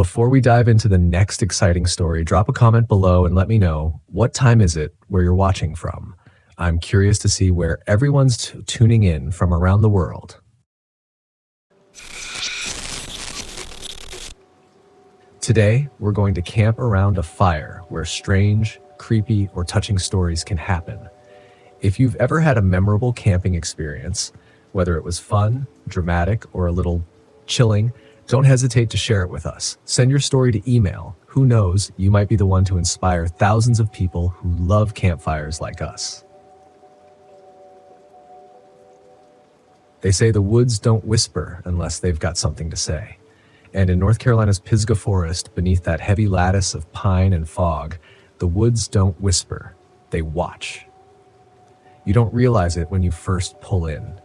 before we dive into the next exciting story, drop a comment below and let me know, what time is it where you're watching from? I'm curious to see where everyone's tuning in from around the world. Today, we're going to camp around a fire where strange, creepy, or touching stories can happen. If you've ever had a memorable camping experience, whether it was fun, dramatic, or a little chilling, don't hesitate to share it with us. Send your story to email. Who knows, you might be the one to inspire thousands of people who love campfires like us. They say the woods don't whisper unless they've got something to say. And in North Carolina's Pisgah Forest, beneath that heavy lattice of pine and fog, the woods don't whisper, they watch. You don't realize it when you first pull in.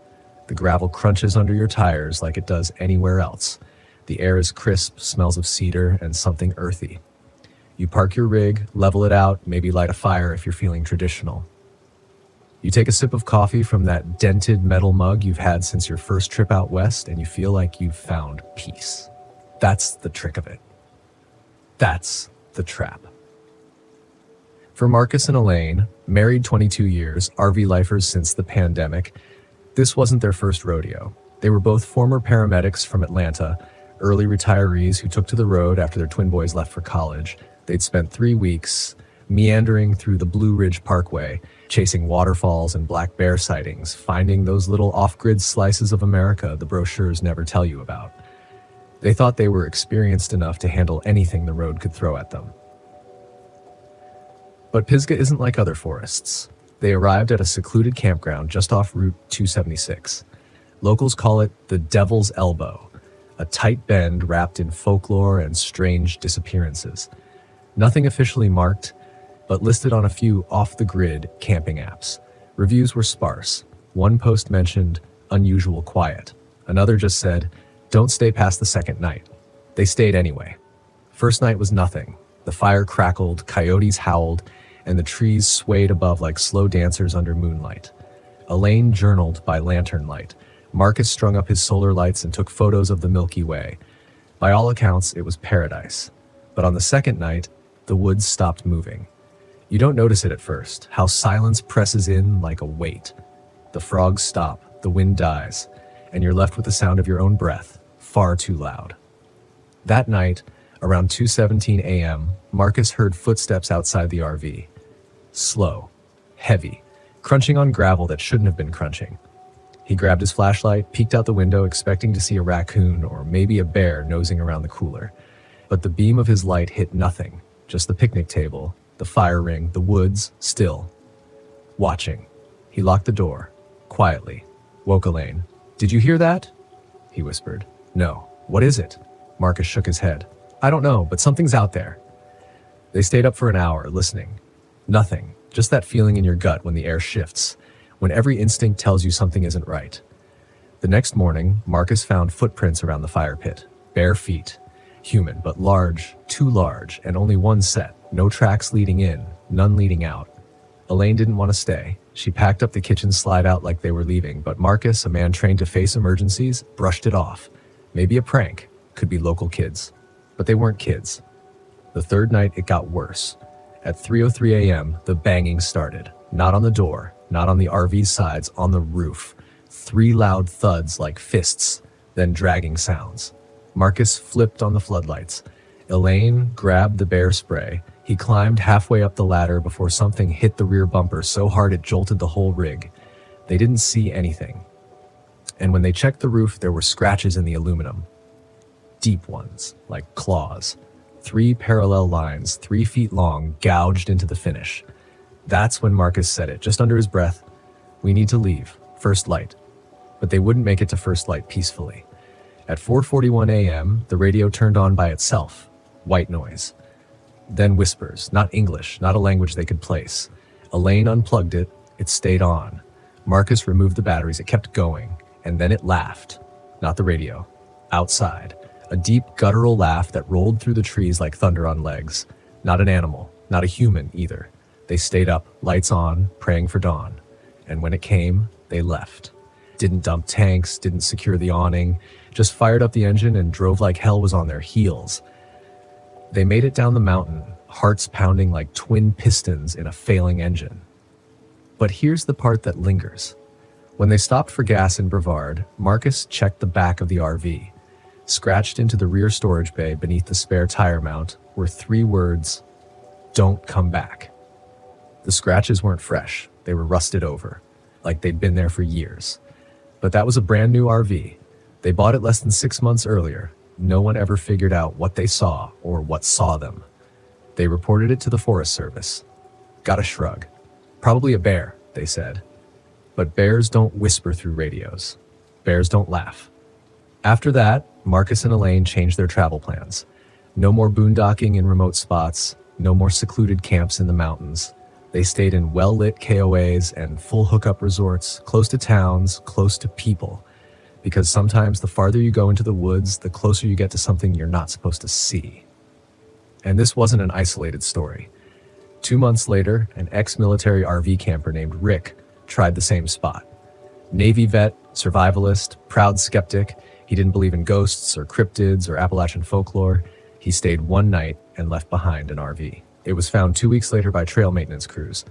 The gravel crunches under your tires like it does anywhere else. The air is crisp, smells of cedar and something earthy. You park your rig, level it out, maybe light a fire if you're feeling traditional. You take a sip of coffee from that dented metal mug you've had since your first trip out west, and you feel like you've found peace. That's the trick of it. That's the trap. For Marcus and Elaine, married 22 years, RV lifers since the pandemic, this wasn't their first rodeo. They were both former paramedics from Atlanta, early retirees who took to the road after their twin boys left for college. They'd spent 3 weeks meandering through the Blue Ridge Parkway, chasing waterfalls and black bear sightings, finding those little off-grid slices of America the brochures never tell you about. They thought they were experienced enough to handle anything the road could throw at them. But Pisgah isn't like other forests. They arrived at a secluded campground just off Route 276. Locals call it the Devil's Elbow, a tight bend wrapped in folklore and strange disappearances. Nothing officially marked, but listed on a few off-the-grid camping apps. Reviews were sparse. One post mentioned unusual quiet. Another just said, don't stay past the second night. They stayed anyway. First night was nothing. The fire crackled, coyotes howled, and the trees swayed above like slow dancers under moonlight. Elaine journaled by lantern light. Marcus strung up his solar lights and took photos of the Milky Way. By all accounts, it was paradise. But on the second night, the woods stopped moving. You don't notice it at first, how silence presses in like a weight. The frogs stop, the wind dies, and you're left with the sound of your own breath, far too loud. That night, around 2:17 a.m., Marcus heard footsteps outside the RV. Slow, heavy, crunching on gravel that shouldn't have been crunching. He grabbed his flashlight, peeked out the window, expecting to see a raccoon or maybe a bear nosing around the cooler. But the beam of his light hit nothing, just the picnic table, the fire ring, the woods, still. Watching. He locked the door, quietly, woke Elaine. "Did you hear that?" he whispered. "No. What is it?" Marcus shook his head. "I don't know, but something's out there." They stayed up for an hour, listening. Nothing, just that feeling in your gut when the air shifts, when every instinct tells you something isn't right. The next morning, Marcus found footprints around the fire pit. Bare feet. Human, but large, too large, and only one set. No tracks leading in, none leading out. Elaine didn't want to stay. She packed up the kitchen slide out like they were leaving, but Marcus, a man trained to face emergencies, brushed it off. Maybe a prank. Could be local kids. But they weren't kids. The third night, it got worse. At 3:03 a.m., the banging started. Not on the door, not on the RV's sides, on the roof. 3 loud thuds like fists, then dragging sounds. Marcus flipped on the floodlights. Elaine grabbed the bear spray. He climbed halfway up the ladder before something hit the rear bumper so hard it jolted the whole rig. They didn't see anything. And when they checked the roof, there were scratches in the aluminum. Deep ones, like claws. 3 parallel lines, 3 feet long, gouged into the finish. That's when Marcus said it, just under his breath. "We need to leave. First light." But they wouldn't make it to first light peacefully. At 4:41 a.m., the radio turned on by itself. White noise. Then whispers, not English, not a language they could place. Elaine unplugged it. It stayed on. Marcus removed the batteries. It kept going. And then it laughed. Not the radio. Outside. A deep guttural laugh that rolled through the trees like thunder on legs. Not an animal. Not a human either. They stayed up, lights on, praying for dawn. And when it came, they left. Didn't dump tanks, didn't secure the awning, just fired up the engine and drove like hell was on their heels. They made it down the mountain, hearts pounding like twin pistons in a failing engine. But here's the part that lingers. When they stopped for gas in Brevard, Marcus checked the back of the RV. Scratched into the rear storage bay beneath the spare tire mount were 3 words, "Don't come back." The scratches weren't fresh, they were rusted over, like they'd been there for years. But that was a brand new RV. They bought it less than 6 months earlier. No one ever figured out what they saw or what saw them. They reported it to the Forest Service. Got a shrug. Probably a bear, they said. But bears don't whisper through radios. Bears don't laugh. After that, Marcus and Elaine changed their travel plans. No more boondocking in remote spots, no more secluded camps in the mountains. They stayed in well-lit KOAs and full hookup resorts, close to towns, close to people. Because sometimes the farther you go into the woods, the closer you get to something you're not supposed to see. And this wasn't an isolated story. 2 months later, an ex-military RV camper named Rick tried the same spot. Navy vet, survivalist, proud skeptic, he didn't believe in ghosts or cryptids or Appalachian folklore. He stayed one night and left behind an RV. It was found 2 weeks later by trail maintenance crews.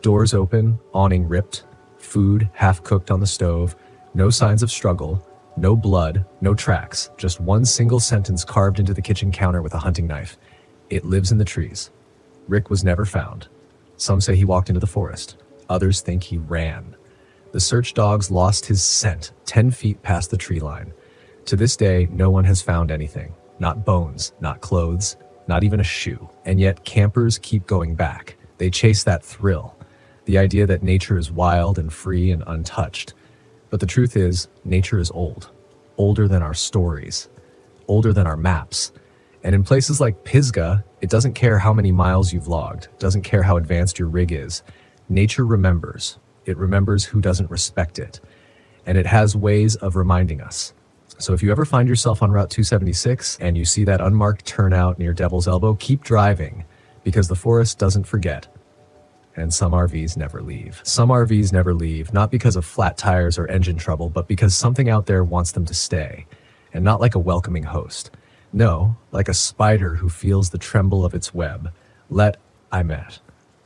Doors open, awning ripped, food half-cooked on the stove, no signs of struggle, no blood, no tracks, just one single sentence carved into the kitchen counter with a hunting knife. It lives in the trees. Rick was never found. Some say he walked into the forest. Others think he ran. The search dogs lost his scent 10 feet past the tree line. To this day, no one has found anything. Not bones, not clothes, not even a shoe. And yet campers keep going back. They chase that thrill. The idea that nature is wild and free and untouched. But the truth is, nature is old. Older than our stories. Older than our maps. And in places like Pisgah, it doesn't care how many miles you've logged, doesn't care how advanced your rig is. Nature remembers. It remembers who doesn't respect it. And it has ways of reminding us. So if you ever find yourself on Route 276 and you see that unmarked turnout near Devil's Elbow, keep driving, because the forest doesn't forget. And some RVs never leave. Some RVs never leave, not because of flat tires or engine trouble, but because something out there wants them to stay. And not like a welcoming host. No, like a spider who feels the tremble of its web. I met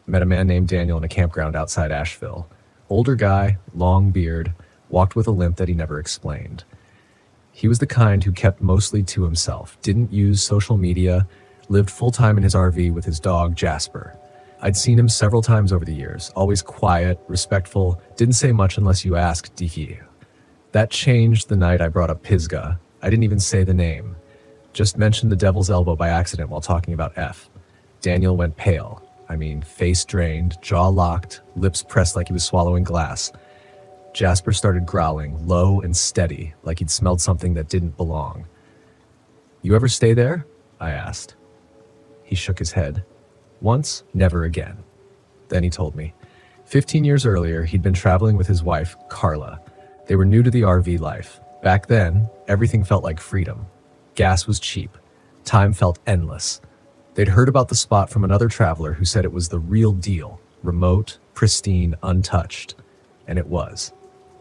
a man named Daniel in a campground outside Asheville. Older guy, long beard, walked with a limp that he never explained. He was the kind who kept mostly to himself, didn't use social media, lived full-time in his RV with his dog, Jasper. I'd seen him several times over the years, always quiet, respectful, didn't say much unless you asked, Diki. That changed the night I brought up Pisgah. I didn't even say the name. Just mentioned the Devil's Elbow by accident while talking about F. Daniel went pale. Face drained, jaw locked, lips pressed like he was swallowing glass. Jasper started growling, low and steady, like he'd smelled something that didn't belong. "You ever stay there?" I asked. He shook his head. "Once, never again." Then he told me. 15 years earlier, he'd been traveling with his wife, Carla. They were new to the RV life. Back then, everything felt like freedom. Gas was cheap. Time felt endless. They'd heard about the spot from another traveler who said it was the real deal, remote, pristine, untouched. And it was.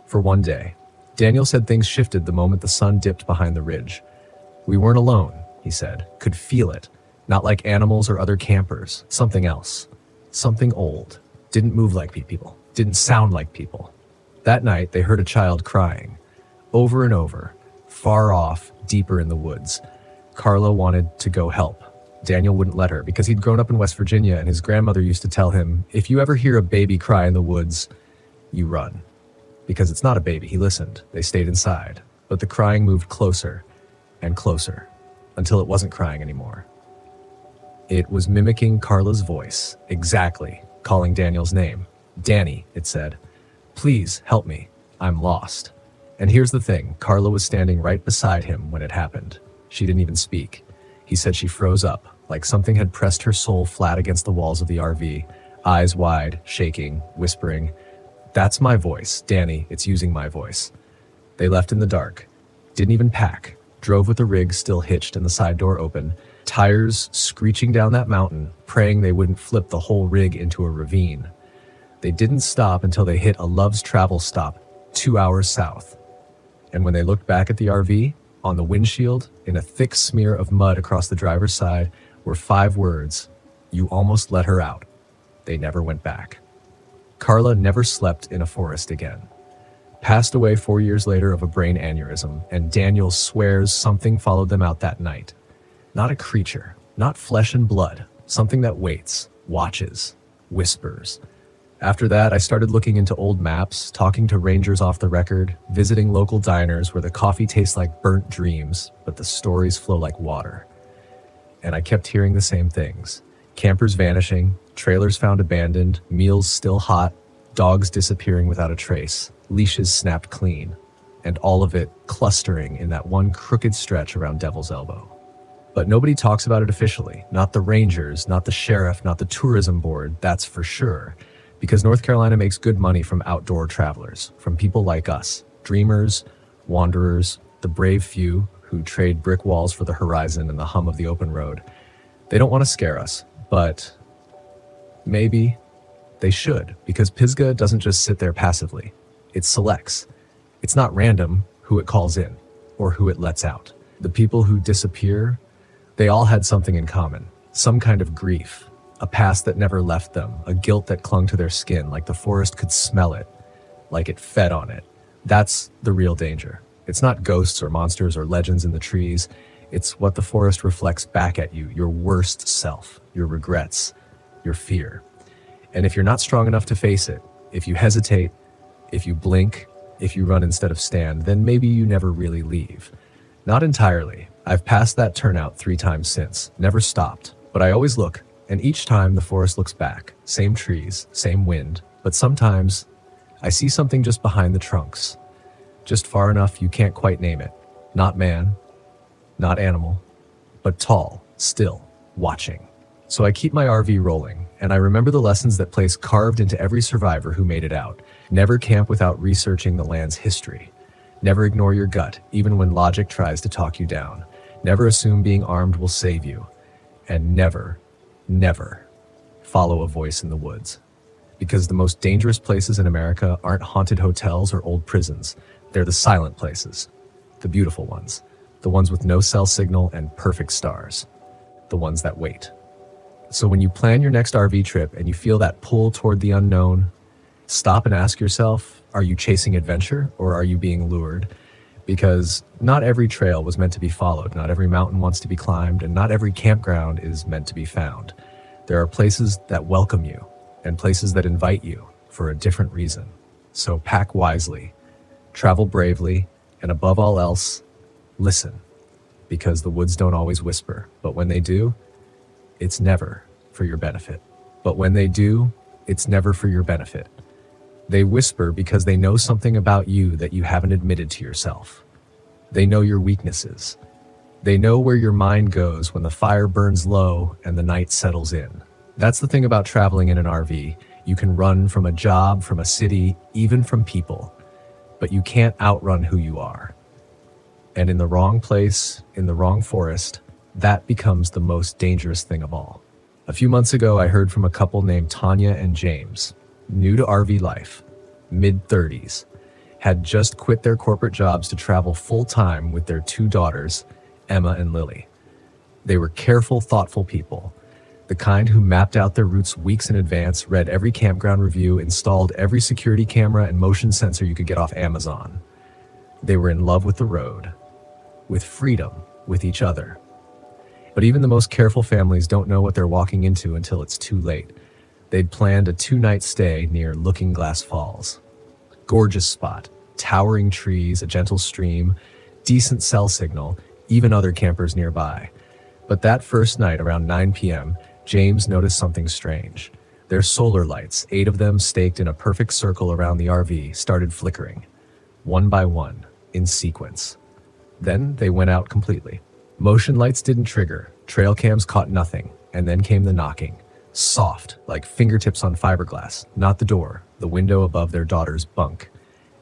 For one day. Daniel said things shifted the moment the sun dipped behind the ridge. We weren't alone, he said. Could feel it. Not like animals or other campers. Something else. Something old. Didn't move like people. Didn't sound like people. That night, they heard a child crying. Over and over. Far off, deeper in the woods. Carla wanted to go help. Daniel wouldn't let her because he'd grown up in West Virginia and his grandmother used to tell him, if you ever hear a baby cry in the woods, you run. Because it's not a baby, he listened. They stayed inside. But the crying moved closer and closer until it wasn't crying anymore. It was mimicking Carla's voice, exactly, calling Daniel's name. Danny, it said. Please help me. I'm lost. And here's the thing, Carla was standing right beside him when it happened. She didn't even speak. He said she froze up, like something had pressed her soul flat against the walls of the RV, eyes wide, shaking, whispering, "That's my voice, Danny, it's using my voice." They left in the dark. Didn't even pack. Drove with the rig still hitched and the side door open. Tires screeching down that mountain, praying they wouldn't flip the whole rig into a ravine. They didn't stop until they hit a Love's Travel stop 2 hours south. And when they looked back at the RV, on the windshield, in a thick smear of mud across the driver's side, were 5 words: "You almost let her out." They never went back. Carla never slept in a forest again. Passed away 4 years later of a brain aneurysm, and Daniel swears something followed them out that night. Not a creature, not flesh and blood, something that waits, watches, whispers. After that, I started looking into old maps, talking to rangers off the record, visiting local diners where the coffee tastes like burnt dreams, but the stories flow like water. And I kept hearing the same things. Campers vanishing, trailers found abandoned, meals still hot, dogs disappearing without a trace, leashes snapped clean, and all of it clustering in that one crooked stretch around Devil's Elbow. But nobody talks about it officially. Not the rangers, not the sheriff, not the tourism board, that's for sure. Because North Carolina makes good money from outdoor travelers, from people like us, dreamers, wanderers, the brave few who trade brick walls for the horizon and the hum of the open road. They don't want to scare us, but maybe they should, because Pisgah doesn't just sit there passively. It selects. It's not random who it calls in or who it lets out. The people who disappear, they all had something in common, some kind of grief. A past that never left them, a guilt that clung to their skin, like the forest could smell it, like it fed on it. That's the real danger. It's not ghosts or monsters or legends in the trees. It's what the forest reflects back at you, your worst self, your regrets, your fear. And if you're not strong enough to face it, if you hesitate, if you blink, if you run instead of stand, then maybe you never really leave. Not entirely. I've passed that turnout 3 times since, never stopped, but I always look. And each time the forest looks back, same trees, same wind, but sometimes I see something just behind the trunks, just far enough you can't quite name it. Not man, not animal, but tall, still, watching. So I keep my RV rolling, and I remember the lessons that place carved into every survivor who made it out. Never camp without researching the land's history. Never ignore your gut, even when logic tries to talk you down. Never assume being armed will save you. And never follow a voice in the woods. Because the most dangerous places in America aren't haunted hotels or old prisons. They're the silent places, the beautiful ones, the ones with no cell signal and perfect stars, the ones that wait. So when you plan your next RV trip and you feel that pull toward the unknown, stop and ask yourself, are you chasing adventure or are you being lured? Because not every trail was meant to be followed, not every mountain wants to be climbed, and not every campground is meant to be found. There are places that welcome you, and places that invite you for a different reason. So pack wisely, travel bravely, and above all else, listen. Because the woods don't always whisper, but when they do, it's never for your benefit. But when they do, it's never for your benefit. They whisper because they know something about you that you haven't admitted to yourself. They know your weaknesses. They know where your mind goes when the fire burns low and the night settles in. That's the thing about traveling in an RV. You can run from a job, from a city, even from people, but you can't outrun who you are. And in the wrong place, in the wrong forest, that becomes the most dangerous thing of all. A few months ago, I heard from a couple named Tanya and James. New to RV life, mid-30s, had just quit their corporate jobs to travel full-time with their 2 daughters, Emma and Lily. They were careful, thoughtful people, the kind who mapped out their routes weeks in advance, read every campground review, installed every security camera and motion sensor you could get off Amazon. They were in love with the road, with freedom, with each other. But even the most careful families don't know what they're walking into until it's too late. They'd planned a 2-night stay near Looking Glass Falls. Gorgeous spot, towering trees, a gentle stream, decent cell signal, even other campers nearby. But that first night around 9 p.m., James noticed something strange. Their solar lights, 8 of them staked in a perfect circle around the RV, started flickering, one by one, in sequence. Then they went out completely. Motion lights didn't trigger, trail cams caught nothing, and then came the knocking. Soft, like fingertips on fiberglass, not the door, the window above their daughter's bunk.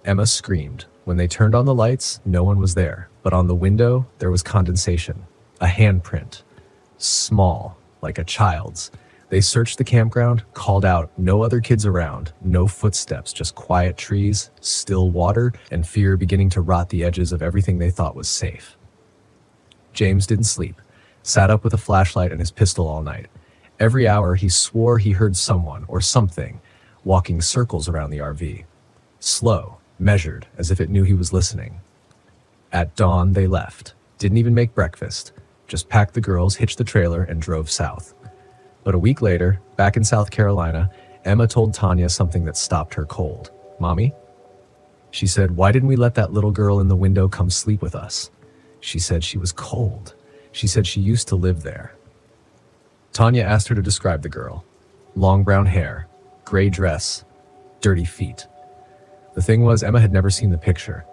Emma screamed. When they turned on the lights, no one was there, but on the window, there was condensation. A handprint. Small, like a child's. They searched the campground, called out, no other kids around, no footsteps, just quiet trees, still water, and fear beginning to rot the edges of everything they thought was safe. James didn't sleep. Sat up with a flashlight and his pistol all night. Every hour he swore he heard someone or something walking circles around the RV. Slow, measured, as if it knew he was listening. At dawn, they left. Didn't even make breakfast. Just packed the girls, hitched the trailer, and drove south. But a week later, back in South Carolina, Emma told Tanya something that stopped her cold. "Mommy?" She said, "Why didn't we let that little girl in the window come sleep with us?" She said she was cold. She said she used to live there. Tanya asked her to describe the girl. Long brown hair, gray dress, dirty feet. The thing was, Emma had never seen the picture.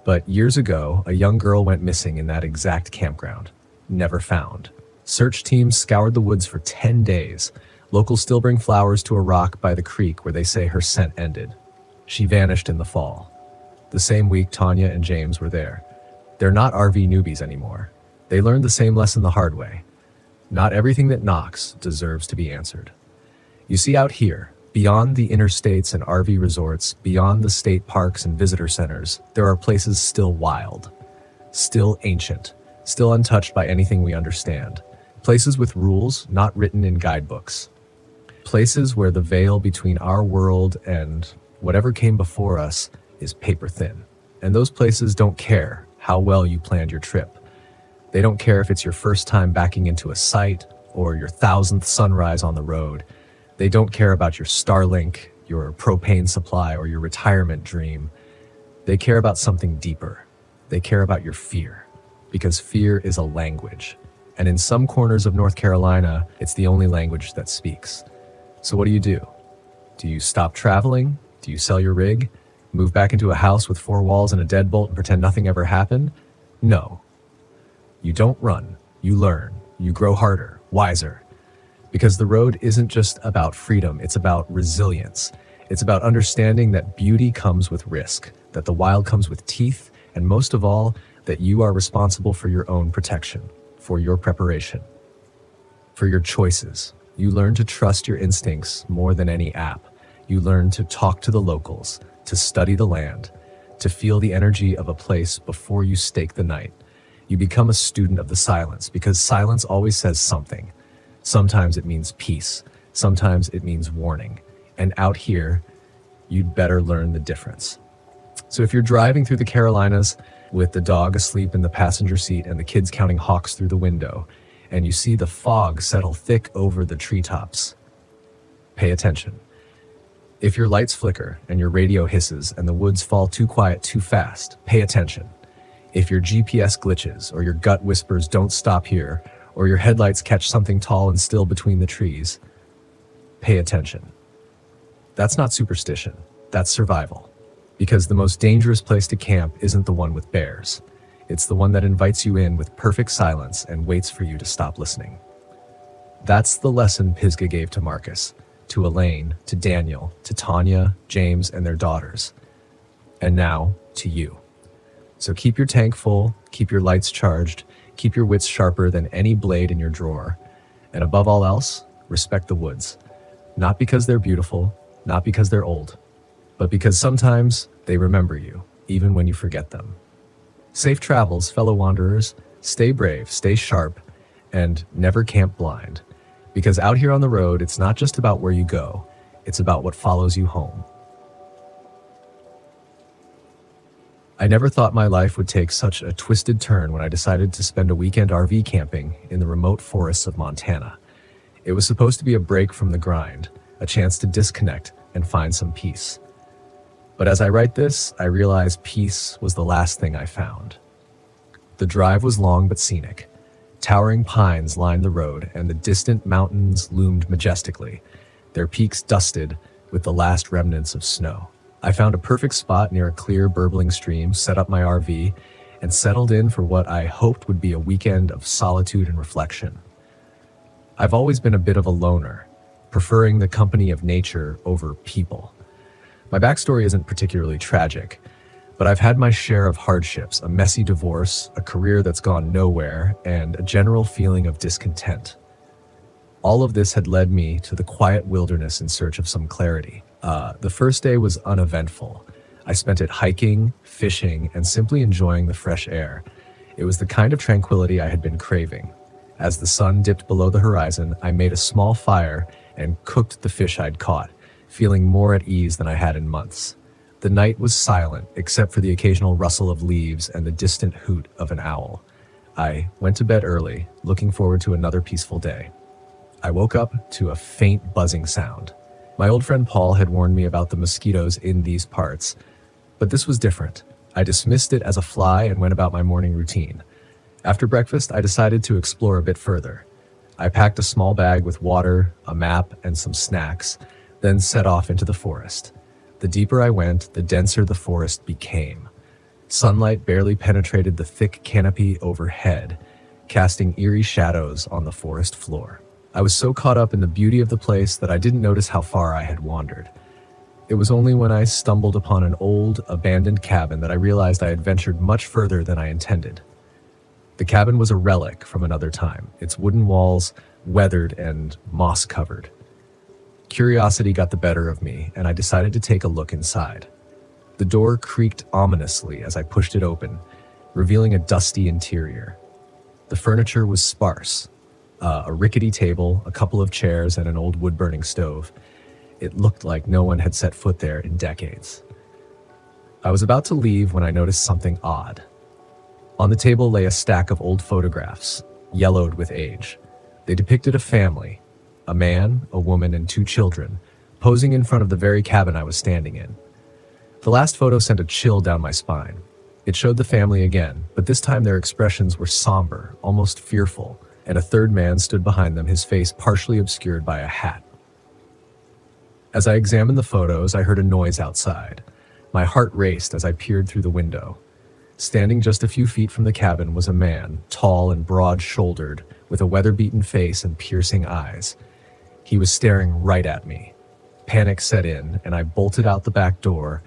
But years ago, a young girl went missing in that exact campground. Never found. Search teams scoured the woods for 10 days. Locals still bring flowers to a rock by the creek where they say her scent ended. She vanished in the fall. The same week, Tanya and James were there. They're not RV newbies anymore. They learned the same lesson the hard way. Not everything that knocks deserves to be answered. You see, out here, beyond the interstates and RV resorts, beyond the state parks and visitor centers, there are places still wild, still ancient, still untouched by anything we understand. Places with rules not written in guidebooks. Places where the veil between our world and whatever came before us is paper thin. And those places don't care how well you planned your trip. They don't care if it's your first time backing into a site or your 1,000th sunrise on the road. They don't care about your Starlink, your propane supply, or your retirement dream. They care about something deeper. They care about your fear, because fear is a language. And in some corners of North Carolina, it's the only language that speaks. So what do? Do you stop traveling? Do you sell your rig? Move back into a house with 4 walls and a deadbolt and pretend nothing ever happened? No. You don't run. You learn. You grow harder, wiser. Because the road isn't just about freedom, it's about resilience. It's about understanding that beauty comes with risk, that the wild comes with teeth, and most of all, that you are responsible for your own protection, for your preparation, for your choices. You learn to trust your instincts more than any app. You learn to talk to the locals, to study the land, to feel the energy of a place before you stake the night. You become a student of the silence, because silence always says something. Sometimes it means peace. Sometimes it means warning. And out here, you'd better learn the difference. So if you're driving through the Carolinas with the dog asleep in the passenger seat and the kids counting hawks through the window, and you see the fog settle thick over the treetops, pay attention. If your lights flicker and your radio hisses and the woods fall too quiet too fast, pay attention. If your GPS glitches or your gut whispers "don't stop here," or your headlights catch something tall and still between the trees, pay attention. That's not superstition, that's survival. Because the most dangerous place to camp isn't the one with bears. It's the one that invites you in with perfect silence and waits for you to stop listening. That's the lesson Pisgah gave to Marcus, to Elaine, to Daniel, to Tanya, James, and their daughters. And now, to you. So keep your tank full, keep your lights charged, keep your wits sharper than any blade in your drawer. And above all else, respect the woods. Not because they're beautiful, not because they're old, but because sometimes they remember you, even when you forget them. Safe travels, fellow wanderers. Stay brave, stay sharp, and never camp blind. Because out here on the road, it's not just about where you go, it's about what follows you home. I never thought my life would take such a twisted turn when I decided to spend a weekend RV camping in the remote forests of Montana. It was supposed to be a break from the grind, a chance to disconnect and find some peace. But as I write this, I realize peace was the last thing I found. The drive was long but scenic. Towering pines lined the road, and the distant mountains loomed majestically, their peaks dusted with the last remnants of snow. I found a perfect spot near a clear, burbling stream, set up my RV, and settled in for what I hoped would be a weekend of solitude and reflection. I've always been a bit of a loner, preferring the company of nature over people. My backstory isn't particularly tragic, but I've had my share of hardships, a messy divorce, a career that's gone nowhere, and a general feeling of discontent. All of this had led me to the quiet wilderness in search of some clarity. The first day was uneventful. I spent it hiking, fishing, and simply enjoying the fresh air. It was the kind of tranquility I had been craving. As the sun dipped below the horizon, I made a small fire and cooked the fish I'd caught, feeling more at ease than I had in months. The night was silent, except for the occasional rustle of leaves and the distant hoot of an owl. I went to bed early, looking forward to another peaceful day. I woke up to a faint buzzing sound. My old friend Paul had warned me about the mosquitoes in these parts, but this was different. I dismissed it as a fly and went about my morning routine. After breakfast, I decided to explore a bit further. I packed a small bag with water, a map, and some snacks, then set off into the forest. The deeper I went, the denser the forest became. Sunlight barely penetrated the thick canopy overhead, casting eerie shadows on the forest floor. I was so caught up in the beauty of the place that I didn't notice how far I had wandered. It was only when I stumbled upon an old, abandoned cabin that I realized I had ventured much further than I intended. The cabin was a relic from another time, its wooden walls weathered and moss-covered. Curiosity got the better of me, and I decided to take a look inside. The door creaked ominously as I pushed it open, revealing a dusty interior. The furniture was sparse. A rickety table, a couple of chairs, and an old wood-burning stove. It looked like no one had set foot there in decades. I was about to leave when I noticed something odd. On the table lay a stack of old photographs, yellowed with age. They depicted a family, a man, a woman, and 2 children, posing in front of the very cabin I was standing in. The last photo sent a chill down my spine. It showed the family again, but this time their expressions were somber, almost fearful, and a third man stood behind them, his face partially obscured by a hat. As I examined the photos, I heard a noise outside. My heart raced as I peered through the window. Standing just a few feet from the cabin was a man, tall and broad-shouldered, with a weather-beaten face and piercing eyes. He was staring right at me. Panic set in, and I bolted out the back door,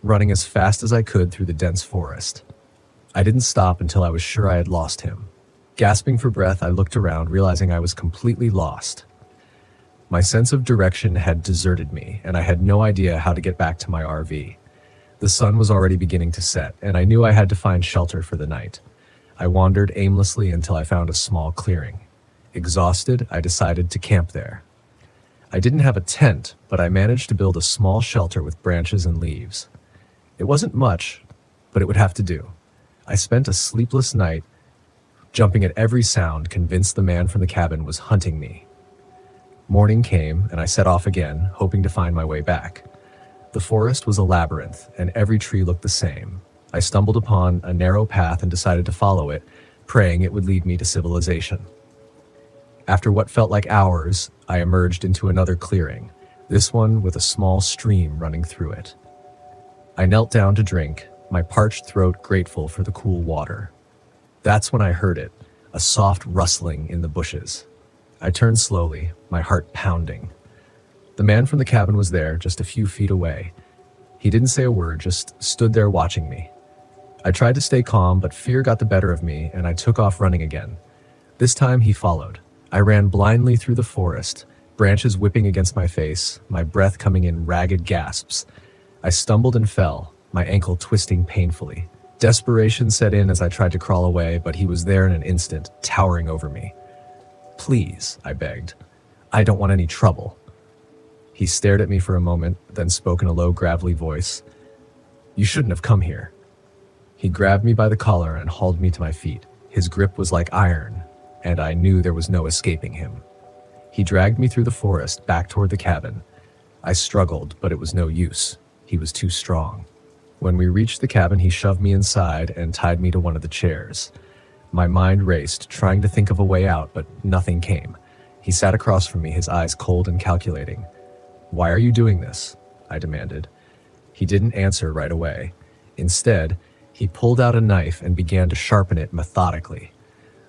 running as fast as I could through the dense forest. I didn't stop until I was sure I had lost him. Gasping for breath, I looked around, realizing I was completely lost. My sense of direction had deserted me, and I had no idea how to get back to my RV. The sun was already beginning to set, and I knew I had to find shelter for the night. I wandered aimlessly until I found a small clearing. Exhausted, I decided to camp there. I didn't have a tent, but I managed to build a small shelter with branches and leaves. It wasn't much, but it would have to do. I spent a sleepless night, jumping at every sound, convinced the man from the cabin was hunting me. Morning came, and I set off again, hoping to find my way back. The forest was a labyrinth, and every tree looked the same. I stumbled upon a narrow path and decided to follow it, praying it would lead me to civilization. After what felt like hours, I emerged into another clearing, this one with a small stream running through it. I knelt down to drink, my parched throat grateful for the cool water. That's when I heard it, a soft rustling in the bushes. I turned slowly, my heart pounding. The man from the cabin was there, just a few feet away. He didn't say a word, just stood there watching me. I tried to stay calm, but fear got the better of me, and I took off running again. This time he followed. I ran blindly through the forest, branches whipping against my face, my breath coming in ragged gasps. I stumbled and fell, my ankle twisting painfully. Desperation set in as I tried to crawl away, but he was there in an instant, towering over me. "Please," I begged. "I don't want any trouble." He stared at me for a moment, then spoke in a low, gravelly voice. "You shouldn't have come here." He grabbed me by the collar and hauled me to my feet. His grip was like iron, and I knew there was no escaping him. He dragged me through the forest, back toward the cabin. I struggled, but it was no use. He was too strong. When we reached the cabin, he shoved me inside and tied me to one of the chairs. My mind raced, trying to think of a way out, but nothing came. He sat across from me, his eyes cold and calculating. "Why are you doing this?" I demanded. He didn't answer right away. Instead, he pulled out a knife and began to sharpen it methodically.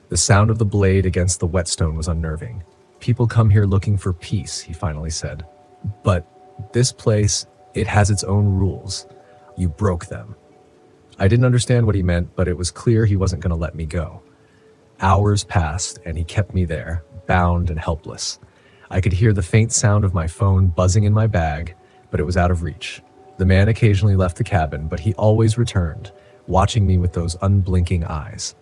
The sound of the blade against the whetstone was unnerving. "People come here looking for peace," he finally said. "But this place, it has its own rules. You broke them." I didn't understand what he meant, but it was clear he wasn't going to let me go. Hours passed, and he kept me there, bound and helpless. I could hear the faint sound of my phone buzzing in my bag, but it was out of reach. The man occasionally left the cabin, but he always returned, watching me with those unblinking eyes.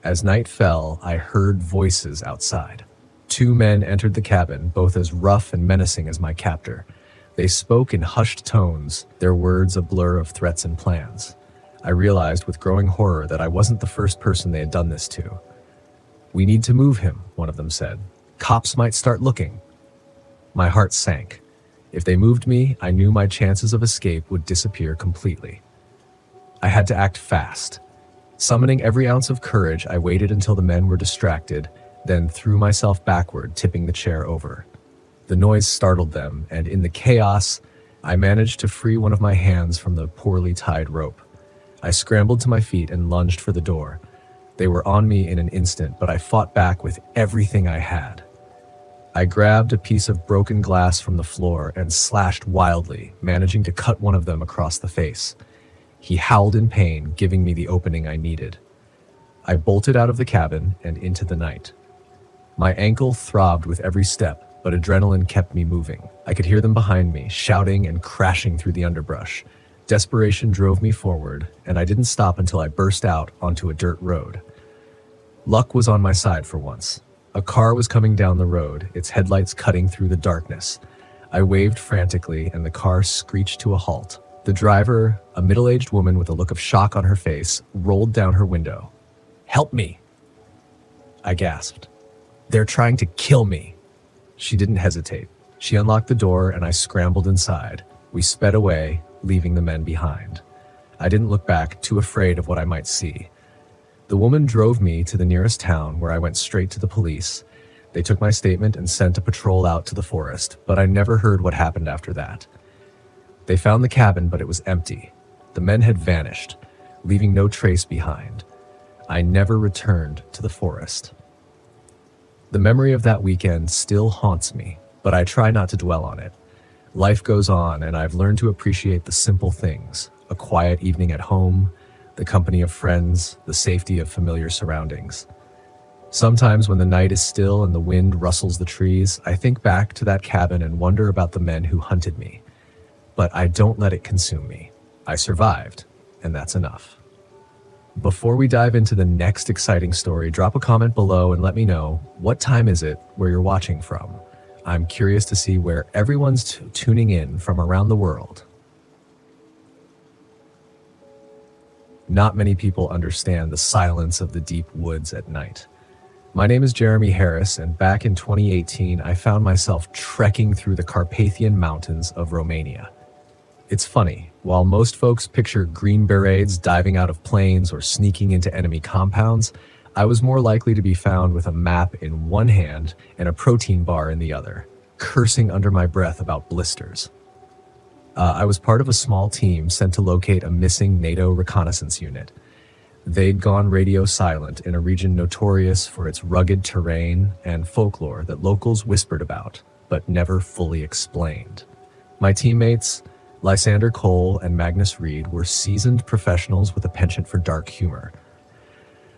As night fell, I heard voices outside. Two men entered the cabin, both as rough and menacing as my captor. They spoke in hushed tones, their words a blur of threats and plans. I realized with growing horror that I wasn't the first person they had done this to. "We need to move him," one of them said. "Cops might start looking." My heart sank. If they moved me, I knew my chances of escape would disappear completely. I had to act fast. Summoning every ounce of courage, I waited until the men were distracted, then threw myself backward, tipping the chair over. The noise startled them, and in the chaos, I managed to free one of my hands from the poorly tied rope. I scrambled to my feet and lunged for the door. They were on me in an instant, but I fought back with everything I had. I grabbed a piece of broken glass from the floor and slashed wildly, managing to cut one of them across the face. He howled in pain, giving me the opening I needed. I bolted out of the cabin and into the night. My ankle throbbed with every step, but adrenaline kept me moving. I could hear them behind me, shouting and crashing through the underbrush. Desperation drove me forward, and I didn't stop until I burst out onto a dirt road. Luck was on my side for once. A car was coming down the road, its headlights cutting through the darkness. I waved frantically, and the car screeched to a halt. The driver, a middle-aged woman with a look of shock on her face, rolled down her window. "Help me!" I gasped. "They're trying to kill me." She didn't hesitate. She unlocked the door, and I scrambled inside. We sped away, leaving the men behind. I didn't look back, too afraid of what I might see. The woman drove me to the nearest town, where I went straight to the police. They took my statement and sent a patrol out to the forest, but I never heard what happened after that. They found the cabin, but it was empty. The men had vanished, leaving no trace behind. I never returned to the forest. The memory of that weekend still haunts me, but I try not to dwell on it. Life goes on, and I've learned to appreciate the simple things: a quiet evening at home, the company of friends, the safety of familiar surroundings. Sometimes when the night is still and the wind rustles the trees, I think back to that cabin and wonder about the men who hunted me. But I don't let it consume me. I survived, and that's enough. Before we dive into the next exciting story, drop a comment below and let me know, what time is it where you're watching from? I'm curious to see where everyone's tuning in from around the world. Not many people understand the silence of the deep woods at night. My name is Jeremy Harris, and back in 2018, I found myself trekking through the Carpathian Mountains of Romania. It's funny, while most folks picture Green Berets diving out of planes or sneaking into enemy compounds, I was more likely to be found with a map in one hand and a protein bar in the other, cursing under my breath about blisters. I was part of a small team sent to locate a missing NATO reconnaissance unit. They'd gone radio silent in a region notorious for its rugged terrain and folklore that locals whispered about, but never fully explained. My teammates, Lysander Cole and Magnus Reed, were seasoned professionals with a penchant for dark humor.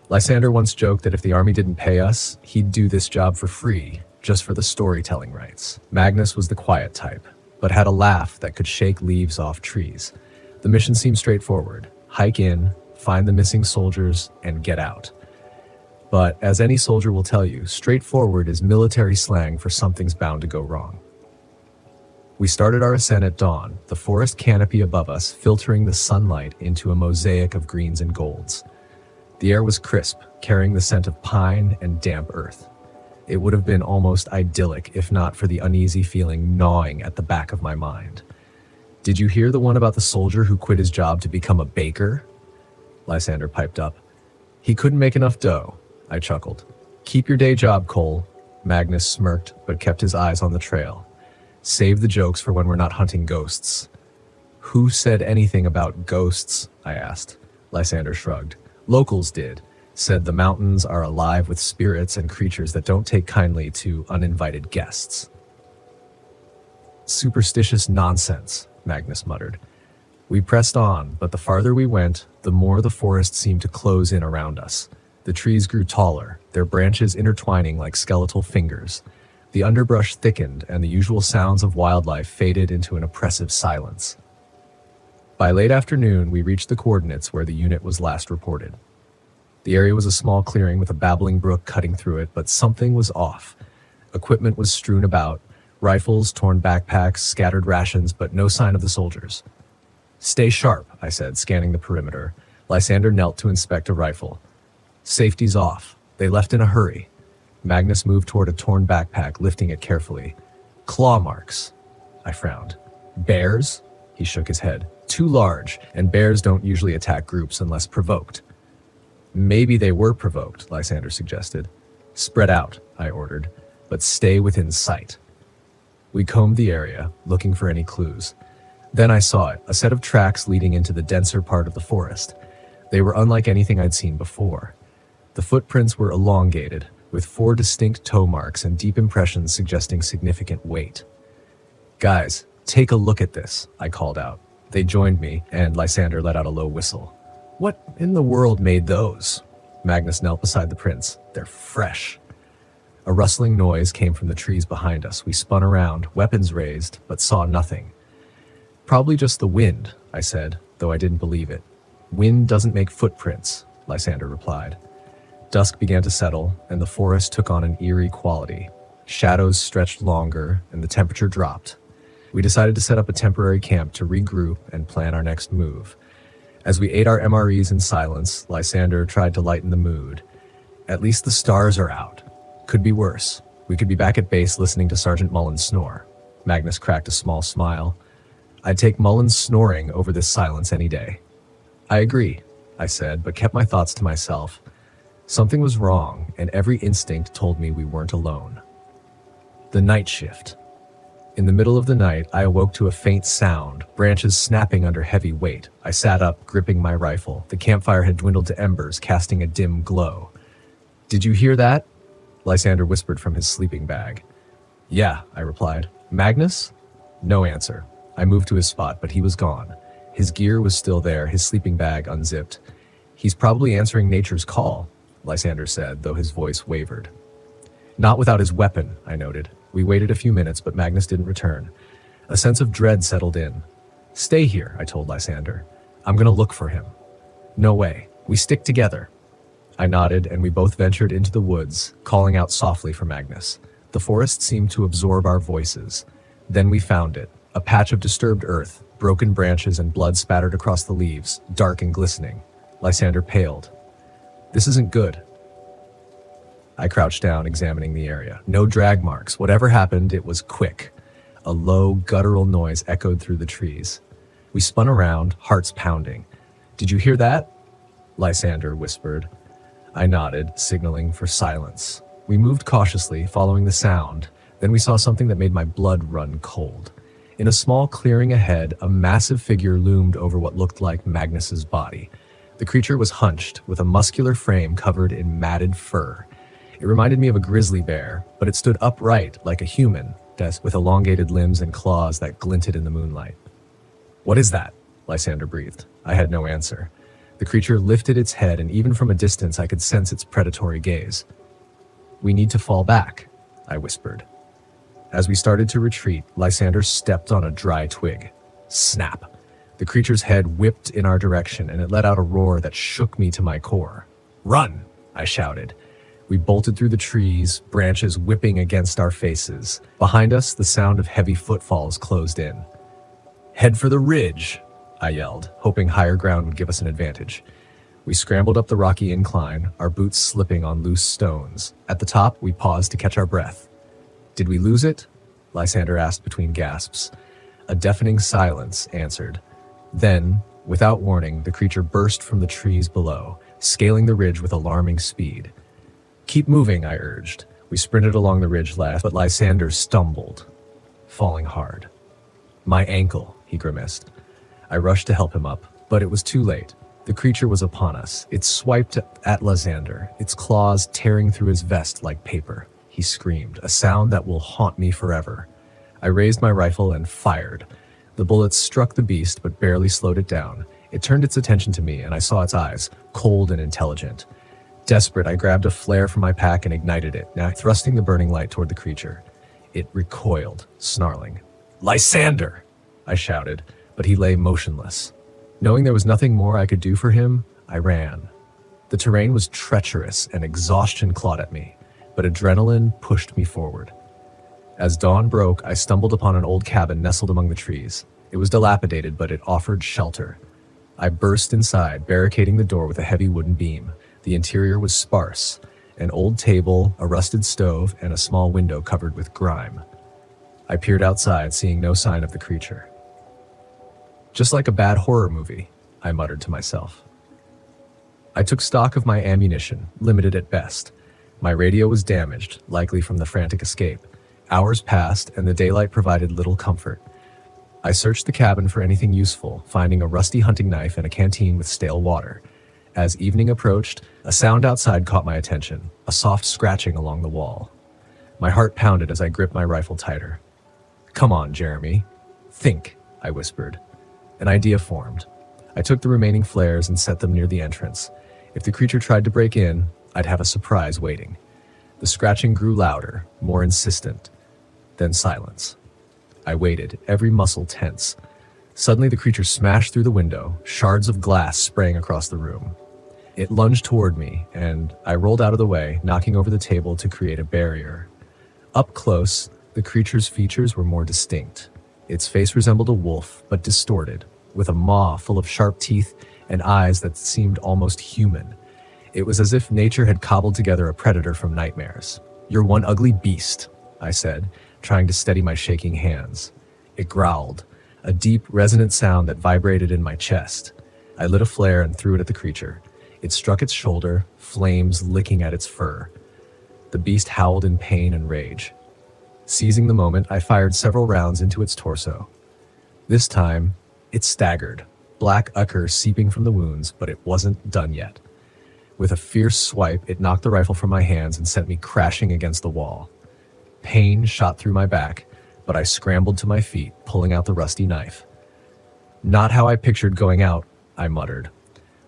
Lysander once joked that if the army didn't pay us, he'd do this job for free, just for the storytelling rights. Magnus was the quiet type, but had a laugh that could shake leaves off trees. The mission seemed straightforward: hike in, find the missing soldiers, and get out. But as any soldier will tell you, straightforward is military slang for something's bound to go wrong. We started our ascent at dawn, the forest canopy above us filtering the sunlight into a mosaic of greens and golds. The air was crisp, carrying the scent of pine and damp earth. It would have been almost idyllic if not for the uneasy feeling gnawing at the back of my mind. "Did you hear the one about the soldier who quit his job to become a baker?" Lysander piped up. "He couldn't make enough dough," I chuckled. "Keep your day job, Cole." Magnus smirked, but kept his eyes on the trail. "Save the jokes for when we're not hunting ghosts." "Who said anything about ghosts?" I asked. Lysander shrugged. "Locals did. Said the mountains are alive with spirits and creatures that don't take kindly to uninvited guests." "Superstitious nonsense," Magnus muttered. We pressed on, but the farther we went, the more the forest seemed to close in around us. The trees grew taller, their branches intertwining like skeletal fingers. The underbrush thickened, and the usual sounds of wildlife faded into an oppressive silence. By late afternoon, we reached the coordinates where the unit was last reported. The area was a small clearing with a babbling brook cutting through it, but something was off. Equipment was strewn about, rifles, torn backpacks, scattered rations, but no sign of the soldiers. "Stay sharp," I said, scanning the perimeter. Lysander knelt to inspect a rifle. "Safety's off. They left in a hurry." Magnus moved toward a torn backpack, lifting it carefully. "Claw marks." I frowned. "Bears?" He shook his head. "Too large, and bears don't usually attack groups unless provoked." "Maybe they were provoked," Lysander suggested. "Spread out," I ordered, "but stay within sight." We combed the area, looking for any clues. Then I saw it, a set of tracks leading into the denser part of the forest. They were unlike anything I'd seen before. The footprints were elongated, with 4 distinct toe marks and deep impressions suggesting significant weight. "Guys, take a look at this," I called out. They joined me, and Lysander let out a low whistle. "What in the world made those?" Magnus knelt beside the prints. "They're fresh." A rustling noise came from the trees behind us. We spun around, weapons raised, but saw nothing. "Probably just the wind," I said, though I didn't believe it. "Wind doesn't make footprints," Lysander replied. Dusk began to settle, and the forest took on an eerie quality. Shadows stretched longer, and the temperature dropped. We decided to set up a temporary camp to regroup and plan our next move. As we ate our MREs in silence, Lysander tried to lighten the mood. "At least the stars are out. Could be worse. We could be back at base listening to Sergeant Mullen snore." Magnus cracked a small smile. "I'd take Mullen's snoring over this silence any day." "I agree," I said, but kept my thoughts to myself. Something was wrong, and every instinct told me we weren't alone. The night shift. In the middle of the night, I awoke to a faint sound, branches snapping under heavy weight. I sat up, gripping my rifle. The campfire had dwindled to embers, casting a dim glow. "Did you hear that?" Lysander whispered from his sleeping bag. "Yeah," I replied. "Magnus?" No answer. I moved to his spot, but he was gone. His gear was still there, his sleeping bag unzipped. "He's probably answering nature's call," Lysander said, though his voice wavered. "Not without his weapon," I noted. We waited a few minutes, but Magnus didn't return. A sense of dread settled in. "Stay here," I told Lysander. "I'm gonna look for him." "No way. We stick together." I nodded, and we both ventured into the woods, calling out softly for Magnus. The forest seemed to absorb our voices. Then we found it, a patch of disturbed earth, broken branches and blood spattered across the leaves, dark and glistening. Lysander paled. "This isn't good." I crouched down, examining the area. No drag marks. Whatever happened, it was quick. A low, guttural noise echoed through the trees. We spun around, hearts pounding. "Did you hear that?" Lysander whispered. I nodded, signaling for silence. We moved cautiously, following the sound. Then we saw something that made my blood run cold. In a small clearing ahead, a massive figure loomed over what looked like Magnus's body. The creature was hunched, with a muscular frame covered in matted fur. It reminded me of a grizzly bear, but it stood upright like a human, with elongated limbs and claws that glinted in the moonlight. "What is that?" Lysander breathed. I had no answer. The creature lifted its head, and even from a distance I could sense its predatory gaze. "We need to fall back," I whispered. As we started to retreat, Lysander stepped on a dry twig. Snap! The creature's head whipped in our direction, and it let out a roar that shook me to my core. "Run!" I shouted. We bolted through the trees, branches whipping against our faces. Behind us, the sound of heavy footfalls closed in. "Head for the ridge!" I yelled, hoping higher ground would give us an advantage. We scrambled up the rocky incline, our boots slipping on loose stones. At the top, we paused to catch our breath. "Did we lose it?" Lysander asked between gasps. A deafening silence answered. Then, without warning, the creature burst from the trees below, scaling the ridge with alarming speed. "Keep moving," I urged. We sprinted along the ridge last, but Lysander stumbled, falling hard. "My ankle," he grimaced. I rushed to help him up, but it was too late. The creature was upon us. It swiped at Lysander, its claws tearing through his vest like paper. He screamed, a sound that will haunt me forever. I raised my rifle and fired. The bullets struck the beast, but barely slowed it down. It turned its attention to me, and I saw its eyes, cold and intelligent. Desperate, I grabbed a flare from my pack and ignited it, now thrusting the burning light toward the creature. It recoiled, snarling. "Lysander!" I shouted, but he lay motionless. Knowing there was nothing more I could do for him, I ran. The terrain was treacherous and exhaustion clawed at me, but adrenaline pushed me forward. As dawn broke, I stumbled upon an old cabin nestled among the trees. It was dilapidated, but it offered shelter. I burst inside, barricading the door with a heavy wooden beam. The interior was sparse: an old table, a rusted stove, and a small window covered with grime. I peered outside, seeing no sign of the creature. Just like a bad horror movie, I muttered to myself. I took stock of my ammunition, limited at best. My radio was damaged, likely from the frantic escape. Hours passed, and the daylight provided little comfort. I searched the cabin for anything useful, finding a rusty hunting knife and a canteen with stale water. As evening approached, a sound outside caught my attention, a soft scratching along the wall. My heart pounded as I gripped my rifle tighter. "Come on, Jeremy. Think," I whispered. An idea formed. I took the remaining flares and set them near the entrance. If the creature tried to break in, I'd have a surprise waiting. The scratching grew louder, more insistent. Then silence. I waited, every muscle tense. Suddenly the creature smashed through the window, shards of glass spraying across the room. It lunged toward me, and I rolled out of the way, knocking over the table to create a barrier. Up close, the creature's features were more distinct. Its face resembled a wolf, but distorted, with a maw full of sharp teeth and eyes that seemed almost human. It was as if nature had cobbled together a predator from nightmares. "You're one ugly beast," I said, trying to steady my shaking hands. It growled, a deep, resonant sound that vibrated in my chest. I lit a flare and threw it at the creature. It struck its shoulder, flames licking at its fur. The beast howled in pain and rage. Seizing the moment, I fired several rounds into its torso. This time, it staggered, black ichor seeping from the wounds, but it wasn't done yet. With a fierce swipe, it knocked the rifle from my hands and sent me crashing against the wall. Pain shot through my back, but I scrambled to my feet, pulling out the rusty knife. "Not how I pictured going out," I muttered.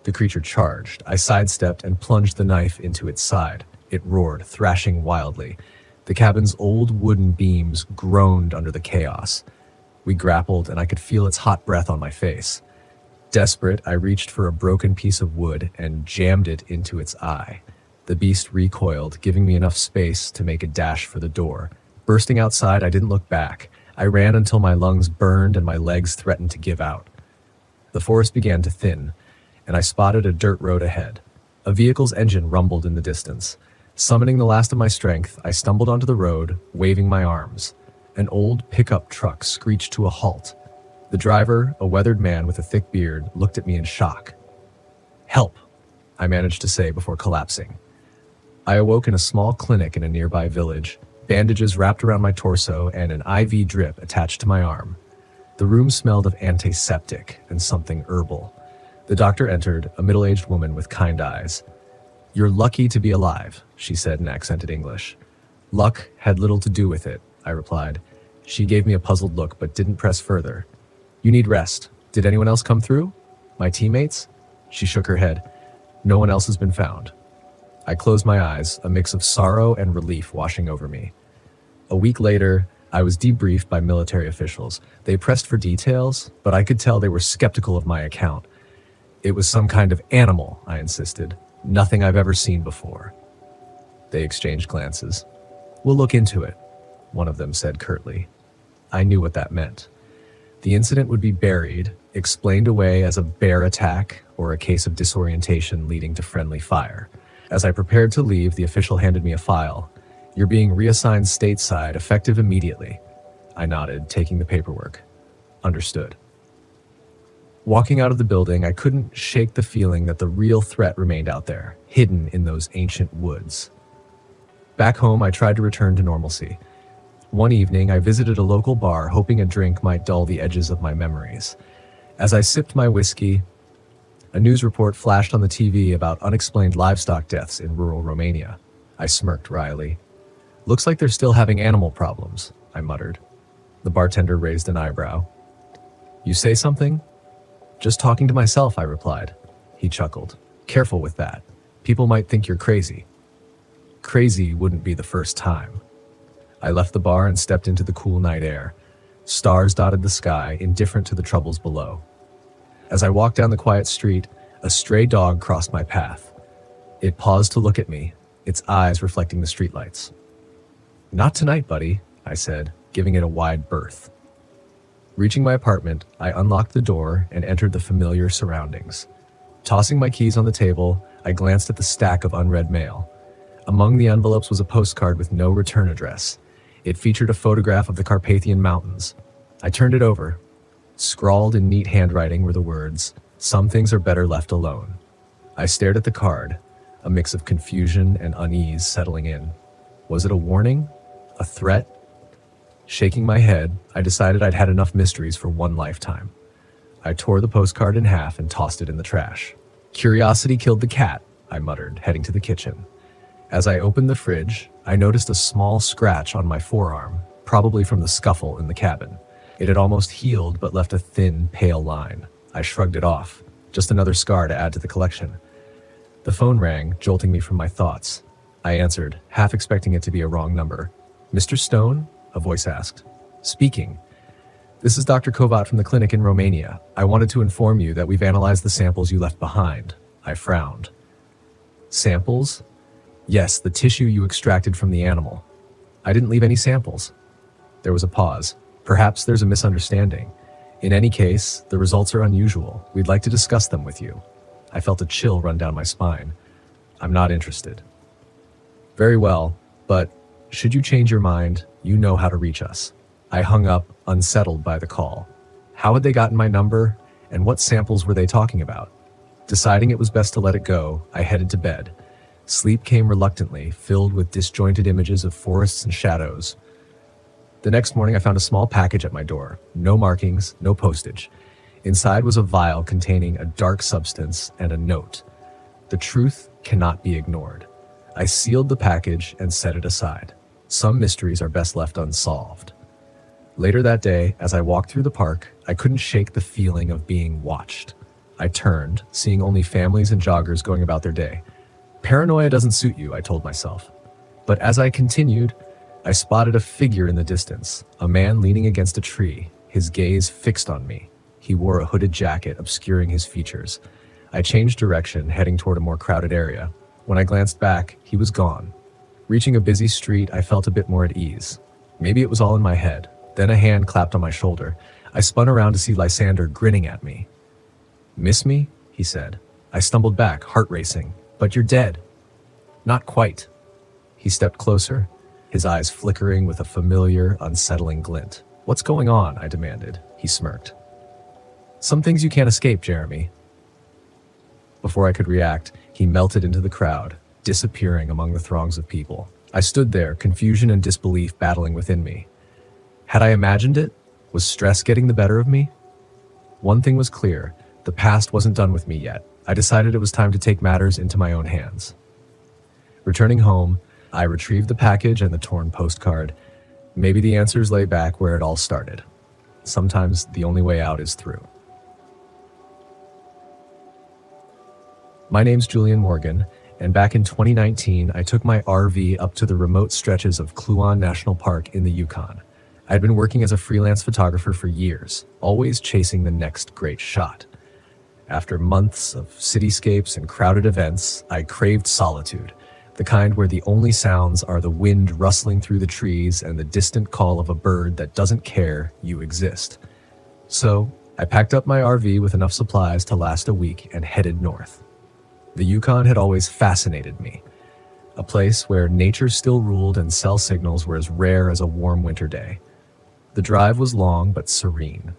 The creature charged. I sidestepped and plunged the knife into its side. It roared, thrashing wildly. The cabin's old wooden beams groaned under the chaos. We grappled, and I could feel its hot breath on my face. Desperate, I reached for a broken piece of wood and jammed it into its eye. The beast recoiled, giving me enough space to make a dash for the door. Bursting outside, I didn't look back. I ran until my lungs burned and my legs threatened to give out. The forest began to thin, and I spotted a dirt road ahead. A vehicle's engine rumbled in the distance. Summoning the last of my strength, I stumbled onto the road, waving my arms. An old pickup truck screeched to a halt. The driver, a weathered man with a thick beard, looked at me in shock. "Help," I managed to say before collapsing. I awoke in a small clinic in a nearby village, bandages wrapped around my torso and an IV drip attached to my arm. The room smelled of antiseptic and something herbal. The doctor entered, a middle-aged woman with kind eyes. "You're lucky to be alive," she said in accented English. "Luck had little to do with it," I replied. She gave me a puzzled look but didn't press further. "You need rest. Did anyone else come through? My teammates?" She shook her head. "No one else has been found." I closed my eyes, a mix of sorrow and relief washing over me. A week later, I was debriefed by military officials. They pressed for details, but I could tell they were skeptical of my account. "It was some kind of animal," I insisted. "Nothing I've ever seen before." They exchanged glances. "We'll look into it," one of them said curtly. I knew what that meant. The incident would be buried, explained away as a bear attack or a case of disorientation leading to friendly fire. As I prepared to leave, the official handed me a file. "You're being reassigned stateside, effective immediately." I nodded, taking the paperwork. "Understood." Walking out of the building, I couldn't shake the feeling that the real threat remained out there, hidden in those ancient woods. Back home, I tried to return to normalcy. One evening, I visited a local bar, hoping a drink might dull the edges of my memories. As I sipped my whiskey, a news report flashed on the TV about unexplained livestock deaths in rural Romania. I smirked wryly. "Looks like they're still having animal problems," I muttered. The bartender raised an eyebrow. "You say something?" "Just talking to myself," I replied. He chuckled. "Careful with that. People might think you're crazy." Crazy wouldn't be the first time. I left the bar and stepped into the cool night air. Stars dotted the sky, indifferent to the troubles below. As I walked down the quiet street, a stray dog crossed my path. It paused to look at me, its eyes reflecting the streetlights. "Not tonight, buddy," I said, giving it a wide berth. Reaching my apartment, I unlocked the door and entered the familiar surroundings. Tossing my keys on the table, I glanced at the stack of unread mail. Among the envelopes was a postcard with no return address. It featured a photograph of the Carpathian Mountains. I turned it over. Scrawled in neat handwriting were the words, "Some things are better left alone." I stared at the card, a mix of confusion and unease settling in. Was it a warning? A threat? Shaking my head, I decided I'd had enough mysteries for one lifetime. I tore the postcard in half and tossed it in the trash. "Curiosity killed the cat," I muttered, heading to the kitchen. As I opened the fridge, I noticed a small scratch on my forearm, probably from the scuffle in the cabin. It had almost healed but left a thin, pale line. I shrugged it off. Just another scar to add to the collection. The phone rang, jolting me from my thoughts. I answered, half expecting it to be a wrong number. "Mr. Stone?" a voice asked. "Speaking. This is Dr. Kovat from the clinic in Romania. I wanted to inform you that we've analyzed the samples you left behind." I frowned. "Samples?" "Yes, the tissue you extracted from the animal." "I didn't leave any samples." There was a pause. "Perhaps there's a misunderstanding. In any case, the results are unusual. We'd like to discuss them with you." I felt a chill run down my spine. "I'm not interested." "Very well, but should you change your mind, you know how to reach us." I hung up, unsettled by the call. How had they gotten my number, and what samples were they talking about? Deciding it was best to let it go, I headed to bed. Sleep came reluctantly, filled with disjointed images of forests and shadows. The next morning, I found a small package at my door. No markings, no postage. Inside was a vial containing a dark substance and a note. The truth cannot be ignored. I sealed the package and set it aside. Some mysteries are best left unsolved. Later that day, as I walked through the park, I couldn't shake the feeling of being watched. I turned, seeing only families and joggers going about their day. Paranoia doesn't suit you, I told myself. But as I continued, I spotted a figure in the distance, a man leaning against a tree, his gaze fixed on me. He wore a hooded jacket obscuring his features. I changed direction, heading toward a more crowded area. When I glanced back, he was gone. Reaching a busy street, I felt a bit more at ease. Maybe it was all in my head. Then a hand clapped on my shoulder. I spun around to see Lysander grinning at me. "Miss me?" he said. I stumbled back, heart racing. "But you're dead." "Not quite." He stepped closer, his eyes flickering with a familiar, unsettling glint. "What's going on?" I demanded. He smirked. "Some things you can't escape, Jeremy." Before I could react, he melted into the crowd, disappearing among the throngs of people. I stood there, confusion and disbelief battling within me. Had I imagined it? Was stress getting the better of me? One thing was clear, the past wasn't done with me yet. I decided it was time to take matters into my own hands. Returning home, I retrieved the package and the torn postcard. Maybe the answers lay back where it all started. Sometimes the only way out is through. My name's Julian Morgan, and back in 2019, I took my RV up to the remote stretches of Kluan National Park in the Yukon. I'd been working as a freelance photographer for years, always chasing the next great shot. After months of cityscapes and crowded events, I craved solitude, the kind where the only sounds are the wind rustling through the trees and the distant call of a bird that doesn't care you exist. So, I packed up my RV with enough supplies to last a week and headed north. The Yukon had always fascinated me, a place where nature still ruled and cell signals were as rare as a warm winter day. The drive was long but serene.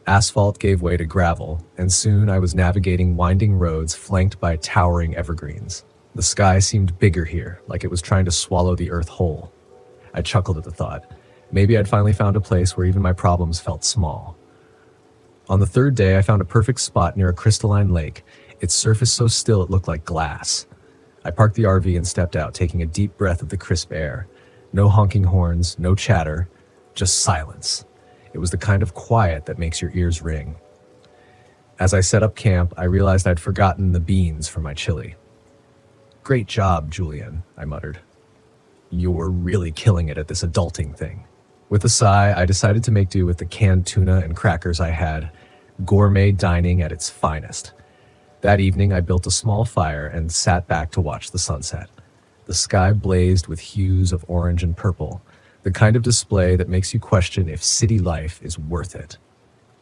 Asphalt gave way to gravel, and soon I was navigating winding roads flanked by towering evergreens. The sky seemed bigger here, like it was trying to swallow the earth whole. I chuckled at the thought. Maybe I'd finally found a place where even my problems felt small. On the third day, I found a perfect spot near a crystalline lake, its surface so still it looked like glass. I parked the RV and stepped out, taking a deep breath of the crisp air. No honking horns, no chatter, just silence. It was the kind of quiet that makes your ears ring. As I set up camp, I realized I'd forgotten the beans for my chili. "Great job, Julian," I muttered. "You're really killing it at this adulting thing." With a sigh, I decided to make do with the canned tuna and crackers I had, gourmet dining at its finest. That evening, I built a small fire and sat back to watch the sunset. The sky blazed with hues of orange and purple, the kind of display that makes you question if city life is worth it.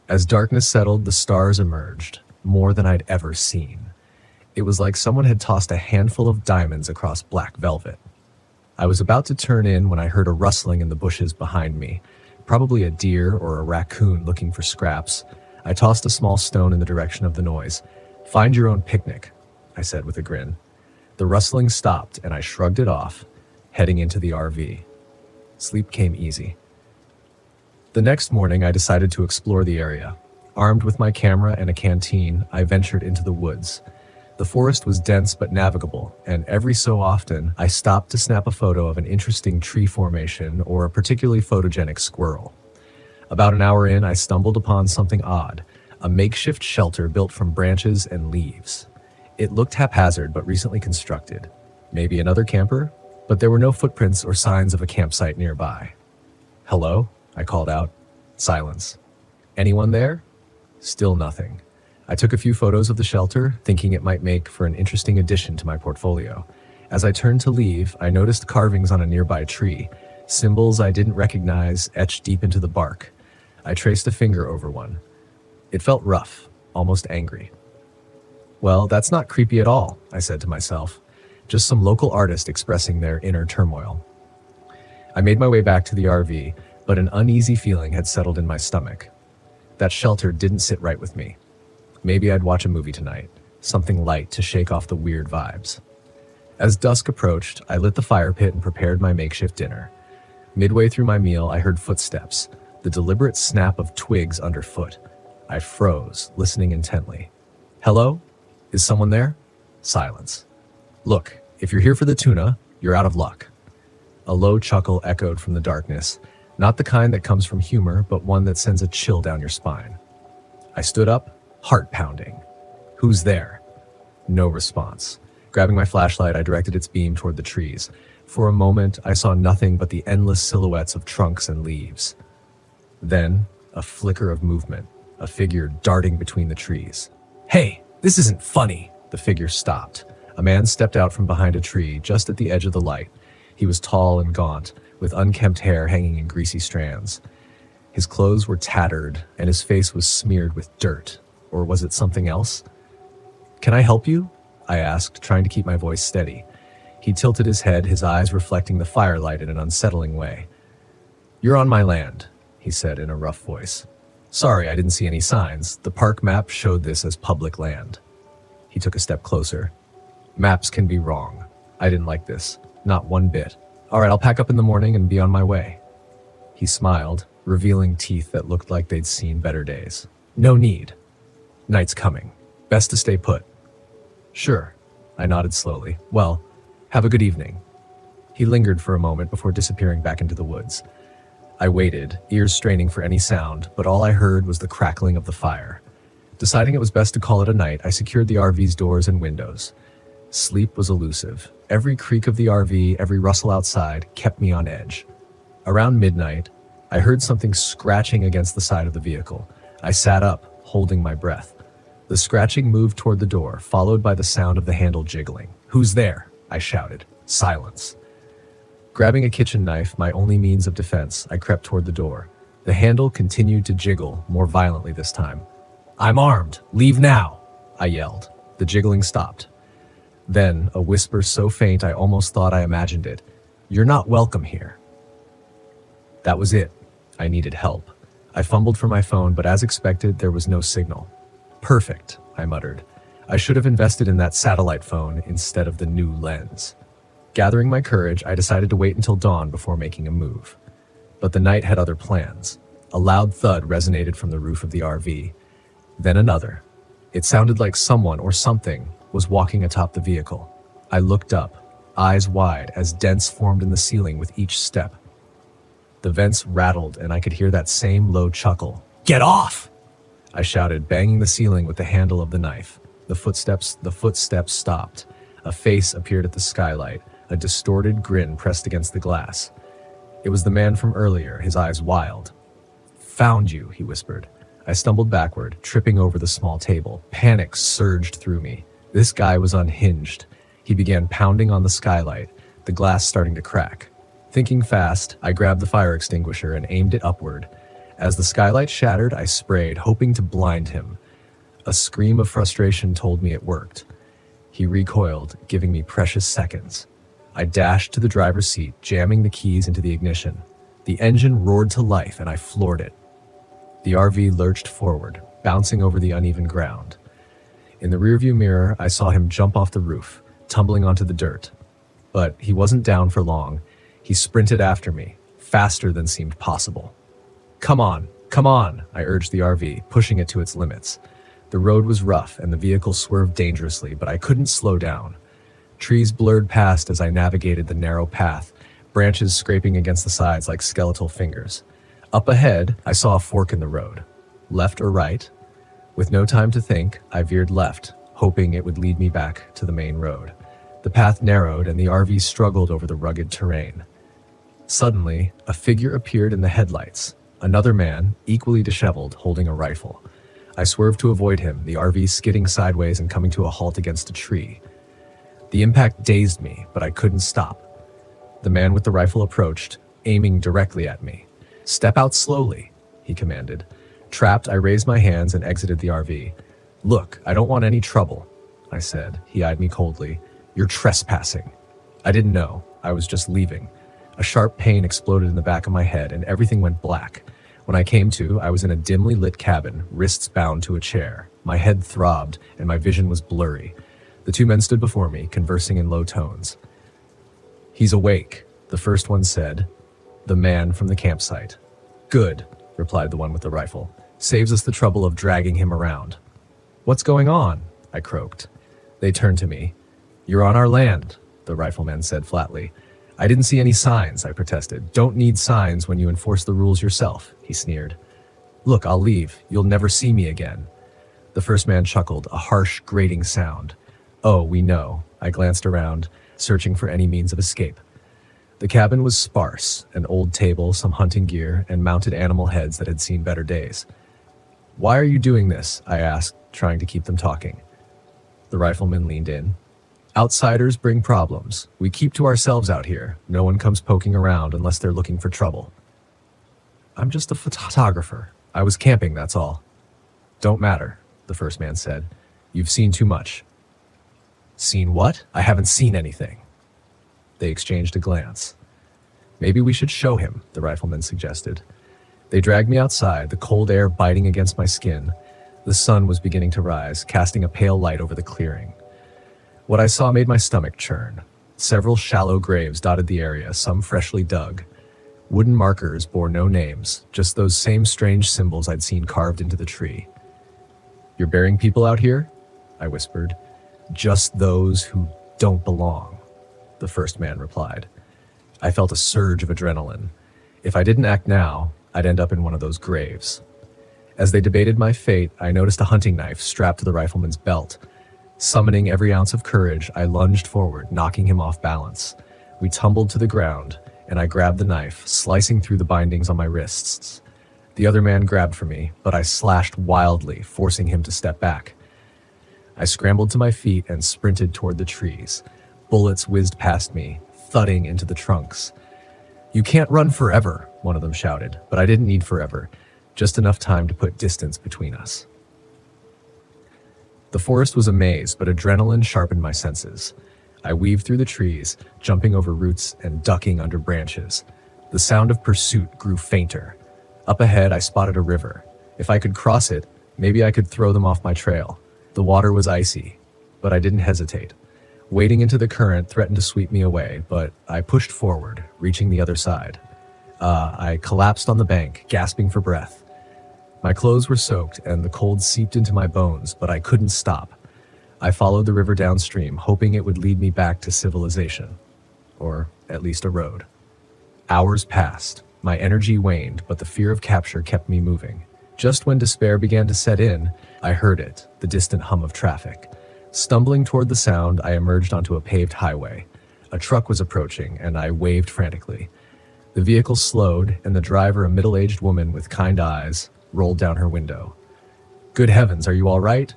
As darkness settled, the stars emerged, more than I'd ever seen. It was like someone had tossed a handful of diamonds across black velvet. I was about to turn in when I heard a rustling in the bushes behind me, probably a deer or a raccoon looking for scraps. I tossed a small stone in the direction of the noise. "Find your own picnic," I said with a grin. The rustling stopped and I shrugged it off, heading into the RV. Sleep came easy. The next morning, I decided to explore the area. Armed with my camera and a canteen, I ventured into the woods. The forest was dense but navigable, and every so often, I stopped to snap a photo of an interesting tree formation or a particularly photogenic squirrel. About an hour in, I stumbled upon something odd, a makeshift shelter built from branches and leaves. It looked haphazard but recently constructed. Maybe another camper? But there were no footprints or signs of a campsite nearby. "Hello?" I called out. Silence. "Anyone there?" Still nothing. I took a few photos of the shelter, thinking it might make for an interesting addition to my portfolio. As I turned to leave, I noticed carvings on a nearby tree, symbols I didn't recognize etched deep into the bark. I traced a finger over one. It felt rough, almost angry. "Well, that's not creepy at all," I said to myself. Just some local artist expressing their inner turmoil. I made my way back to the RV, but an uneasy feeling had settled in my stomach. That shelter didn't sit right with me. Maybe I'd watch a movie tonight, something light to shake off the weird vibes. As dusk approached, I lit the fire pit and prepared my makeshift dinner. Midway through my meal, I heard footsteps, the deliberate snap of twigs underfoot. I froze, listening intently. "Hello? Is someone there?" Silence. "Look, if you're here for the tuna, you're out of luck." A low chuckle echoed from the darkness, not the kind that comes from humor, but one that sends a chill down your spine. I stood up, heart pounding. "Who's there?" No response. Grabbing my flashlight, I directed its beam toward the trees. For a moment, I saw nothing but the endless silhouettes of trunks and leaves. Then, a flicker of movement, a figure darting between the trees. "Hey, this isn't funny!" The figure stopped. A man stepped out from behind a tree, just at the edge of the light. He was tall and gaunt, with unkempt hair hanging in greasy strands. His clothes were tattered, and his face was smeared with dirt. Or was it something else? "Can I help you?" I asked, trying to keep my voice steady. He tilted his head, his eyes reflecting the firelight in an unsettling way. "You're on my land," he said in a rough voice. "Sorry, I didn't see any signs. The park map showed this as public land." He took a step closer. "Maps can be wrong. I didn't like this. Not one bit. All right, I'll pack up in the morning and be on my way." He smiled, revealing teeth that looked like they'd seen better days. "No need. Night's coming. Best to stay put." "Sure." I nodded slowly. "Well, have a good evening." He lingered for a moment before disappearing back into the woods. I waited, ears straining for any sound, but all I heard was the crackling of the fire. Deciding it was best to call it a night, I secured the RV's doors and windows. Sleep was elusive. Every creak of the RV, every rustle outside, kept me on edge. Around midnight, I heard something scratching against the side of the vehicle. I sat up, holding my breath. The scratching moved toward the door, followed by the sound of the handle jiggling. "Who's there?" I shouted. Silence. Grabbing a kitchen knife, my only means of defense, I crept toward the door. The handle continued to jiggle, more violently this time. "I'm armed! Leave now!" I yelled. The jiggling stopped. Then, a whisper so faint I almost thought I imagined it. "You're not welcome here." That was it. I needed help. I fumbled for my phone, but as expected, there was no signal. "Perfect," I muttered. I should have invested in that satellite phone instead of the new lens. Gathering my courage, I decided to wait until dawn before making a move. But the night had other plans. A loud thud resonated from the roof of the RV. Then another. It sounded like someone or something was walking atop the vehicle. I looked up, eyes wide as dents formed in the ceiling with each step. The vents rattled and I could hear that same low chuckle. "Get off!" I shouted, banging the ceiling with the handle of the knife. The footsteps stopped. A face appeared at the skylight, a distorted grin pressed against the glass. It was the man from earlier, his eyes wild. "Found you," he whispered. I stumbled backward, tripping over the small table. Panic surged through me. This guy was unhinged. He began pounding on the skylight, the glass starting to crack. Thinking fast, I grabbed the fire extinguisher and aimed it upward. As the skylight shattered, I sprayed, hoping to blind him. A scream of frustration told me it worked. He recoiled, giving me precious seconds. I dashed to the driver's seat, jamming the keys into the ignition. The engine roared to life, and I floored it. The RV lurched forward, bouncing over the uneven ground. In the rearview mirror, I saw him jump off the roof, tumbling onto the dirt. But he wasn't down for long. He sprinted after me, faster than seemed possible. Come on, I urged the RV, pushing it to its limits. The road was rough, and the vehicle swerved dangerously, but I couldn't slow down. Trees blurred past as I navigated the narrow path, branches scraping against the sides like skeletal fingers. Up ahead, I saw a fork in the road. Left or right? With no time to think, I veered left, hoping it would lead me back to the main road. The path narrowed, and the RV struggled over the rugged terrain. Suddenly, a figure appeared in the headlights. Another man, equally disheveled, holding a rifle. I swerved to avoid him, the RV skidding sideways and coming to a halt against a tree. The impact dazed me, but I couldn't stop. The man with the rifle approached, aiming directly at me. "Step out slowly," he commanded. Trapped, I raised my hands and exited the RV. "Look, I don't want any trouble," I said. He eyed me coldly. "You're trespassing." I didn't know. I was just leaving. A sharp pain exploded in the back of my head, and everything went black. When I came to, I was in a dimly lit cabin, wrists bound to a chair. My head throbbed, and my vision was blurry. The two men stood before me, conversing in low tones. "He's awake," the first one said. "The man from the campsite." "Good," replied the one with the rifle. "Saves us the trouble of dragging him around." "What's going on?" I croaked. They turned to me. "You're on our land," the rifleman said flatly. "I didn't see any signs," I protested. "Don't need signs when you enforce the rules yourself," he sneered. "Look, I'll leave. You'll never see me again." The first man chuckled, a harsh, grating sound. "Oh, we know." I glanced around, searching for any means of escape. The cabin was sparse, an old table, some hunting gear, and mounted animal heads that had seen better days. "Why are you doing this?" I asked, trying to keep them talking. The rifleman leaned in. "Outsiders bring problems. We keep to ourselves out here. No one comes poking around unless they're looking for trouble." "I'm just a photographer. I was camping, that's all." "Don't matter," the first man said. "You've seen too much." "Seen what? I haven't seen anything." They exchanged a glance. "Maybe we should show him," the rifleman suggested. They dragged me outside, the cold air biting against my skin. The sun was beginning to rise, casting a pale light over the clearing. What I saw made my stomach churn. Several shallow graves dotted the area, some freshly dug. Wooden markers bore no names, just those same strange symbols I'd seen carved into the tree. "You're burying people out here?" I whispered. "Just those who don't belong," the first man replied. I felt a surge of adrenaline. If I didn't act now, I'd end up in one of those graves. As they debated my fate, I noticed a hunting knife strapped to the rifleman's belt. Summoning every ounce of courage, I lunged forward, knocking him off balance. We tumbled to the ground, and I grabbed the knife, slicing through the bindings on my wrists. The other man grabbed for me, but I slashed wildly, forcing him to step back. I scrambled to my feet and sprinted toward the trees. Bullets whizzed past me, thudding into the trunks. "You can't run forever," one of them shouted, but I didn't need forever, just enough time to put distance between us. The forest was a maze, but adrenaline sharpened my senses. I weaved through the trees, jumping over roots and ducking under branches. The sound of pursuit grew fainter. Up ahead, I spotted a river. If I could cross it, maybe I could throw them off my trail. The water was icy, but I didn't hesitate. Wading into the current threatened to sweep me away, but I pushed forward, reaching the other side. I collapsed on the bank, gasping for breath. My clothes were soaked, and the cold seeped into my bones, but I couldn't stop. I followed the river downstream, hoping it would lead me back to civilization. Or at least a road. Hours passed. My energy waned, but the fear of capture kept me moving. Just when despair began to set in, I heard it, the distant hum of traffic. Stumbling toward the sound, I emerged onto a paved highway. A truck was approaching, and I waved frantically. The vehicle slowed, and the driver, a middle-aged woman with kind eyes, rolled down her window. Good heavens, are you all right?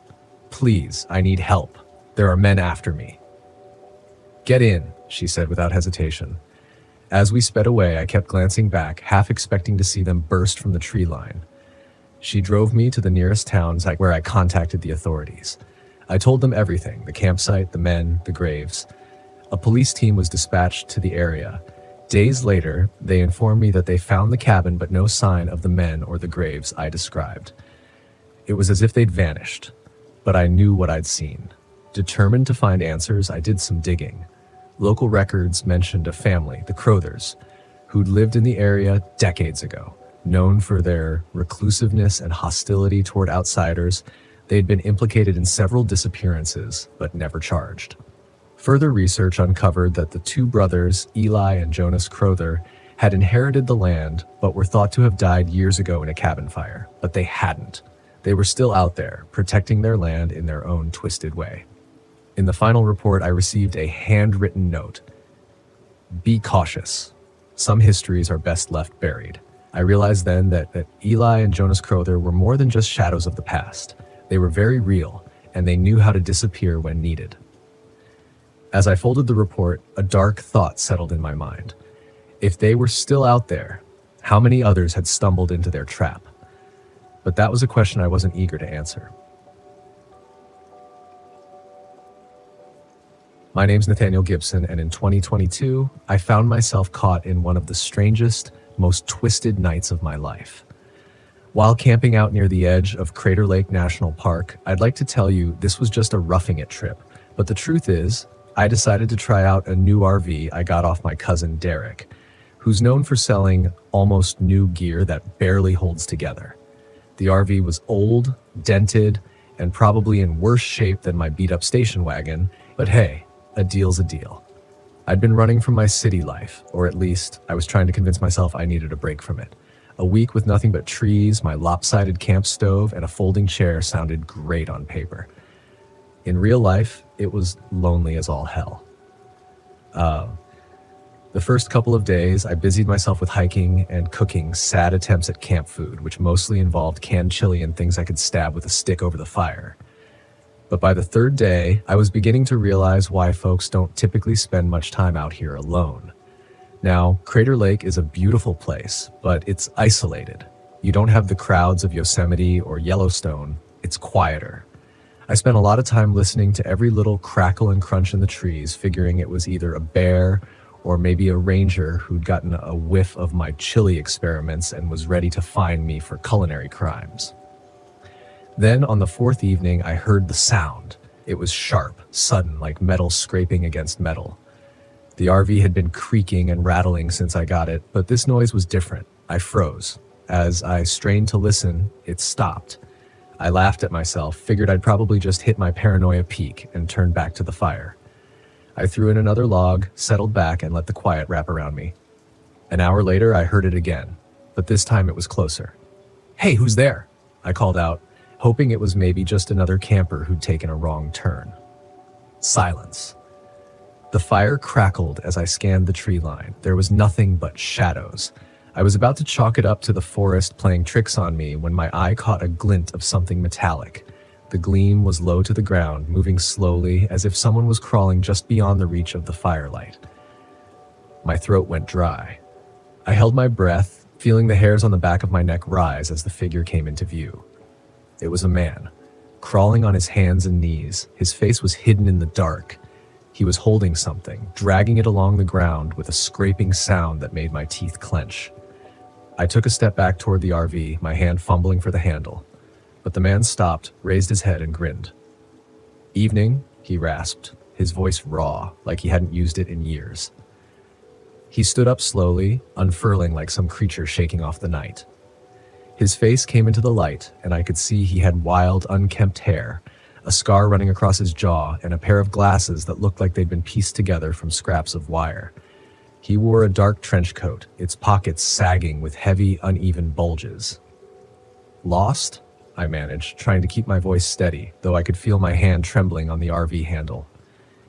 Please, I need help. There are men after me. Get in, she said without hesitation. As we sped away, I kept glancing back, half expecting to see them burst from the tree line. She drove me to the nearest towns where I contacted the authorities. I told them everything, the campsite, the men, the graves. A police team was dispatched to the area. Days later, they informed me that they found the cabin but no sign of the men or the graves I described. It was as if they'd vanished, but I knew what I'd seen. Determined to find answers, I did some digging. Local records mentioned a family, the Crothers, who'd lived in the area decades ago. Known for their reclusiveness and hostility toward outsiders, they'd been implicated in several disappearances, but never charged. Further research uncovered that the two brothers, Eli and Jonas Crowther, had inherited the land, but were thought to have died years ago in a cabin fire. But they hadn't. They were still out there, protecting their land in their own twisted way. In the final report, I received a handwritten note. Be cautious. Some histories are best left buried. I realized then that Eli and Jonas Crowther were more than just shadows of the past. They were very real, and they knew how to disappear when needed. As I folded the report, a dark thought settled in my mind. If they were still out there, how many others had stumbled into their trap? But that was a question I wasn't eager to answer. My name's Nathaniel Gibson, and in 2022, I found myself caught in one of the strangest, most twisted nights of my life. While camping out near the edge of Crater Lake National Park, I'd like to tell you this was just a roughing it trip. But the truth is, I decided to try out a new RV I got off my cousin Derek, who's known for selling almost new gear that barely holds together. The RV was old, dented, and probably in worse shape than my beat-up station wagon, but hey, a deal's a deal. I'd been running from my city life, or at least I was trying to convince myself I needed a break from it. A week with nothing but trees, my lopsided camp stove, and a folding chair sounded great on paper. In real life, it was lonely as all hell. The first couple of days, I busied myself with hiking and cooking sad attempts at camp food, which mostly involved canned chili and things I could stab with a stick over the fire. But by the third day, I was beginning to realize why folks don't typically spend much time out here alone. Now, Crater Lake is a beautiful place, but it's isolated. You don't have the crowds of Yosemite or Yellowstone. It's quieter. I spent a lot of time listening to every little crackle and crunch in the trees, figuring it was either a bear or maybe a ranger who'd gotten a whiff of my chili experiments and was ready to fine me for culinary crimes. Then on the fourth evening, I heard the sound. It was sharp, sudden, like metal scraping against metal. The RV had been creaking and rattling since I got it, but this noise was different. I froze. As I strained to listen, it stopped. I laughed at myself, figured I'd probably just hit my paranoia peak, and turned back to the fire. I threw in another log, settled back, and let the quiet wrap around me. An hour later, I heard it again, but this time it was closer. "Hey, who's there?" I called out, hoping it was maybe just another camper who'd taken a wrong turn. Silence. The fire crackled as I scanned the tree line. There was nothing but shadows. I was about to chalk it up to the forest playing tricks on me when my eye caught a glint of something metallic. The gleam was low to the ground, moving slowly as if someone was crawling just beyond the reach of the firelight. My throat went dry. I held my breath, feeling the hairs on the back of my neck rise as the figure came into view. It was a man, crawling on his hands and knees. His face was hidden in the dark. He was holding something, dragging it along the ground with a scraping sound that made my teeth clench. I took a step back toward the RV, my hand fumbling for the handle. But the man stopped, raised his head, and grinned. "Evening," he rasped, his voice raw, like he hadn't used it in years. He stood up slowly, unfurling like some creature shaking off the night. His face came into the light, and I could see he had wild, unkempt hair, a scar running across his jaw, and a pair of glasses that looked like they'd been pieced together from scraps of wire. He wore a dark trench coat, its pockets sagging with heavy, uneven bulges. "Lost?" I managed, trying to keep my voice steady, though I could feel my hand trembling on the RV handle.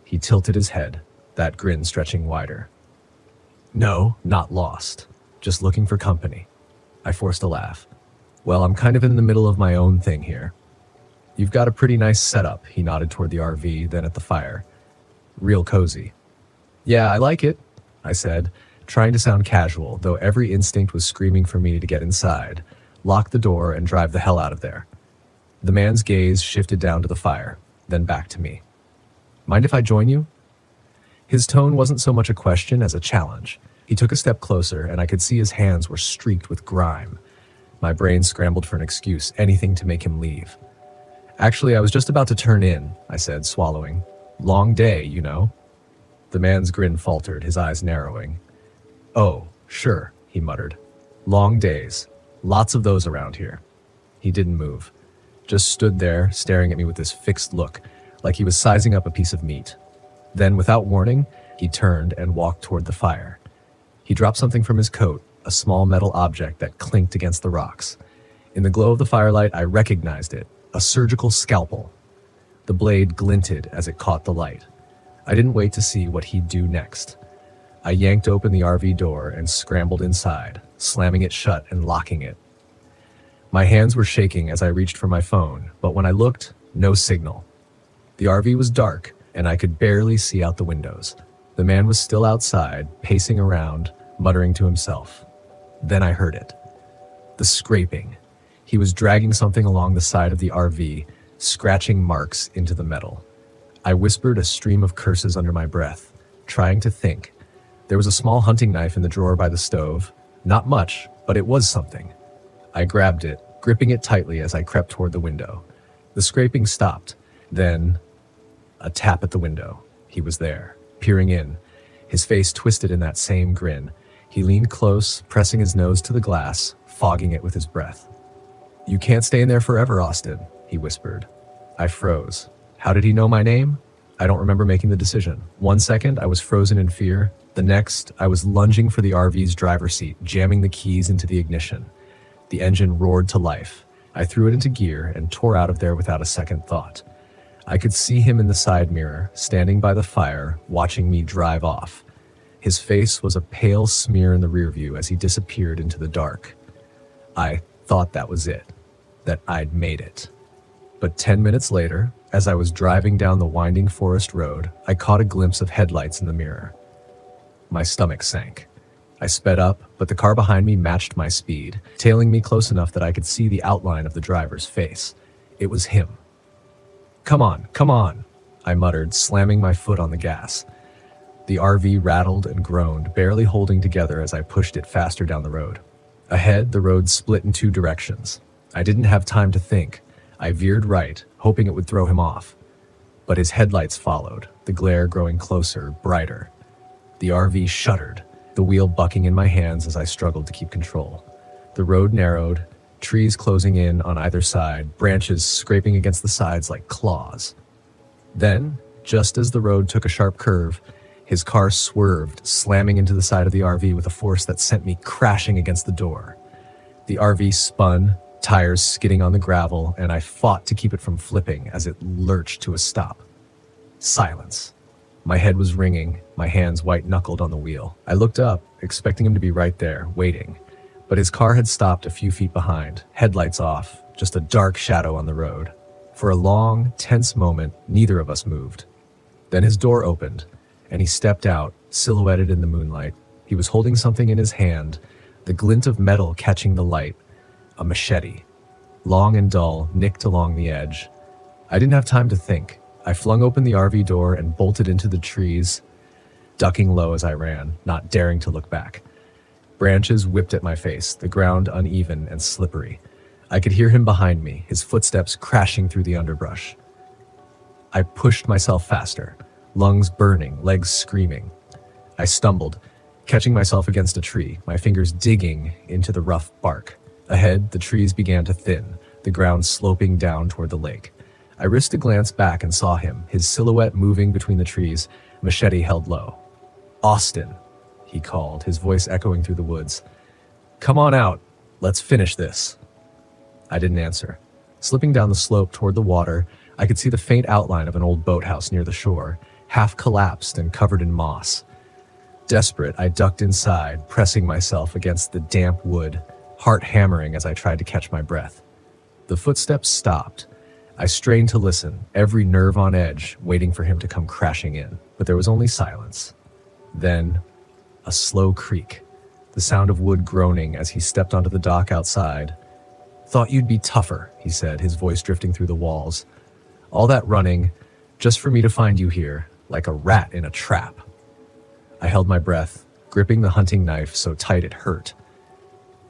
He tilted his head, that grin stretching wider. "No, not lost. Just looking for company." I forced a laugh. Well, I'm kind of in the middle of my own thing here. You've got a pretty nice setup, he nodded toward the RV, then at the fire. Real cozy. Yeah, I like it, I said, trying to sound casual, though every instinct was screaming for me to get inside, lock the door, and drive the hell out of there. The man's gaze shifted down to the fire, then back to me. Mind if I join you? His tone wasn't so much a question as a challenge. He took a step closer, and I could see his hands were streaked with grime. My brain scrambled for an excuse, anything to make him leave. Actually, I was just about to turn in, I said, swallowing. Long day, you know. The man's grin faltered, his eyes narrowing. Oh, sure, he muttered. Long days. Lots of those around here. He didn't move. Just stood there, staring at me with this fixed look, like he was sizing up a piece of meat. Then, without warning, he turned and walked toward the fire. He dropped something from his coat, a small metal object that clinked against the rocks. In the glow of the firelight, I recognized it, a surgical scalpel. The blade glinted as it caught the light. I didn't wait to see what he'd do next. I yanked open the RV door and scrambled inside, slamming it shut and locking it. My hands were shaking as I reached for my phone, but when I looked, no signal. The RV was dark, and I could barely see out the windows. The man was still outside, pacing around, muttering to himself. Then I heard it. The scraping. He was dragging something along the side of the RV, scratching marks into the metal. I whispered a stream of curses under my breath, trying to think. There was a small hunting knife in the drawer by the stove. Not much, but it was something. I grabbed it, gripping it tightly as I crept toward the window. The scraping stopped. Then, a tap at the window. He was there, peering in, his face twisted in that same grin. He leaned close, pressing his nose to the glass, fogging it with his breath. You can't stay in there forever, Austin, he whispered. I froze. How did he know my name? I don't remember making the decision. 1 second, I was frozen in fear. The next, I was lunging for the RV's driver's seat, jamming the keys into the ignition. The engine roared to life. I threw it into gear and tore out of there without a second thought. I could see him in the side mirror, standing by the fire, watching me drive off. His face was a pale smear in the rearview as he disappeared into the dark. I thought that was it, that I'd made it. But 10 minutes later, as I was driving down the winding forest road, I caught a glimpse of headlights in the mirror. My stomach sank. I sped up, but the car behind me matched my speed, tailing me close enough that I could see the outline of the driver's face. It was him. Come on, I muttered, slamming my foot on the gas. The RV rattled and groaned, barely holding together as I pushed it faster down the road. Ahead, the road split in two directions. I didn't have time to think. I veered right, hoping it would throw him off. But his headlights followed, the glare growing closer, brighter. The RV shuddered, the wheel bucking in my hands as I struggled to keep control. The road narrowed, trees closing in on either side, branches scraping against the sides like claws. Then, just as the road took a sharp curve, his car swerved, slamming into the side of the RV with a force that sent me crashing against the door. The RV spun, tires skidding on the gravel, and I fought to keep it from flipping as it lurched to a stop. Silence. My head was ringing, my hands white-knuckled on the wheel. I looked up, expecting him to be right there, waiting. But his car had stopped a few feet behind, headlights off, just a dark shadow on the road. For a long, tense moment, neither of us moved. Then his door opened, and he stepped out, silhouetted in the moonlight. He was holding something in his hand, the glint of metal catching the light. A machete. Long and dull, nicked along the edge. I didn't have time to think. I flung open the RV door and bolted into the trees, ducking low as I ran, not daring to look back. Branches whipped at my face, the ground uneven and slippery. I could hear him behind me, his footsteps crashing through the underbrush. I pushed myself faster, lungs burning, legs screaming. I stumbled, catching myself against a tree, my fingers digging into the rough bark. Ahead, the trees began to thin, the ground sloping down toward the lake. I risked a glance back and saw him, his silhouette moving between the trees, machete held low. Austin, he called, his voice echoing through the woods. Come on out. Let's finish this. I didn't answer. Slipping down the slope toward the water, I could see the faint outline of an old boathouse near the shore, half collapsed and covered in moss. Desperate, I ducked inside, pressing myself against the damp wood. heart hammering as I tried to catch my breath. The footsteps stopped. I strained to listen, every nerve on edge, waiting for him to come crashing in. But there was only silence. Then, a slow creak, the sound of wood groaning as he stepped onto the dock outside. "Thought you'd be tougher," he said, his voice drifting through the walls. "All that running, just for me to find you here, like a rat in a trap." I held my breath, gripping the hunting knife so tight it hurt.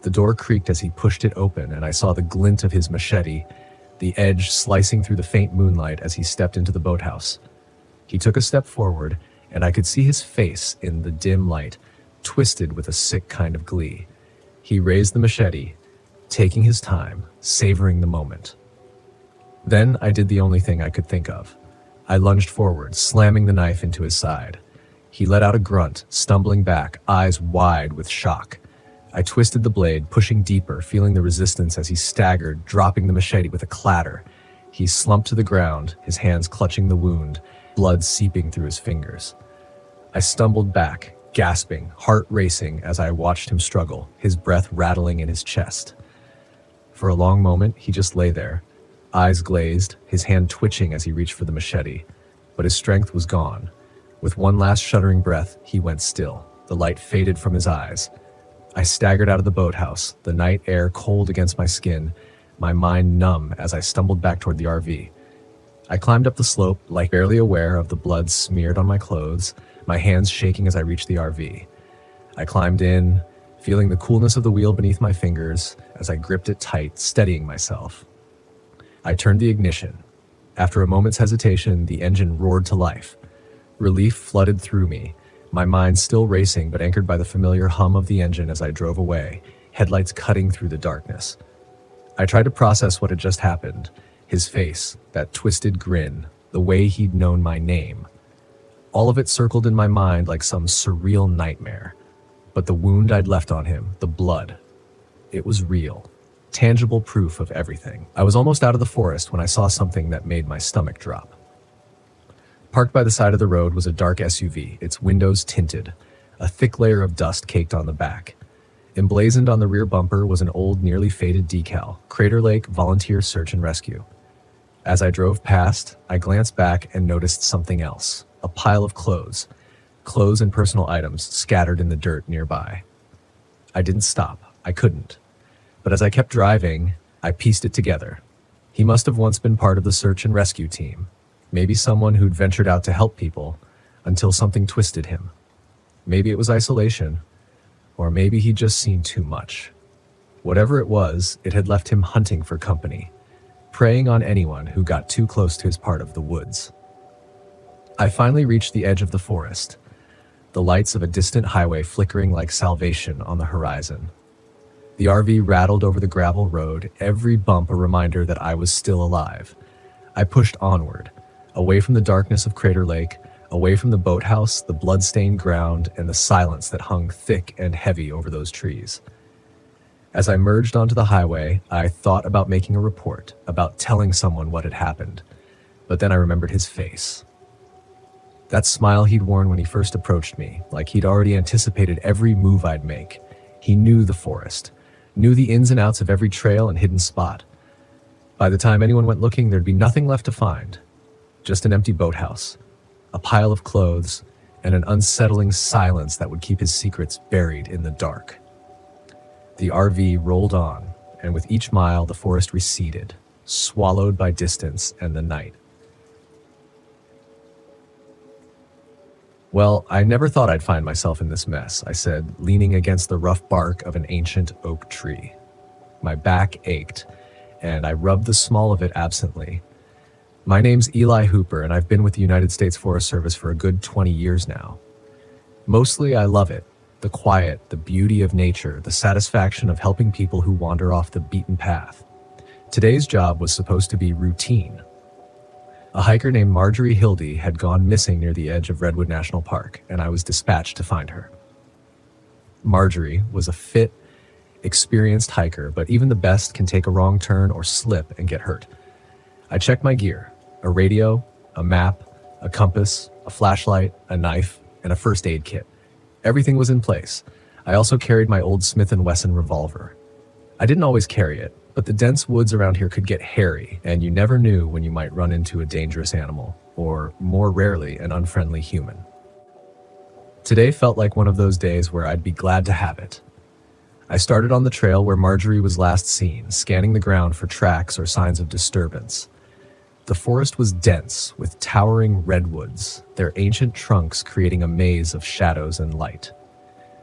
The door creaked as he pushed it open, and I saw the glint of his machete, the edge slicing through the faint moonlight as he stepped into the boathouse. He took a step forward, and I could see his face in the dim light, twisted with a sick kind of glee. He raised the machete, taking his time, savoring the moment. Then I did the only thing I could think of. I lunged forward, slamming the knife into his side. He let out a grunt, stumbling back, eyes wide with shock. I twisted the blade, pushing deeper, feeling the resistance as he staggered, dropping the machete with a clatter. He slumped to the ground, his hands clutching the wound, blood seeping through his fingers. I stumbled back, gasping, heart racing as I watched him struggle, his breath rattling in his chest. For a long moment, he just lay there, eyes glazed, his hand twitching as he reached for the machete. But his strength was gone. With one last shuddering breath, he went still. The light faded from his eyes. I staggered out of the boathouse, the night air cold against my skin, my mind numb as I stumbled back toward the RV. I climbed up the slope, like barely aware of the blood smeared on my clothes, my hands shaking as I reached the RV. I climbed in, feeling the coolness of the wheel beneath my fingers as I gripped it tight, steadying myself. I turned the ignition. After a moment's hesitation, the engine roared to life. Relief flooded through me, my mind still racing but anchored by the familiar hum of the engine as I drove away, headlights cutting through the darkness. I tried to process what had just happened, his face, that twisted grin, the way he'd known my name. All of it circled in my mind like some surreal nightmare. But the wound I'd left on him, the blood, it was real, tangible proof of everything. I was almost out of the forest when I saw something that made my stomach drop. Parked by the side of the road was a dark SUV, its windows tinted, a thick layer of dust caked on the back. Emblazoned on the rear bumper was an old, nearly faded decal, Crater Lake Volunteer Search and Rescue. As I drove past, I glanced back and noticed something else, a pile of clothes and personal items scattered in the dirt nearby. I didn't stop, I couldn't. But as I kept driving, I pieced it together. He must have once been part of the search and rescue team. Maybe someone who'd ventured out to help people until something twisted him. Maybe it was isolation, or maybe he'd just seen too much. Whatever it was, it had left him hunting for company, preying on anyone who got too close to his part of the woods. I finally reached the edge of the forest, the lights of a distant highway flickering like salvation on the horizon. The RV rattled over the gravel road, every bump a reminder that I was still alive. I pushed onward, away from the darkness of Crater Lake, away from the boathouse, the blood-stained ground, and the silence that hung thick and heavy over those trees. As I merged onto the highway, I thought about making a report, about telling someone what had happened. But then I remembered his face. That smile he'd worn when he first approached me, like he'd already anticipated every move I'd make. He knew the forest, knew the ins and outs of every trail and hidden spot. By the time anyone went looking, there'd be nothing left to find. Just an empty boathouse, a pile of clothes, and an unsettling silence that would keep his secrets buried in the dark. The RV rolled on, and with each mile the forest receded, swallowed by distance and the night. "Well, I never thought I'd find myself in this mess," I said, leaning against the rough bark of an ancient oak tree. My back ached, and I rubbed the small of it absently. "My name's Eli Hooper, and I've been with the United States Forest Service for a good 20 years now. Mostly I love it, the quiet, the beauty of nature, the satisfaction of helping people who wander off the beaten path. Today's job was supposed to be routine. A hiker named Marjorie Hildy had gone missing near the edge of Redwood National Park, and I was dispatched to find her. Marjorie was a fit, experienced hiker, but even the best can take a wrong turn or slip and get hurt. I checked my gear, a radio, a map, a compass, a flashlight, a knife, and a first aid kit. Everything was in place. I also carried my old Smith & Wesson revolver. I didn't always carry it, but the dense woods around here could get hairy, and you never knew when you might run into a dangerous animal, or more rarely, an unfriendly human. Today felt like one of those days where I'd be glad to have it. I started on the trail where Marjorie was last seen, scanning the ground for tracks or signs of disturbance. The forest was dense, with towering redwoods, their ancient trunks creating a maze of shadows and light.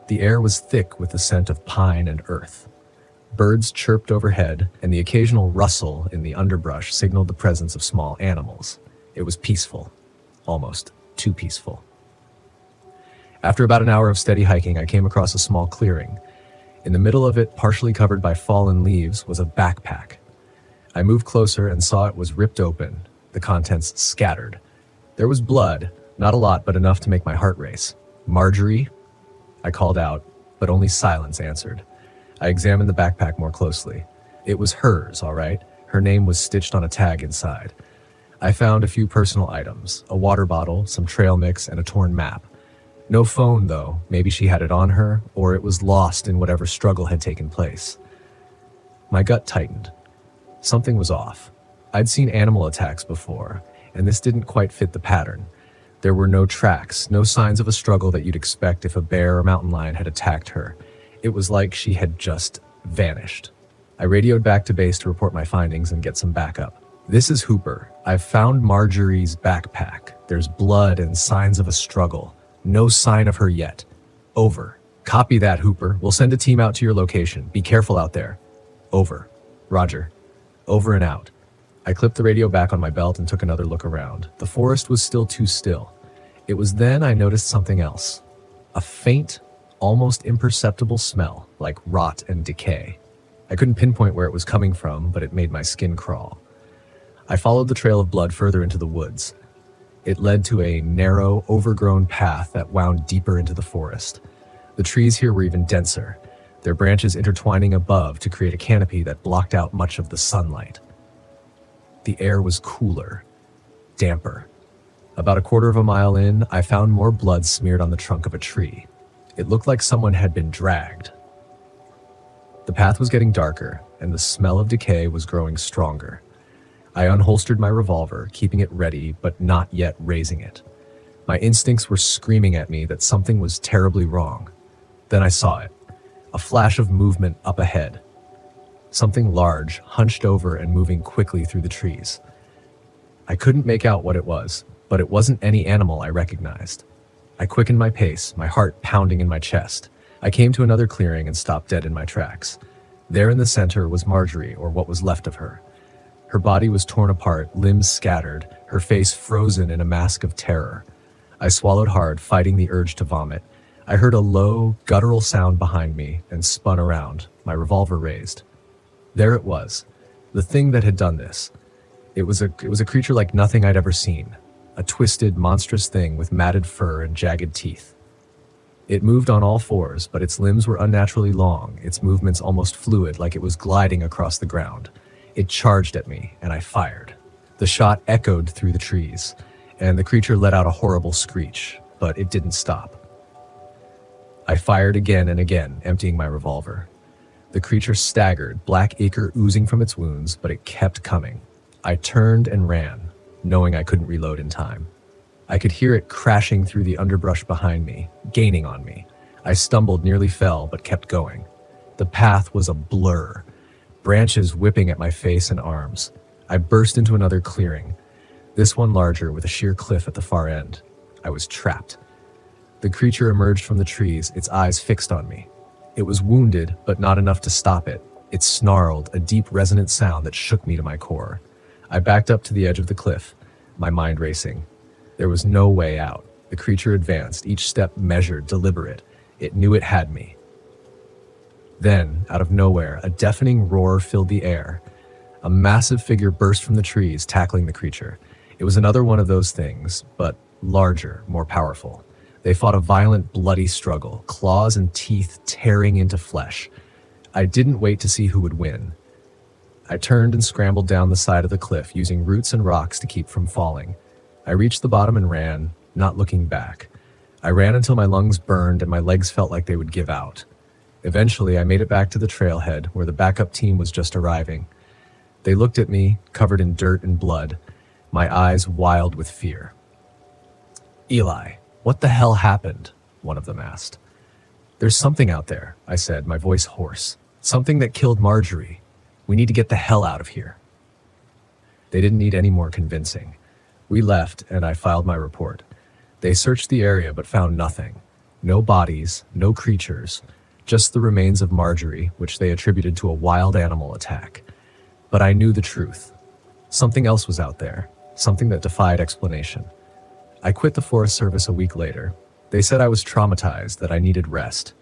The air was thick with the scent of pine and earth. Birds chirped overhead, and the occasional rustle in the underbrush signaled the presence of small animals. It was peaceful, almost too peaceful. After about an hour of steady hiking, I came across a small clearing. In the middle of it, partially covered by fallen leaves, was a backpack. I moved closer and saw it was ripped open, the contents scattered. There was blood, not a lot, but enough to make my heart race. "Marjorie?" I called out, but only silence answered. I examined the backpack more closely. It was hers, all right. Her name was stitched on a tag inside. I found a few personal items, a water bottle, some trail mix, and a torn map. No phone, though. Maybe she had it on her, or it was lost in whatever struggle had taken place. My gut tightened. Something was off. I'd seen animal attacks before, and this didn't quite fit the pattern. There were no tracks, no signs of a struggle that you'd expect if a bear or mountain lion had attacked her. It was like she had just vanished. I radioed back to base to report my findings and get some backup. "This is Hooper. I've found Marjorie's backpack. There's blood and signs of a struggle. No sign of her yet. Over." "Copy that, Hooper. We'll send a team out to your location. Be careful out there." "Over." "Roger." Over and out. I clipped the radio back on my belt and took another look around. The forest was still too still. It was then I noticed something else. A faint, almost imperceptible smell, like rot and decay. I couldn't pinpoint where it was coming from, but it made my skin crawl. I followed the trail of blood further into the woods. It led to a narrow, overgrown path that wound deeper into the forest. The trees here were even denser, their branches intertwining above to create a canopy that blocked out much of the sunlight. The air was cooler, damper. About a quarter of a mile in, I found more blood smeared on the trunk of a tree. It looked like someone had been dragged. The path was getting darker, and the smell of decay was growing stronger. I unholstered my revolver, keeping it ready, but not yet raising it. My instincts were screaming at me that something was terribly wrong. Then I saw it. A flash of movement up ahead. Something large, hunched over and moving quickly through the trees. I couldn't make out what it was, but it wasn't any animal I recognized. I quickened my pace, my heart pounding in my chest. I came to another clearing and stopped dead in my tracks. There in the center was Marjorie, or what was left of her. Her body was torn apart, limbs scattered, her face frozen in a mask of terror. I swallowed hard, fighting the urge to vomit. I heard a low, guttural sound behind me and spun around, my revolver raised. There it was, the thing that had done this. It was a creature like nothing I'd ever seen, a twisted, monstrous thing with matted fur and jagged teeth. It moved on all fours, but its limbs were unnaturally long, its movements almost fluid, like it was gliding across the ground. It charged at me, and I fired. The shot echoed through the trees, and the creature let out a horrible screech, but it didn't stop. I fired again and again, emptying my revolver. The creature staggered, black ichor oozing from its wounds, but it kept coming. I turned and ran, knowing I couldn't reload in time. I could hear it crashing through the underbrush behind me, gaining on me. I stumbled, nearly fell, but kept going. The path was a blur, branches whipping at my face and arms. I burst into another clearing, this one larger with a sheer cliff at the far end. I was trapped. The creature emerged from the trees, its eyes fixed on me. It was wounded, but not enough to stop it. It snarled, a deep, resonant sound that shook me to my core. I backed up to the edge of the cliff, my mind racing. There was no way out. The creature advanced, each step measured, deliberate. It knew it had me. Then, out of nowhere, a deafening roar filled the air. A massive figure burst from the trees, tackling the creature. It was another one of those things, but larger, more powerful. They fought a violent, bloody struggle, claws and teeth tearing into flesh. I didn't wait to see who would win. I turned and scrambled down the side of the cliff, using roots and rocks to keep from falling. I reached the bottom and ran, not looking back. I ran until my lungs burned and my legs felt like they would give out. Eventually, I made it back to the trailhead where the backup team was just arriving. They looked at me, covered in dirt and blood, my eyes wild with fear. "Eli, what the hell happened?" one of them asked. "There's something out there," I said, my voice hoarse. "Something that killed Marjorie. We need to get the hell out of here." They didn't need any more convincing. We left, and I filed my report. They searched the area but found nothing. No bodies, no creatures, just the remains of Marjorie, which they attributed to a wild animal attack. But I knew the truth. Something else was out there, something that defied explanation. I quit the Forest Service a week later. They said I was traumatized, that I needed rest.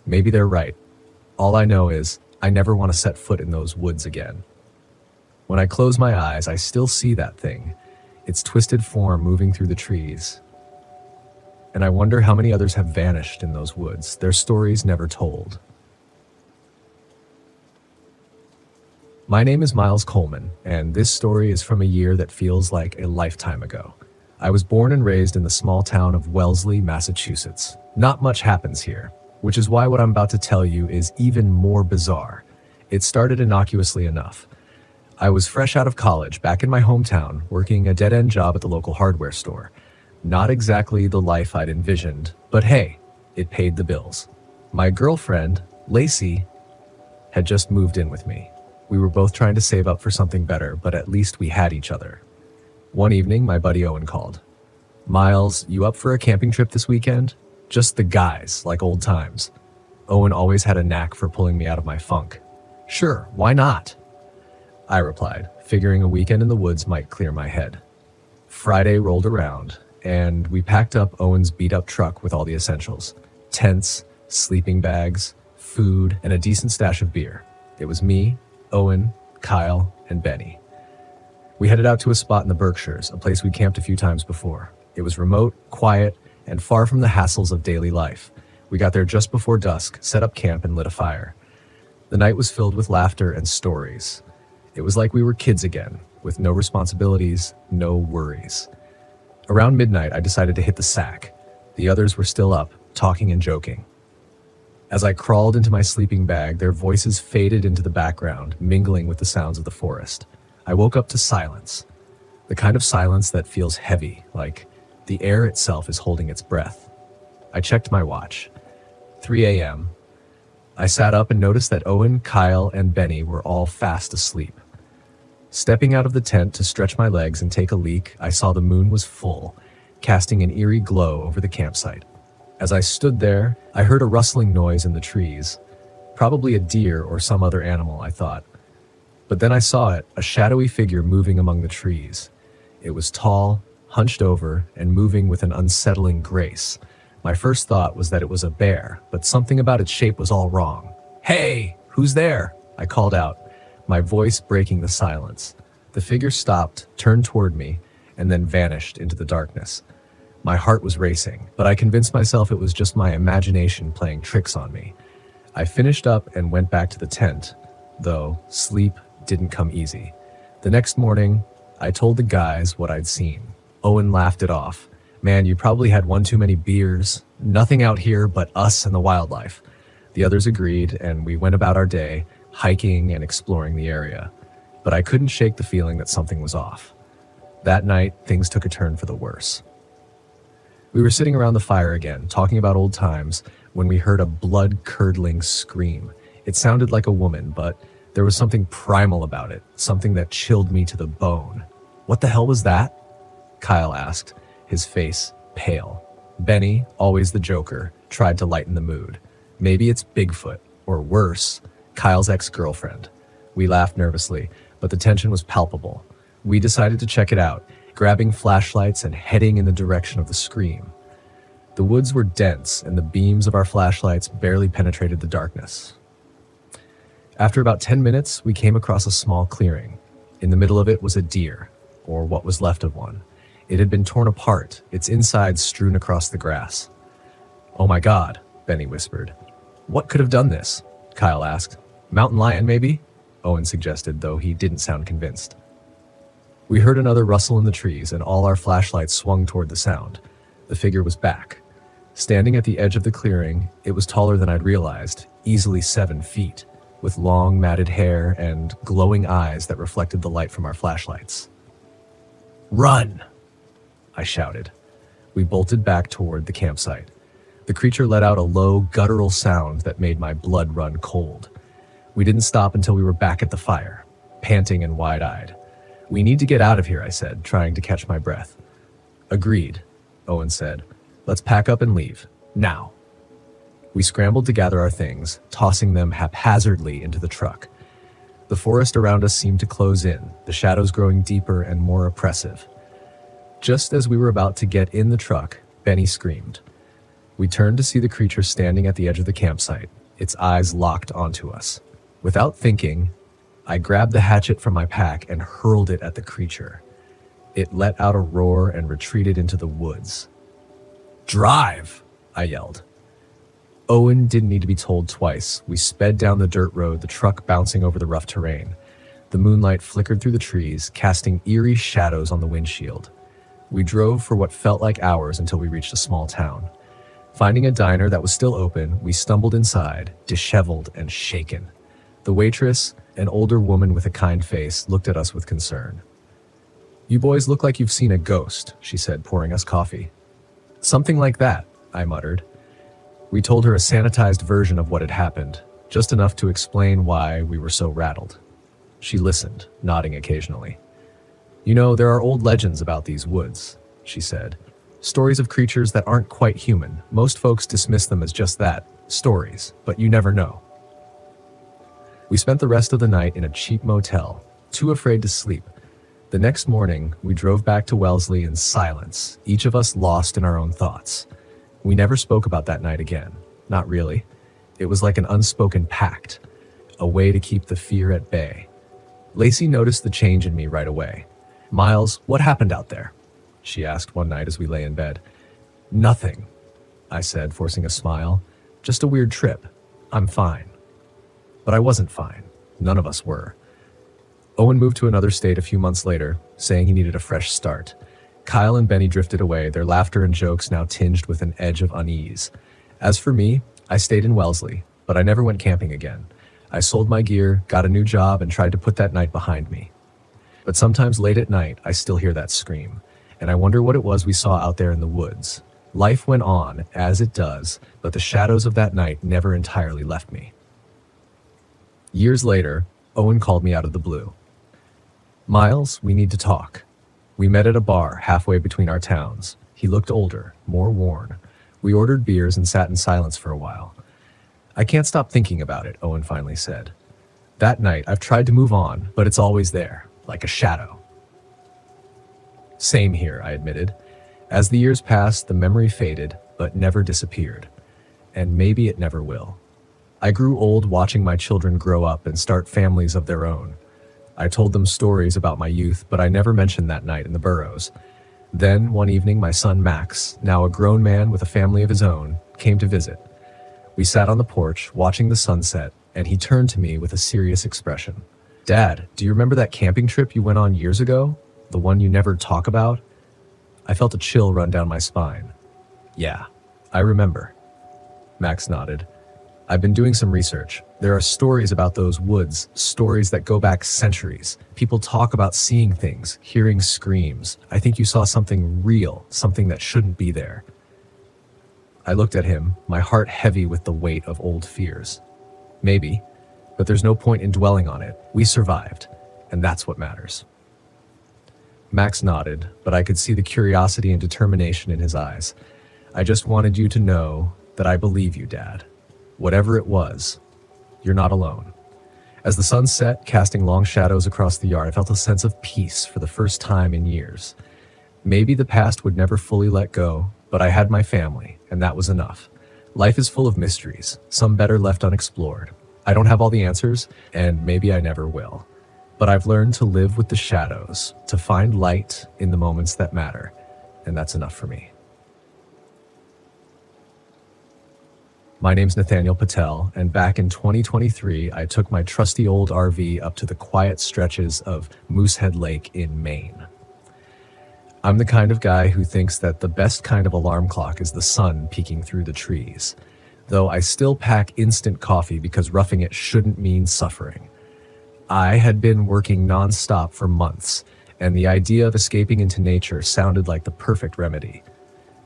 Maybe they're right. All I know is I never want to set foot in those woods again. When I close my eyes, I still see that thing, its twisted form moving through the trees. And I wonder how many others have vanished in those woods, their stories never told. My name is Miles Coleman, and this story is from a year that feels like a lifetime ago. I was born and raised in the small town of Wellesley, Massachusetts. Not much happens here, which is why what I'm about to tell you is even more bizarre. It started innocuously enough. I was fresh out of college, back in my hometown, working a dead-end job at the local hardware store. Not exactly the life I'd envisioned, but hey, it paid the bills. My girlfriend, Lacey, had just moved in with me. We were both trying to save up for something better, but at least we had each other. One evening, my buddy Owen called. "Miles, you up for a camping trip this weekend? Just the guys, like old times." Owen always had a knack for pulling me out of my funk. "Sure, why not?" I replied, figuring a weekend in the woods might clear my head. Friday rolled around, and we packed up Owen's beat-up truck with all the essentials: tents, sleeping bags, food, and a decent stash of beer. It was me, Owen, Kyle, and Benny. We headed out to a spot in the Berkshires, a place we'd camped a few times before. It was remote, quiet, and far from the hassles of daily life. We got there just before dusk, set up camp, and lit a fire. The night was filled with laughter and stories. It was like we were kids again, with no responsibilities, no worries. Around midnight, I decided to hit the sack. The others were still up, talking and joking. As I crawled into my sleeping bag, their voices faded into the background, mingling with the sounds of the forest. I woke up to silence, the kind of silence that feels heavy, like the air itself is holding its breath. I checked my watch. 3 a.m. I sat up and noticed that Owen, Kyle, and Benny were all fast asleep. Stepping out of the tent to stretch my legs and take a leak, I saw the moon was full, casting an eerie glow over the campsite. As I stood there, I heard a rustling noise in the trees. Probably a deer or some other animal, I thought. But then I saw it, a shadowy figure moving among the trees. It was tall, hunched over, and moving with an unsettling grace. My first thought was that it was a bear, but something about its shape was all wrong. "Hey, who's there?" I called out, my voice breaking the silence. The figure stopped, turned toward me, and then vanished into the darkness. My heart was racing, but I convinced myself it was just my imagination playing tricks on me. I finished up and went back to the tent, though sleep didn't come easy. The next morning, I told the guys what I'd seen. Owen laughed it off. "Man, you probably had one too many beers. Nothing out here but us and the wildlife." The others agreed, and we went about our day, hiking and exploring the area. But I couldn't shake the feeling that something was off. That night, things took a turn for the worse. We were sitting around the fire again, talking about old times, when we heard a blood-curdling scream. It sounded like a woman, but there was something primal about it, something that chilled me to the bone. "What the hell was that?" Kyle asked, his face pale. Benny, always the joker, tried to lighten the mood. "Maybe it's Bigfoot, or worse, Kyle's ex-girlfriend." We laughed nervously, but the tension was palpable. We decided to check it out, grabbing flashlights and heading in the direction of the scream. The woods were dense, and the beams of our flashlights barely penetrated the darkness. After about 10 minutes, we came across a small clearing. In the middle of it was a deer, or what was left of one. It had been torn apart, its insides strewn across the grass. "Oh my God," Benny whispered. "What could have done this?" Kyle asked. "Mountain lion, maybe?" Owen suggested, though he didn't sound convinced. We heard another rustle in the trees, and all our flashlights swung toward the sound. The figure was back. Standing at the edge of the clearing, it was taller than I'd realized, easily 7 feet, with long matted hair and glowing eyes that reflected the light from our flashlights. "Run!" I shouted. We bolted back toward the campsite. The creature let out a low, guttural sound that made my blood run cold. We didn't stop until we were back at the fire, panting and wide-eyed. "We need to get out of here," I said, trying to catch my breath. "Agreed," Owen said. "Let's pack up and leave. Now." We scrambled to gather our things, tossing them haphazardly into the truck. The forest around us seemed to close in, the shadows growing deeper and more oppressive. Just as we were about to get in the truck, Benny screamed. We turned to see the creature standing at the edge of the campsite, its eyes locked onto us. Without thinking, I grabbed the hatchet from my pack and hurled it at the creature. It let out a roar and retreated into the woods. "Drive!" I yelled. Owen didn't need to be told twice. We sped down the dirt road, the truck bouncing over the rough terrain. The moonlight flickered through the trees, casting eerie shadows on the windshield. We drove for what felt like hours until we reached a small town. Finding a diner that was still open, we stumbled inside, disheveled and shaken. The waitress, an older woman with a kind face, looked at us with concern. "You boys look like you've seen a ghost," she said, pouring us coffee. "Something like that," I muttered. We told her a sanitized version of what had happened, just enough to explain why we were so rattled. She listened, nodding occasionally. "You know, there are old legends about these woods," she said. "Stories of creatures that aren't quite human. Most folks dismiss them as just that, stories, but you never know." We spent the rest of the night in a cheap motel, too afraid to sleep. The next morning, we drove back to Wellesley in silence, each of us lost in our own thoughts. We never spoke about that night again. Not really. It was like an unspoken pact, a way to keep the fear at bay. Lacey noticed the change in me right away. "Miles, what happened out there?" she asked one night as we lay in bed. "Nothing," I said, forcing a smile. "Just a weird trip. I'm fine." But I wasn't fine. None of us were. Owen moved to another state a few months later, saying he needed a fresh start. Kyle and Benny drifted away, their laughter and jokes now tinged with an edge of unease. As for me, I stayed in Wellesley, but I never went camping again. I sold my gear, got a new job, and tried to put that night behind me. But sometimes late at night, I still hear that scream, and I wonder what it was we saw out there in the woods. Life went on, as it does, but the shadows of that night never entirely left me. Years later, Owen called me out of the blue. "Miles, we need to talk." We met at a bar halfway between our towns. He looked older, more worn. We ordered beers and sat in silence for a while. "I can't stop thinking about it," Owen finally said. "That night, I've tried to move on, but it's always there, like a shadow." "Same here," I admitted. As the years passed, the memory faded, but never disappeared. And maybe it never will. I grew old watching my children grow up and start families of their own. I told them stories about my youth, but I never mentioned that night in the burrows. Then, one evening, my son Max, now a grown man with a family of his own, came to visit. We sat on the porch, watching the sunset, and he turned to me with a serious expression. "Dad, do you remember that camping trip you went on years ago? The one you never talk about?" I felt a chill run down my spine. "Yeah, I remember." Max nodded. "I've been doing some research. There are stories about those woods, stories that go back centuries. People talk about seeing things, hearing screams. I think you saw something real, something that shouldn't be there." I looked at him, my heart heavy with the weight of old fears. "Maybe, but there's no point in dwelling on it. We survived, and that's what matters." Max nodded, but I could see the curiosity and determination in his eyes. "I just wanted you to know that I believe you, Dad. Whatever it was, you're not alone." As the sun set, casting long shadows across the yard, I felt a sense of peace for the first time in years. Maybe the past would never fully let go, but I had my family, and that was enough. Life is full of mysteries, some better left unexplored. I don't have all the answers, and maybe I never will. But I've learned to live with the shadows, to find light in the moments that matter, and that's enough for me. My name's Nathaniel Patel, and back in 2023, I took my trusty old RV up to the quiet stretches of Moosehead Lake in Maine. I'm the kind of guy who thinks that the best kind of alarm clock is the sun peeking through the trees, though I still pack instant coffee because roughing it shouldn't mean suffering. I had been working nonstop for months, and the idea of escaping into nature sounded like the perfect remedy.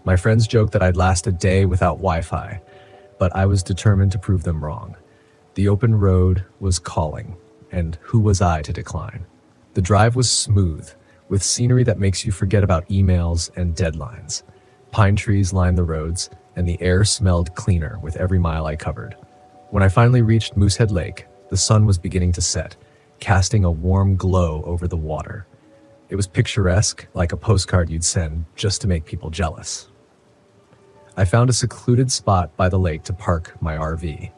My friends joked that I'd last a day without Wi-Fi, but I was determined to prove them wrong. The open road was calling, and who was I to decline? The drive was smooth, with scenery that makes you forget about emails and deadlines. Pine trees lined the roads, and the air smelled cleaner with every mile I covered. When I finally reached Moosehead Lake, the sun was beginning to set, casting a warm glow over the water. It was picturesque, like a postcard you'd send just to make people jealous. I found a secluded spot by the lake to park my RV.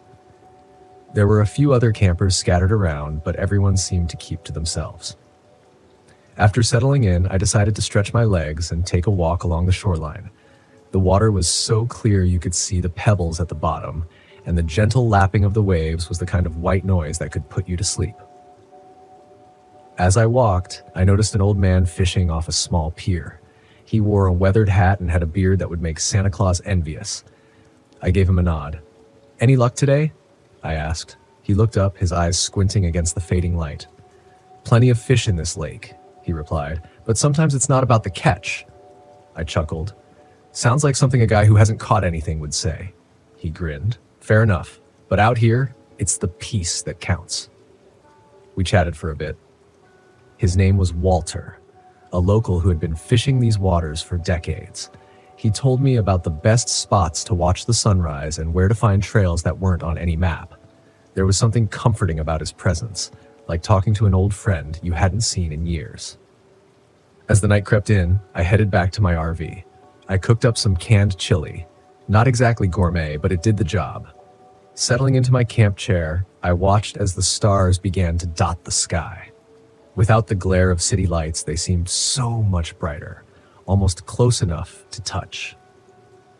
There were a few other campers scattered around, but everyone seemed to keep to themselves. After settling in, I decided to stretch my legs and take a walk along the shoreline. The water was so clear you could see the pebbles at the bottom, and the gentle lapping of the waves was the kind of white noise that could put you to sleep. As I walked, I noticed an old man fishing off a small pier. He wore a weathered hat and had a beard that would make Santa Claus envious. I gave him a nod. "Any luck today?" I asked. He looked up, his eyes squinting against the fading light. "Plenty of fish in this lake," he replied, "but sometimes it's not about the catch." I chuckled. "Sounds like something a guy who hasn't caught anything would say." He grinned. "Fair enough, but out here, it's the peace that counts." We chatted for a bit. His name was Walter, a local who had been fishing these waters for decades. He told me about the best spots to watch the sunrise and where to find trails that weren't on any map. There was something comforting about his presence, like talking to an old friend you hadn't seen in years. As the night crept in, I headed back to my RV. I cooked up some canned chili. Not exactly gourmet, but it did the job. Settling into my camp chair, I watched as the stars began to dot the sky. Without the glare of city lights, they seemed so much brighter, almost close enough to touch.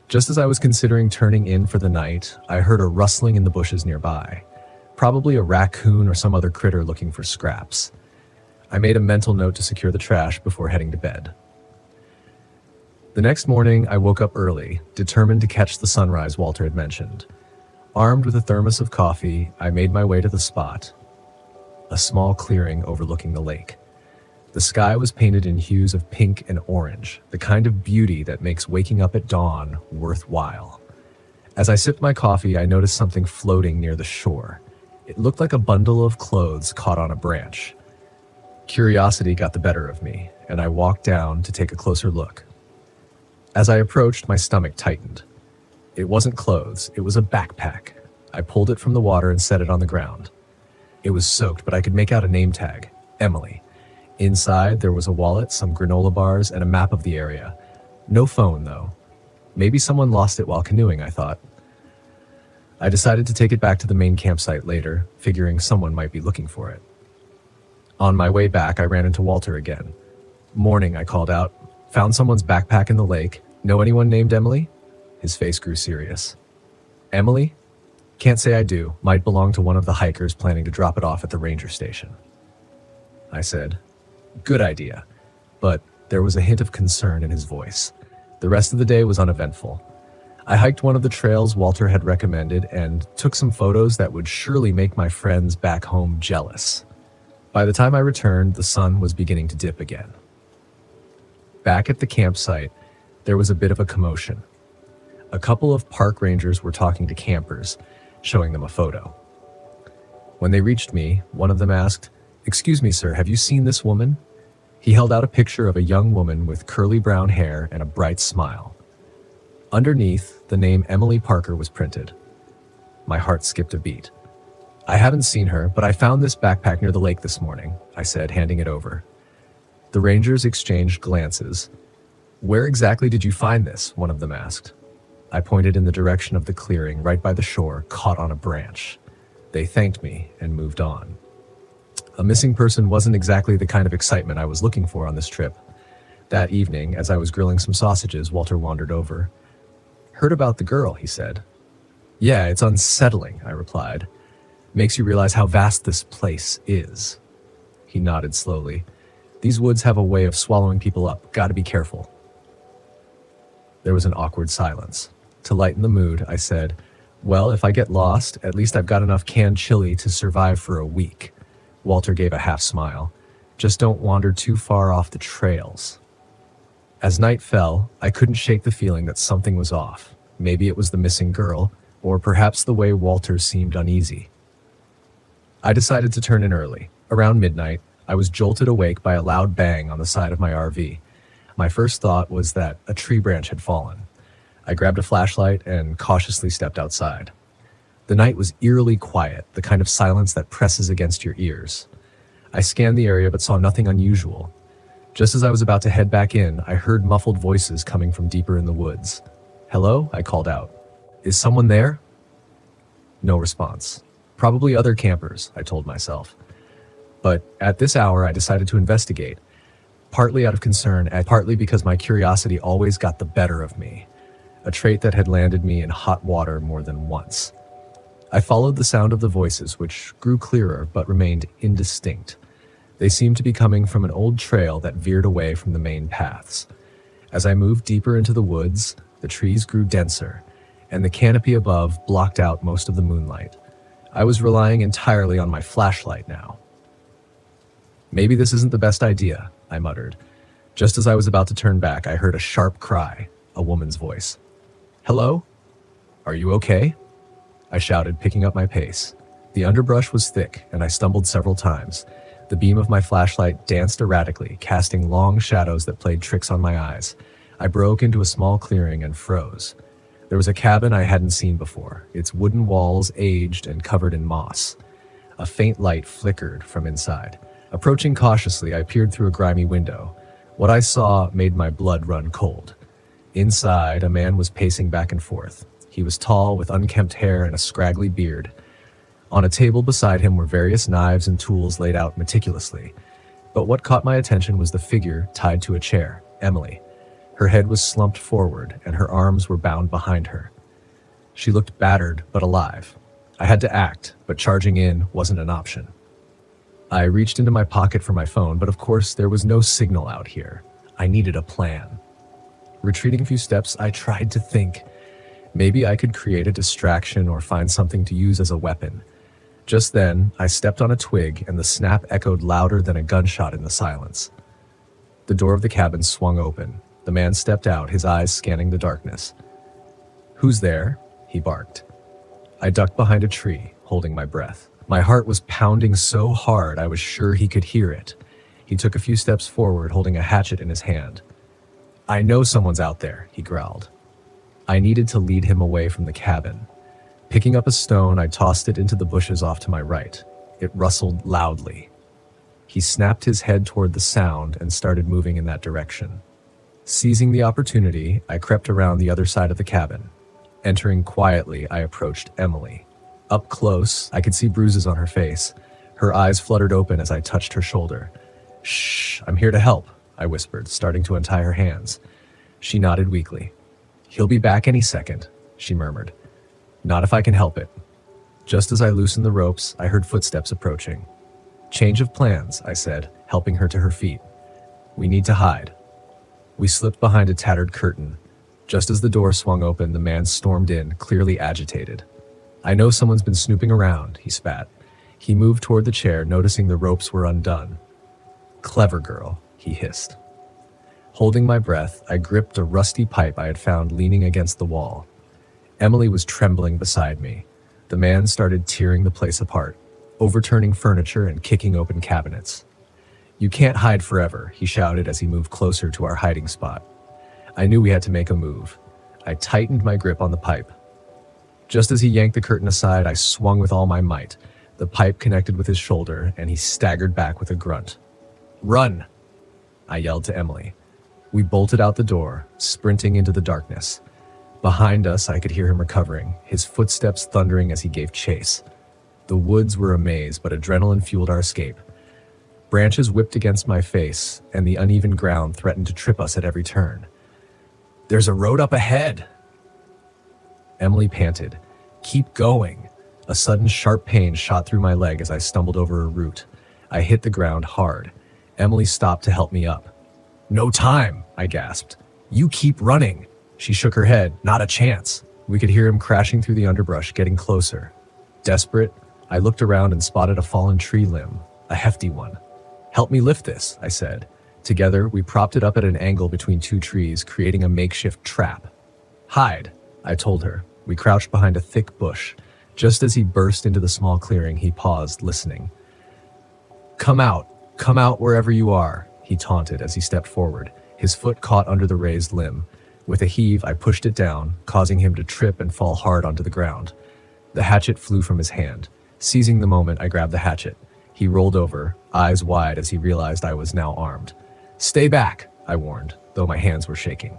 Just as I was considering turning in for the night, I heard a rustling in the bushes nearby, probably a raccoon or some other critter looking for scraps. I made a mental note to secure the trash before heading to bed. The next morning, I woke up early, determined to catch the sunrise Walter had mentioned. Armed with a thermos of coffee, I made my way to the spot, a small clearing overlooking the lake. The sky was painted in hues of pink and orange, the kind of beauty that makes waking up at dawn worthwhile. As I sipped my coffee, I noticed something floating near the shore. It looked like a bundle of clothes caught on a branch. Curiosity got the better of me, and I walked down to take a closer look. As I approached, my stomach tightened. It wasn't clothes, it was a backpack. I pulled it from the water and set it on the ground. It was soaked, but I could make out a name tag, Emily. Inside, there was a wallet, some granola bars, and a map of the area. No phone, though. Maybe someone lost it while canoeing, I thought. I decided to take it back to the main campsite later, figuring someone might be looking for it. On my way back, I ran into Walter again. "Morning," I called out. "Found someone's backpack in the lake. Know anyone named Emily?" His face grew serious. "Emily? Can't say I do. Might belong to one of the hikers planning to drop it off at the ranger station." I said, "Good idea." But there was a hint of concern in his voice. The rest of the day was uneventful. I hiked one of the trails Walter had recommended and took some photos that would surely make my friends back home jealous. By the time I returned, the sun was beginning to dip again. Back at the campsite, there was a bit of a commotion. A couple of park rangers were talking to campers, showing them a photo. When they reached me, one of them asked, "Excuse me, sir, have you seen this woman?" He held out a picture of a young woman with curly brown hair and a bright smile. Underneath, the name Emily Parker was printed. My heart skipped a beat. "I haven't seen her, but I found this backpack near the lake this morning," I said, handing it over. The rangers exchanged glances. "Where exactly did you find this?" one of them asked. I pointed in the direction of the clearing right by the shore, caught on a branch. They thanked me and moved on. A missing person wasn't exactly the kind of excitement I was looking for on this trip. That evening, as I was grilling some sausages, Walter wandered over. "Heard about the girl," he said. "Yeah, it's unsettling," I replied. "Makes you realize how vast this place is." He nodded slowly. These woods have a way of swallowing people up. Gotta be careful. There was an awkward silence. To lighten the mood, I said, well, if I get lost, at least I've got enough canned chili to survive for a week. Walter gave a half smile. Just don't wander too far off the trails. As night fell, I couldn't shake the feeling that something was off. Maybe it was the missing girl, or perhaps the way Walter seemed uneasy. I decided to turn in early. Around midnight, I was jolted awake by a loud bang on the side of my RV. My first thought was that a tree branch had fallen. I grabbed a flashlight and cautiously stepped outside. The night was eerily quiet, the kind of silence that presses against your ears. I scanned the area but saw nothing unusual. Just as I was about to head back in, I heard muffled voices coming from deeper in the woods. Hello? I called out. Is someone there? No response. Probably other campers, I told myself. But at this hour, I decided to investigate, partly out of concern and partly because my curiosity always got the better of me, a trait that had landed me in hot water more than once. I followed the sound of the voices, which grew clearer but remained indistinct. They seemed to be coming from an old trail that veered away from the main paths. As I moved deeper into the woods, the trees grew denser, and the canopy above blocked out most of the moonlight. I was relying entirely on my flashlight now. Maybe this isn't the best idea, I muttered. Just as I was about to turn back, I heard a sharp cry, a woman's voice. Hello? Are you okay? I shouted, picking up my pace. The underbrush was thick, and I stumbled several times. The beam of my flashlight danced erratically, casting long shadows that played tricks on my eyes. I broke into a small clearing and froze. There was a cabin I hadn't seen before, its wooden walls aged and covered in moss. A faint light flickered from inside. Approaching cautiously, I peered through a grimy window. What I saw made my blood run cold. Inside, a man was pacing back and forth. He was tall, with unkempt hair and a scraggly beard. On a table beside him were various knives and tools laid out meticulously. But what caught my attention was the figure tied to a chair, Emily. Her head was slumped forward, and her arms were bound behind her. She looked battered but alive. I had to act, but charging in wasn't an option. I reached into my pocket for my phone, but of course there was no signal out here. I needed a plan. Retreating a few steps, I tried to think. Maybe I could create a distraction or find something to use as a weapon. Just then, I stepped on a twig, and the snap echoed louder than a gunshot in the silence. The door of the cabin swung open. The man stepped out, his eyes scanning the darkness. "Who's there?" he barked. I ducked behind a tree, holding my breath. My heart was pounding so hard I was sure he could hear it. He took a few steps forward, holding a hatchet in his hand. "I know someone's out there," he growled. I needed to lead him away from the cabin. Picking up a stone, I tossed it into the bushes off to my right. It rustled loudly. He snapped his head toward the sound and started moving in that direction. Seizing the opportunity, I crept around the other side of the cabin. Entering quietly, I approached Emily. Up close, I could see bruises on her face. Her eyes fluttered open as I touched her shoulder. "Shh, I'm here to help," I whispered, starting to untie her hands. She nodded weakly. "He'll be back any second," she murmured. "Not if I can help it." Just as I loosened the ropes, I heard footsteps approaching. "Change of plans," I said, helping her to her feet. "We need to hide." We slipped behind a tattered curtain. Just as the door swung open, the man stormed in, clearly agitated. "I know someone's been snooping around," he spat. He moved toward the chair, noticing the ropes were undone. "Clever girl," he hissed. Holding my breath, I gripped a rusty pipe I had found leaning against the wall. Emily was trembling beside me. The man started tearing the place apart, overturning furniture and kicking open cabinets. "You can't hide forever," he shouted as he moved closer to our hiding spot. I knew we had to make a move. I tightened my grip on the pipe. Just as he yanked the curtain aside, I swung with all my might. The pipe connected with his shoulder, and he staggered back with a grunt. "Run!" I yelled to Emily. We bolted out the door, sprinting into the darkness. Behind us, I could hear him recovering, his footsteps thundering as he gave chase. The woods were a maze, but adrenaline fueled our escape. Branches whipped against my face, and the uneven ground threatened to trip us at every turn. "There's a road up ahead!" Emily panted. "Keep going!" A sudden sharp pain shot through my leg as I stumbled over a root. I hit the ground hard. Emily stopped to help me up. "No time," I gasped. "You keep running." She shook her head. "Not a chance." We could hear him crashing through the underbrush, getting closer. Desperate, I looked around and spotted a fallen tree limb, a hefty one. "Help me lift this," I said. Together, we propped it up at an angle between two trees, creating a makeshift trap. "Hide," I told her. We crouched behind a thick bush. Just as he burst into the small clearing, he paused, listening. Come out wherever you are," he taunted as he stepped forward. His foot caught under the raised limb. With a heave, I pushed it down, causing him to trip and fall hard onto the ground. The hatchet flew from his hand. Seizing the moment, I grabbed the hatchet. He rolled over, eyes wide as he realized I was now armed. "Stay back," I warned, though my hands were shaking.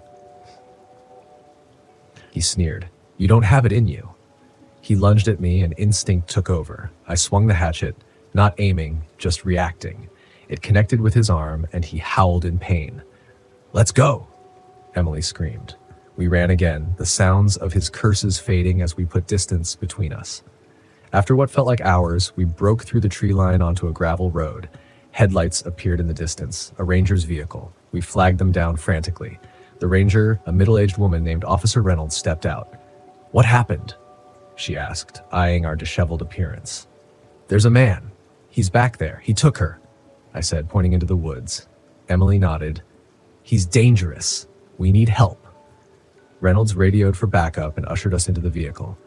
He sneered. "You don't have it in you." He lunged at me and instinct took over. I swung the hatchet, not aiming, just reacting. It connected with his arm and he howled in pain. "Let's go," Emily screamed. We ran again, the sounds of his curses fading as we put distance between us. After what felt like hours, we broke through the tree line onto a gravel road. Headlights appeared in the distance, a ranger's vehicle. We flagged them down frantically. The ranger, a middle-aged woman named Officer Reynolds, stepped out. "What happened?" she asked, eyeing our disheveled appearance. "There's a man. He's back there. He took her," I said, pointing into the woods. Emily nodded. "He's dangerous. We need help." Reynolds radioed for backup and ushered us into the vehicle.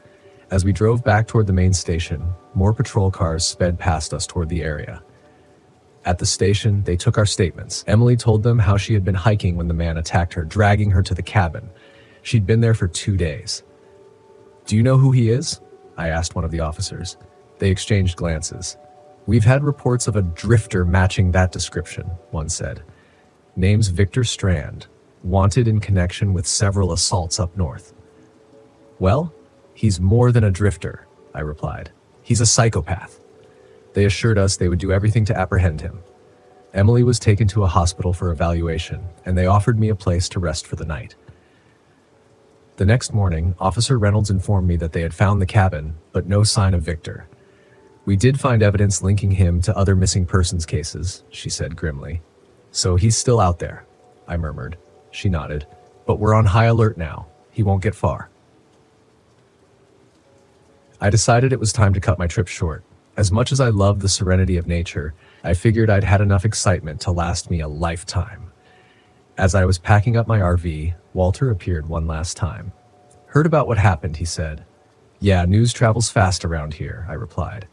As we drove back toward the main station, more patrol cars sped past us toward the area. At the station, they took our statements. Emily told them how she had been hiking when the man attacked her, dragging her to the cabin. She'd been there for 2 days. "Do you know who he is?" I asked one of the officers. They exchanged glances. "We've had reports of a drifter matching that description," one said. "Name's Victor Strand, wanted in connection with several assaults up north." "Well, he's more than a drifter," I replied. "He's a psychopath." They assured us they would do everything to apprehend him. Emily was taken to a hospital for evaluation, and they offered me a place to rest for the night. The next morning, Officer Reynolds informed me that they had found the cabin, but no sign of Victor. "We did find evidence linking him to other missing persons cases," she said grimly. "So he's still out there," I murmured. She nodded. "But we're on high alert now. He won't get far." I decided it was time to cut my trip short. As much as I loved the serenity of nature, I figured I'd had enough excitement to last me a lifetime. As I was packing up my RV, Walter appeared one last time. "Heard about what happened," he said. "Yeah, news travels fast around here," I replied.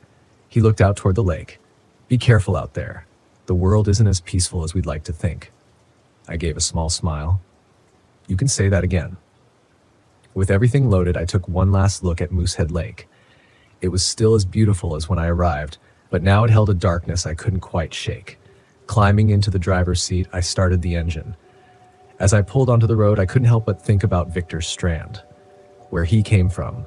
He looked out toward the lake. "Be careful out there. The world isn't as peaceful as we'd like to think." I gave a small smile. "You can say that again." With everything loaded, I took one last look at Moosehead Lake. It was still as beautiful as when I arrived, but now it held a darkness I couldn't quite shake. Climbing into the driver's seat, I started the engine. As I pulled onto the road, I couldn't help but think about Victor Strand, where he came from,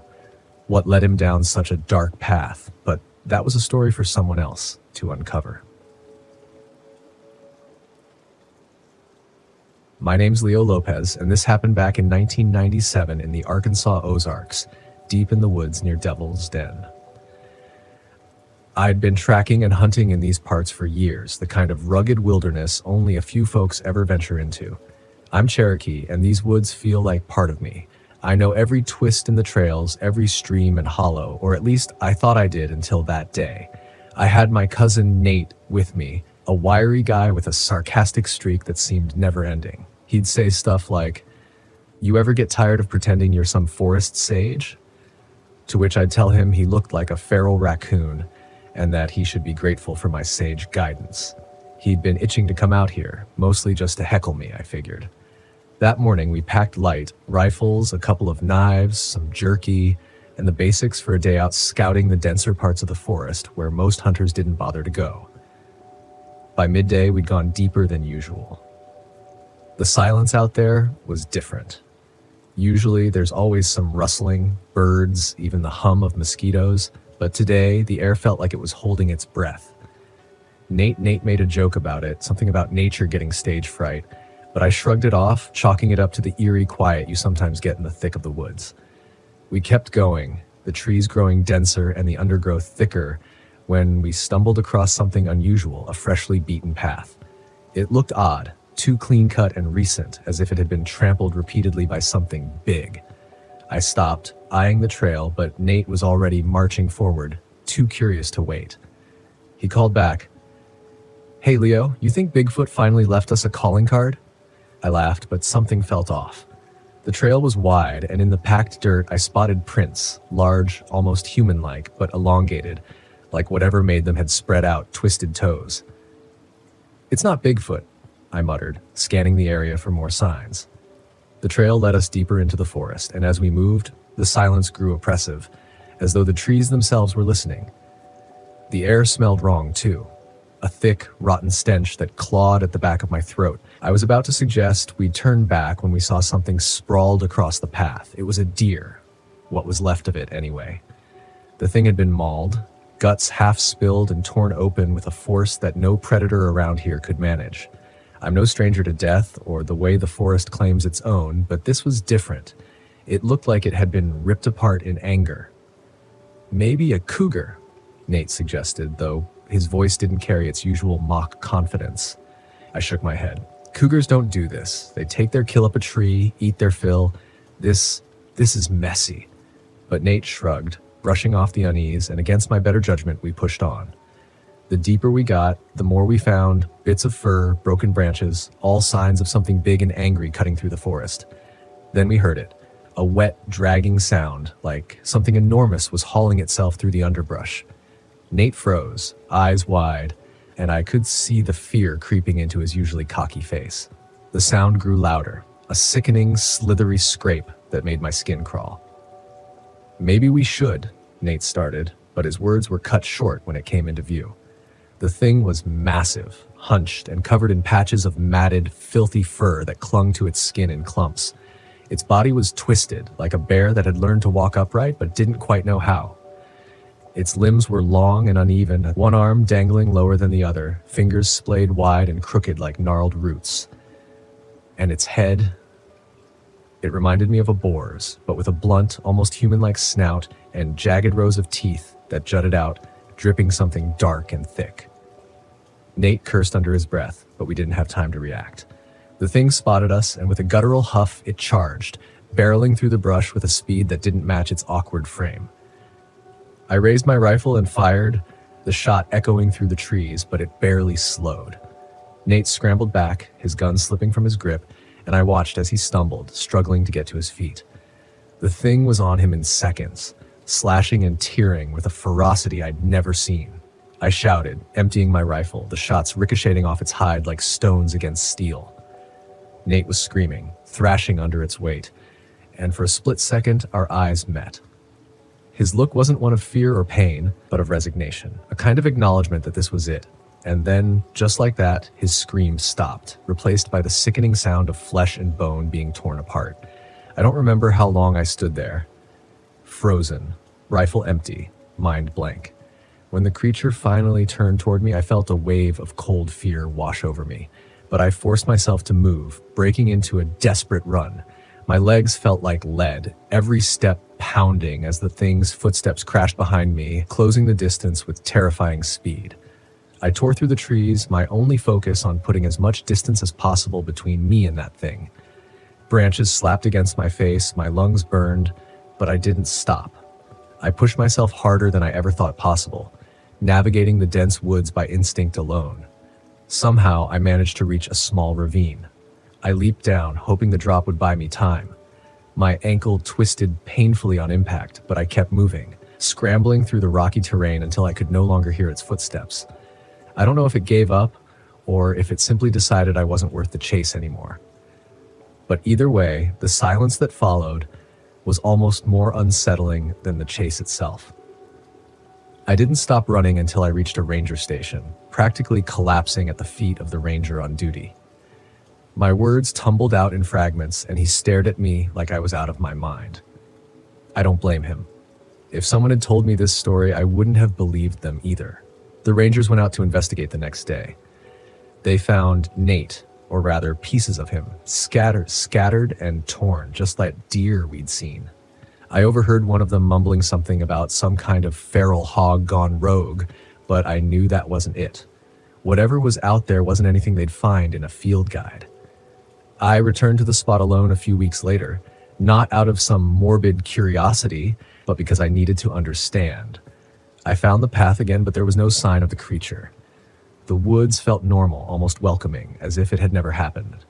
what led him down such a dark path, but that was a story for someone else to uncover. My name's Leo Lopez, and this happened back in 1997 in the Arkansas Ozarks, deep in the woods near Devil's Den. I'd been tracking and hunting in these parts for years, the kind of rugged wilderness only a few folks ever venture into. I'm Cherokee, and these woods feel like part of me. I know every twist in the trails, every stream and hollow, or at least I thought I did until that day. I had my cousin Nate with me, a wiry guy with a sarcastic streak that seemed never-ending. He'd say stuff like, "You ever get tired of pretending you're some forest sage?" To which I'd tell him he looked like a feral raccoon, and that he should be grateful for my sage guidance. He'd been itching to come out here, mostly just to heckle me, I figured. That morning, we packed light, rifles, a couple of knives, some jerky, and the basics for a day out scouting the denser parts of the forest where most hunters didn't bother to go. By midday, we'd gone deeper than usual. The silence out there was different. Usually, there's always some rustling, birds, even the hum of mosquitoes, but today, the air felt like it was holding its breath. Nate made a joke about it, something about nature getting stage fright, but I shrugged it off, chalking it up to the eerie quiet you sometimes get in the thick of the woods. We kept going, the trees growing denser and the undergrowth thicker, when we stumbled across something unusual, a freshly beaten path. It looked odd, too clean-cut and recent, as if it had been trampled repeatedly by something big. I stopped, eyeing the trail, but Nate was already marching forward, too curious to wait. He called back, "Hey Leo, you think Bigfoot finally left us a calling card?" I laughed, but something felt off. The trail was wide, and in the packed dirt I spotted prints, large, almost human-like, but elongated, like whatever made them had spread out, twisted toes. "It's not Bigfoot," I muttered, scanning the area for more signs. The trail led us deeper into the forest, and as we moved, the silence grew oppressive, as though the trees themselves were listening. The air smelled wrong, too. A thick, rotten stench that clawed at the back of my throat. I was about to suggest we turn back when we saw something sprawled across the path. It was a deer. What was left of it, anyway. The thing had been mauled, guts half spilled and torn open with a force that no predator around here could manage. I'm no stranger to death or the way the forest claims its own, but this was different. It looked like it had been ripped apart in anger. "Maybe a cougar," Nate suggested, though his voice didn't carry its usual mock confidence. I shook my head. "Cougars don't do this. They take their kill up a tree, eat their fill. This is messy." But Nate shrugged, brushing off the unease, and against my better judgment, we pushed on. The deeper we got, the more we found bits of fur, broken branches, all signs of something big and angry cutting through the forest. Then we heard it, a wet, dragging sound, like something enormous was hauling itself through the underbrush. Nate froze, eyes wide, and I could see the fear creeping into his usually cocky face. The sound grew louder, a sickening, slithery scrape that made my skin crawl. "Maybe we should," Nate started, but his words were cut short when it came into view. The thing was massive, hunched, and covered in patches of matted, filthy fur that clung to its skin in clumps. Its body was twisted, like a bear that had learned to walk upright but didn't quite know how. Its limbs were long and uneven, one arm dangling lower than the other, fingers splayed wide and crooked like gnarled roots. And its head, it reminded me of a boar's, but with a blunt, almost human-like snout and jagged rows of teeth that jutted out, dripping something dark and thick. Nate cursed under his breath, but we didn't have time to react. The thing spotted us, and with a guttural huff, it charged, barreling through the brush with a speed that didn't match its awkward frame. I raised my rifle and fired, the shot echoing through the trees, but it barely slowed. Nate scrambled back, his gun slipping from his grip, and I watched as he stumbled, struggling to get to his feet. The thing was on him in seconds, slashing and tearing with a ferocity I'd never seen. I shouted, emptying my rifle, the shots ricocheting off its hide like stones against steel. Nate was screaming, thrashing under its weight, and for a split second, our eyes met. His look wasn't one of fear or pain, but of resignation, a kind of acknowledgement that this was it. And then, just like that, his scream stopped, replaced by the sickening sound of flesh and bone being torn apart. I don't remember how long I stood there. Frozen, rifle empty, mind blank. When the creature finally turned toward me, I felt a wave of cold fear wash over me. But I forced myself to move, breaking into a desperate run. My legs felt like lead, every step pounding as the thing's footsteps crashed behind me, closing the distance with terrifying speed. I tore through the trees, my only focus on putting as much distance as possible between me and that thing. Branches slapped against my face, my lungs burned, but I didn't stop. I pushed myself harder than I ever thought possible, navigating the dense woods by instinct alone. Somehow, I managed to reach a small ravine. I leaped down, hoping the drop would buy me time. My ankle twisted painfully on impact, but I kept moving, scrambling through the rocky terrain until I could no longer hear its footsteps. I don't know if it gave up, or if it simply decided I wasn't worth the chase anymore. But either way, the silence that followed was almost more unsettling than the chase itself. I didn't stop running until I reached a ranger station, practically collapsing at the feet of the ranger on duty. My words tumbled out in fragments, and he stared at me like I was out of my mind. I don't blame him. If someone had told me this story, I wouldn't have believed them either. The rangers went out to investigate the next day. They found Nate, or rather pieces of him, scattered and torn, just like deer we'd seen. I overheard one of them mumbling something about some kind of feral hog gone rogue, but I knew that wasn't it. Whatever was out there wasn't anything they'd find in a field guide. I returned to the spot alone a few weeks later, not out of some morbid curiosity, but because I needed to understand. I found the path again, but there was no sign of the creature. The woods felt normal, almost welcoming, as if it had never happened.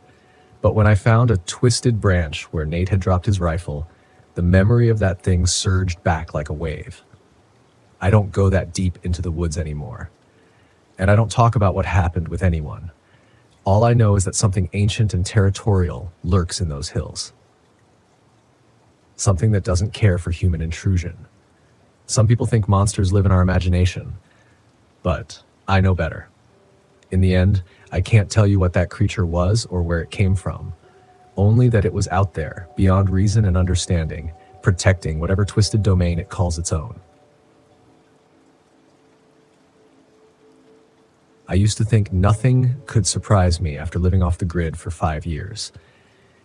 But when I found a twisted branch where Nate had dropped his rifle, the memory of that thing surged back like a wave. I don't go that deep into the woods anymore. And I don't talk about what happened with anyone. All I know is that something ancient and territorial lurks in those hills. Something that doesn't care for human intrusion. Some people think monsters live in our imagination, but I know better. In the end, I can't tell you what that creature was or where it came from, only that it was out there, beyond reason and understanding, protecting whatever twisted domain it calls its own. I used to think nothing could surprise me after living off the grid for 5 years.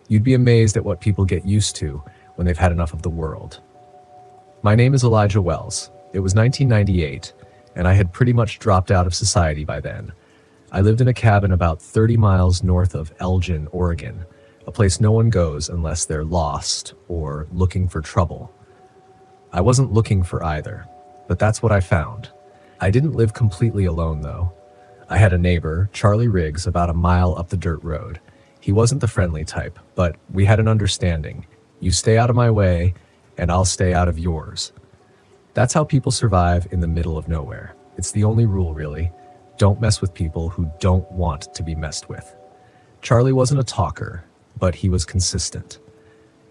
You'd be amazed at what people get used to when they've had enough of the world. My name is Elijah Wells. It was 1998, and I had pretty much dropped out of society by then. I lived in a cabin about 30 miles north of Elgin, Oregon, a place no one goes unless they're lost or looking for trouble. I wasn't looking for either, but that's what I found. I didn't live completely alone, though. I had a neighbor, Charlie Riggs, about a mile up the dirt road. He wasn't the friendly type, but we had an understanding. You stay out of my way, and I'll stay out of yours. That's how people survive in the middle of nowhere. It's the only rule, really. Don't mess with people who don't want to be messed with. Charlie wasn't a talker, but he was consistent.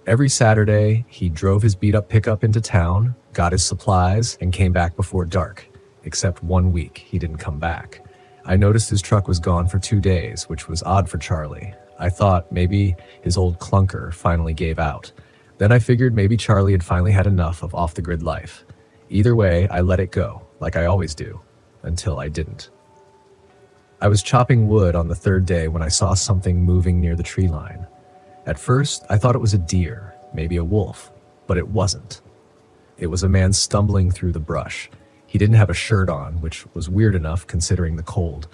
Every Saturday, he drove his beat-up pickup into town, got his supplies, and came back before dark. Except 1 week, he didn't come back. I noticed his truck was gone for 2 days, which was odd for Charlie. I thought maybe his old clunker finally gave out. Then I figured maybe Charlie had finally had enough of off-the-grid life. Either way, I let it go, like I always do, until I didn't. I was chopping wood on the 3rd day when I saw something moving near the tree line. At first, I thought it was a deer, maybe a wolf, but it wasn't. It was a man stumbling through the brush. He didn't have a shirt on, which was weird enough considering the cold.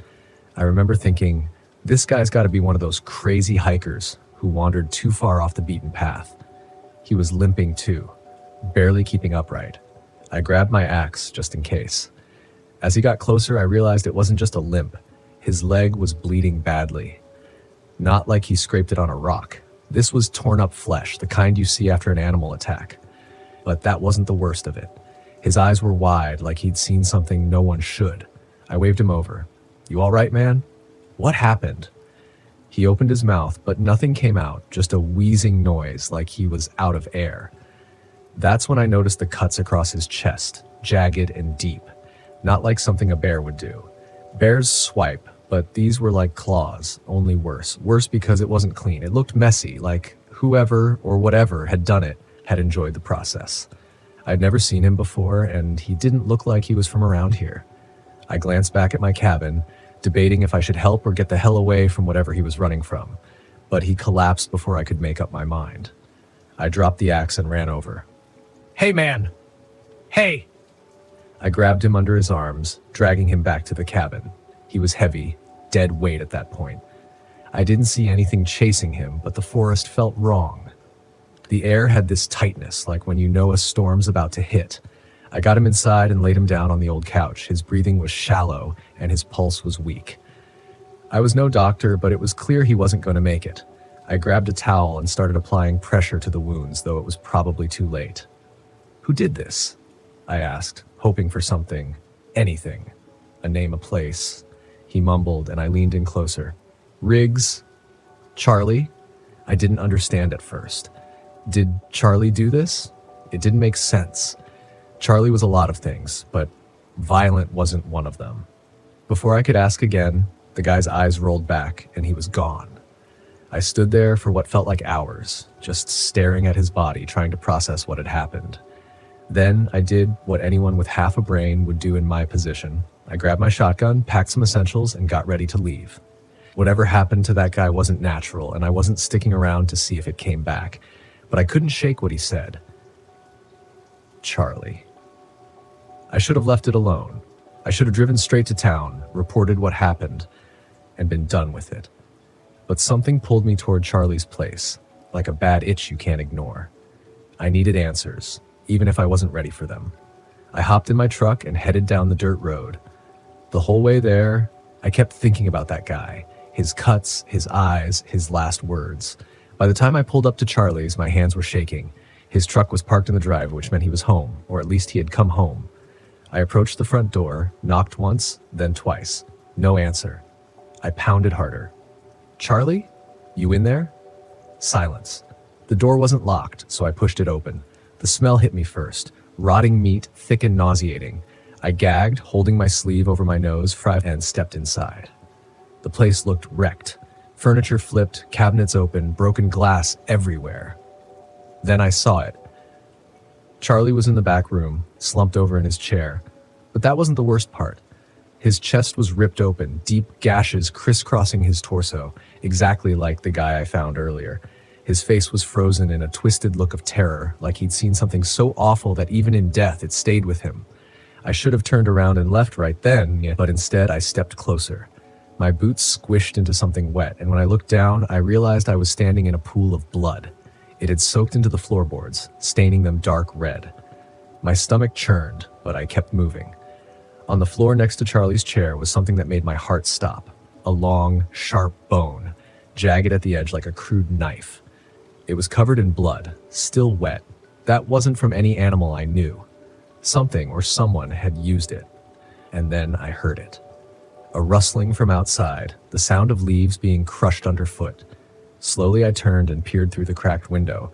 I remember thinking, this guy's got to be one of those crazy hikers who wandered too far off the beaten path. He was limping too, barely keeping upright. I grabbed my axe just in case. As he got closer, I realized it wasn't just a limp. His leg was bleeding badly. Not like he scraped it on a rock. This was torn up flesh, the kind you see after an animal attack. But that wasn't the worst of it. His eyes were wide, like he'd seen something no one should. I waved him over. "You all right, man?" "What happened?" He opened his mouth, but nothing came out, just a wheezing noise like he was out of air. That's when I noticed the cuts across his chest, jagged and deep, not like something a bear would do. Bears swipe, but these were like claws, only worse. Worse because it wasn't clean. It looked messy, like whoever or whatever had done it had enjoyed the process. I'd never seen him before, and he didn't look like he was from around here. I glanced back at my cabin, debating if I should help or get the hell away from whatever he was running from, but he collapsed before I could make up my mind. I dropped the axe and ran over. "Hey, man! Hey!" I grabbed him under his arms, dragging him back to the cabin. He was heavy, dead weight at that point. I didn't see anything chasing him, but the forest felt wrong. The air had this tightness, like when you know a storm's about to hit. I got him inside and laid him down on the old couch. His breathing was shallow, and his pulse was weak. I was no doctor, but it was clear he wasn't going to make it. I grabbed a towel and started applying pressure to the wounds, though it was probably too late. "Who did this?" I asked, hoping for something, anything, a name, a place. He mumbled, and I leaned in closer. "Riggs? Charlie?" I didn't understand at first. Did Charlie do this? It didn't make sense. Charlie was a lot of things, but violent wasn't one of them. Before I could ask again, the guy's eyes rolled back, and he was gone. I stood there for what felt like hours, just staring at his body, trying to process what had happened. Then I did what anyone with half a brain would do in my position. I grabbed my shotgun, packed some essentials, and got ready to leave. Whatever happened to that guy wasn't natural, and I wasn't sticking around to see if it came back. But I couldn't shake what he said. Charlie. I should have left it alone. I should have driven straight to town, reported what happened, and been done with it. But something pulled me toward Charlie's place, like a bad itch you can't ignore. I needed answers, even if I wasn't ready for them. I hopped in my truck and headed down the dirt road. The whole way there, I kept thinking about that guy, his cuts, his eyes, his last words. By the time I pulled up to Charlie's, my hands were shaking. His truck was parked in the drive, which meant he was home, or at least he had come home. I approached the front door, knocked once, then twice. No answer. I pounded harder. "Charlie? You in there?" Silence. The door wasn't locked, so I pushed it open. The smell hit me first. Rotting meat, thick and nauseating. I gagged, holding my sleeve over my nose, and stepped inside. The place looked wrecked. Furniture flipped, cabinets open, broken glass everywhere. Then I saw it. Charlie was in the back room, slumped over in his chair. But that wasn't the worst part. His chest was ripped open, deep gashes crisscrossing his torso, exactly like the guy I found earlier. His face was frozen in a twisted look of terror, like he'd seen something so awful that even in death it stayed with him. I should have turned around and left right then, but instead I stepped closer. My boots squished into something wet, and when I looked down, I realized I was standing in a pool of blood. It had soaked into the floorboards, staining them dark red. My stomach churned, but I kept moving. On the floor next to Charlie's chair was something that made my heart stop. A long, sharp bone, jagged at the edge like a crude knife. It was covered in blood, still wet. That wasn't from any animal I knew. Something or someone had used it. And then I heard it. A rustling from outside, the sound of leaves being crushed underfoot. Slowly I turned and peered through the cracked window.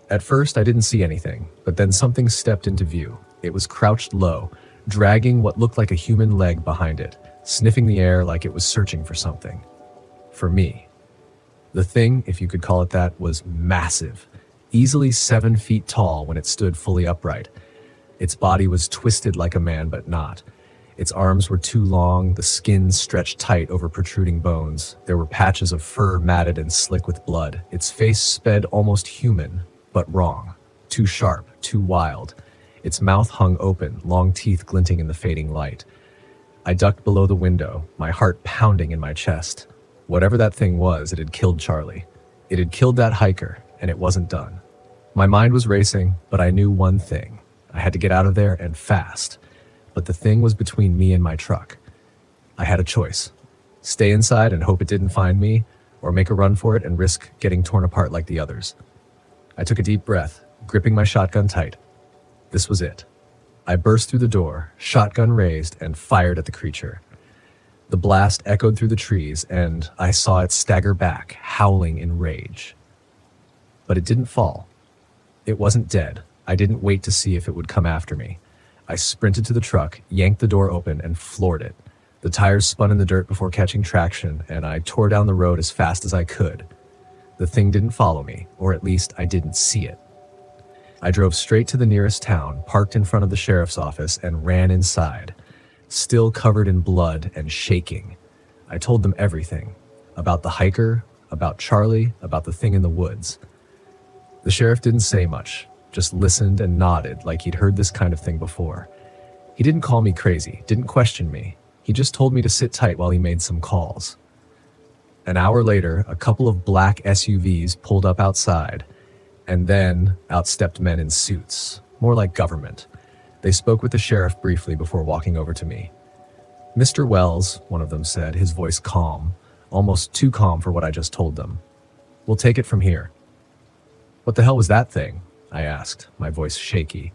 At first I didn't see anything, but then something stepped into view. It was crouched low, dragging what looked like a human leg behind it, sniffing the air like it was searching for something. For me. The thing, if you could call it that, was massive, easily 7 feet tall when it stood fully upright. Its body was twisted like a man, but not. Its arms were too long, the skin stretched tight over protruding bones. There were patches of fur matted and slick with blood. Its face sped almost human, but wrong. Too sharp, too wild. Its mouth hung open, long teeth glinting in the fading light. I ducked below the window, my heart pounding in my chest. Whatever that thing was, it had killed Charlie. It had killed that hiker, and it wasn't done. My mind was racing, but I knew one thing. I had to get out of there, and fast. But the thing was between me and my truck. I had a choice. Stay inside and hope it didn't find me, or make a run for it and risk getting torn apart like the others. I took a deep breath, gripping my shotgun tight. This was it. I burst through the door, shotgun raised, and fired at the creature. The blast echoed through the trees, and I saw it stagger back, howling in rage. But it didn't fall. It wasn't dead. I didn't wait to see if it would come after me. I sprinted to the truck, yanked the door open, and floored it. The tires spun in the dirt before catching traction, and I tore down the road as fast as I could. The thing didn't follow me, or at least I didn't see it. I drove straight to the nearest town, parked in front of the sheriff's office, and ran inside. Still covered in blood and shaking. I told them everything. About the hiker, about Charlie, about the thing in the woods. The sheriff didn't say much, just listened and nodded like he'd heard this kind of thing before. He didn't call me crazy, didn't question me. He just told me to sit tight while he made some calls. An hour later, a couple of black SUVs pulled up outside, and then out stepped men in suits, more like government. They spoke with the sheriff briefly before walking over to me. "Mr. Wells," one of them said, his voice calm, almost too calm for what I just told them. "We'll take it from here." "What the hell was that thing?" I asked, my voice shaky.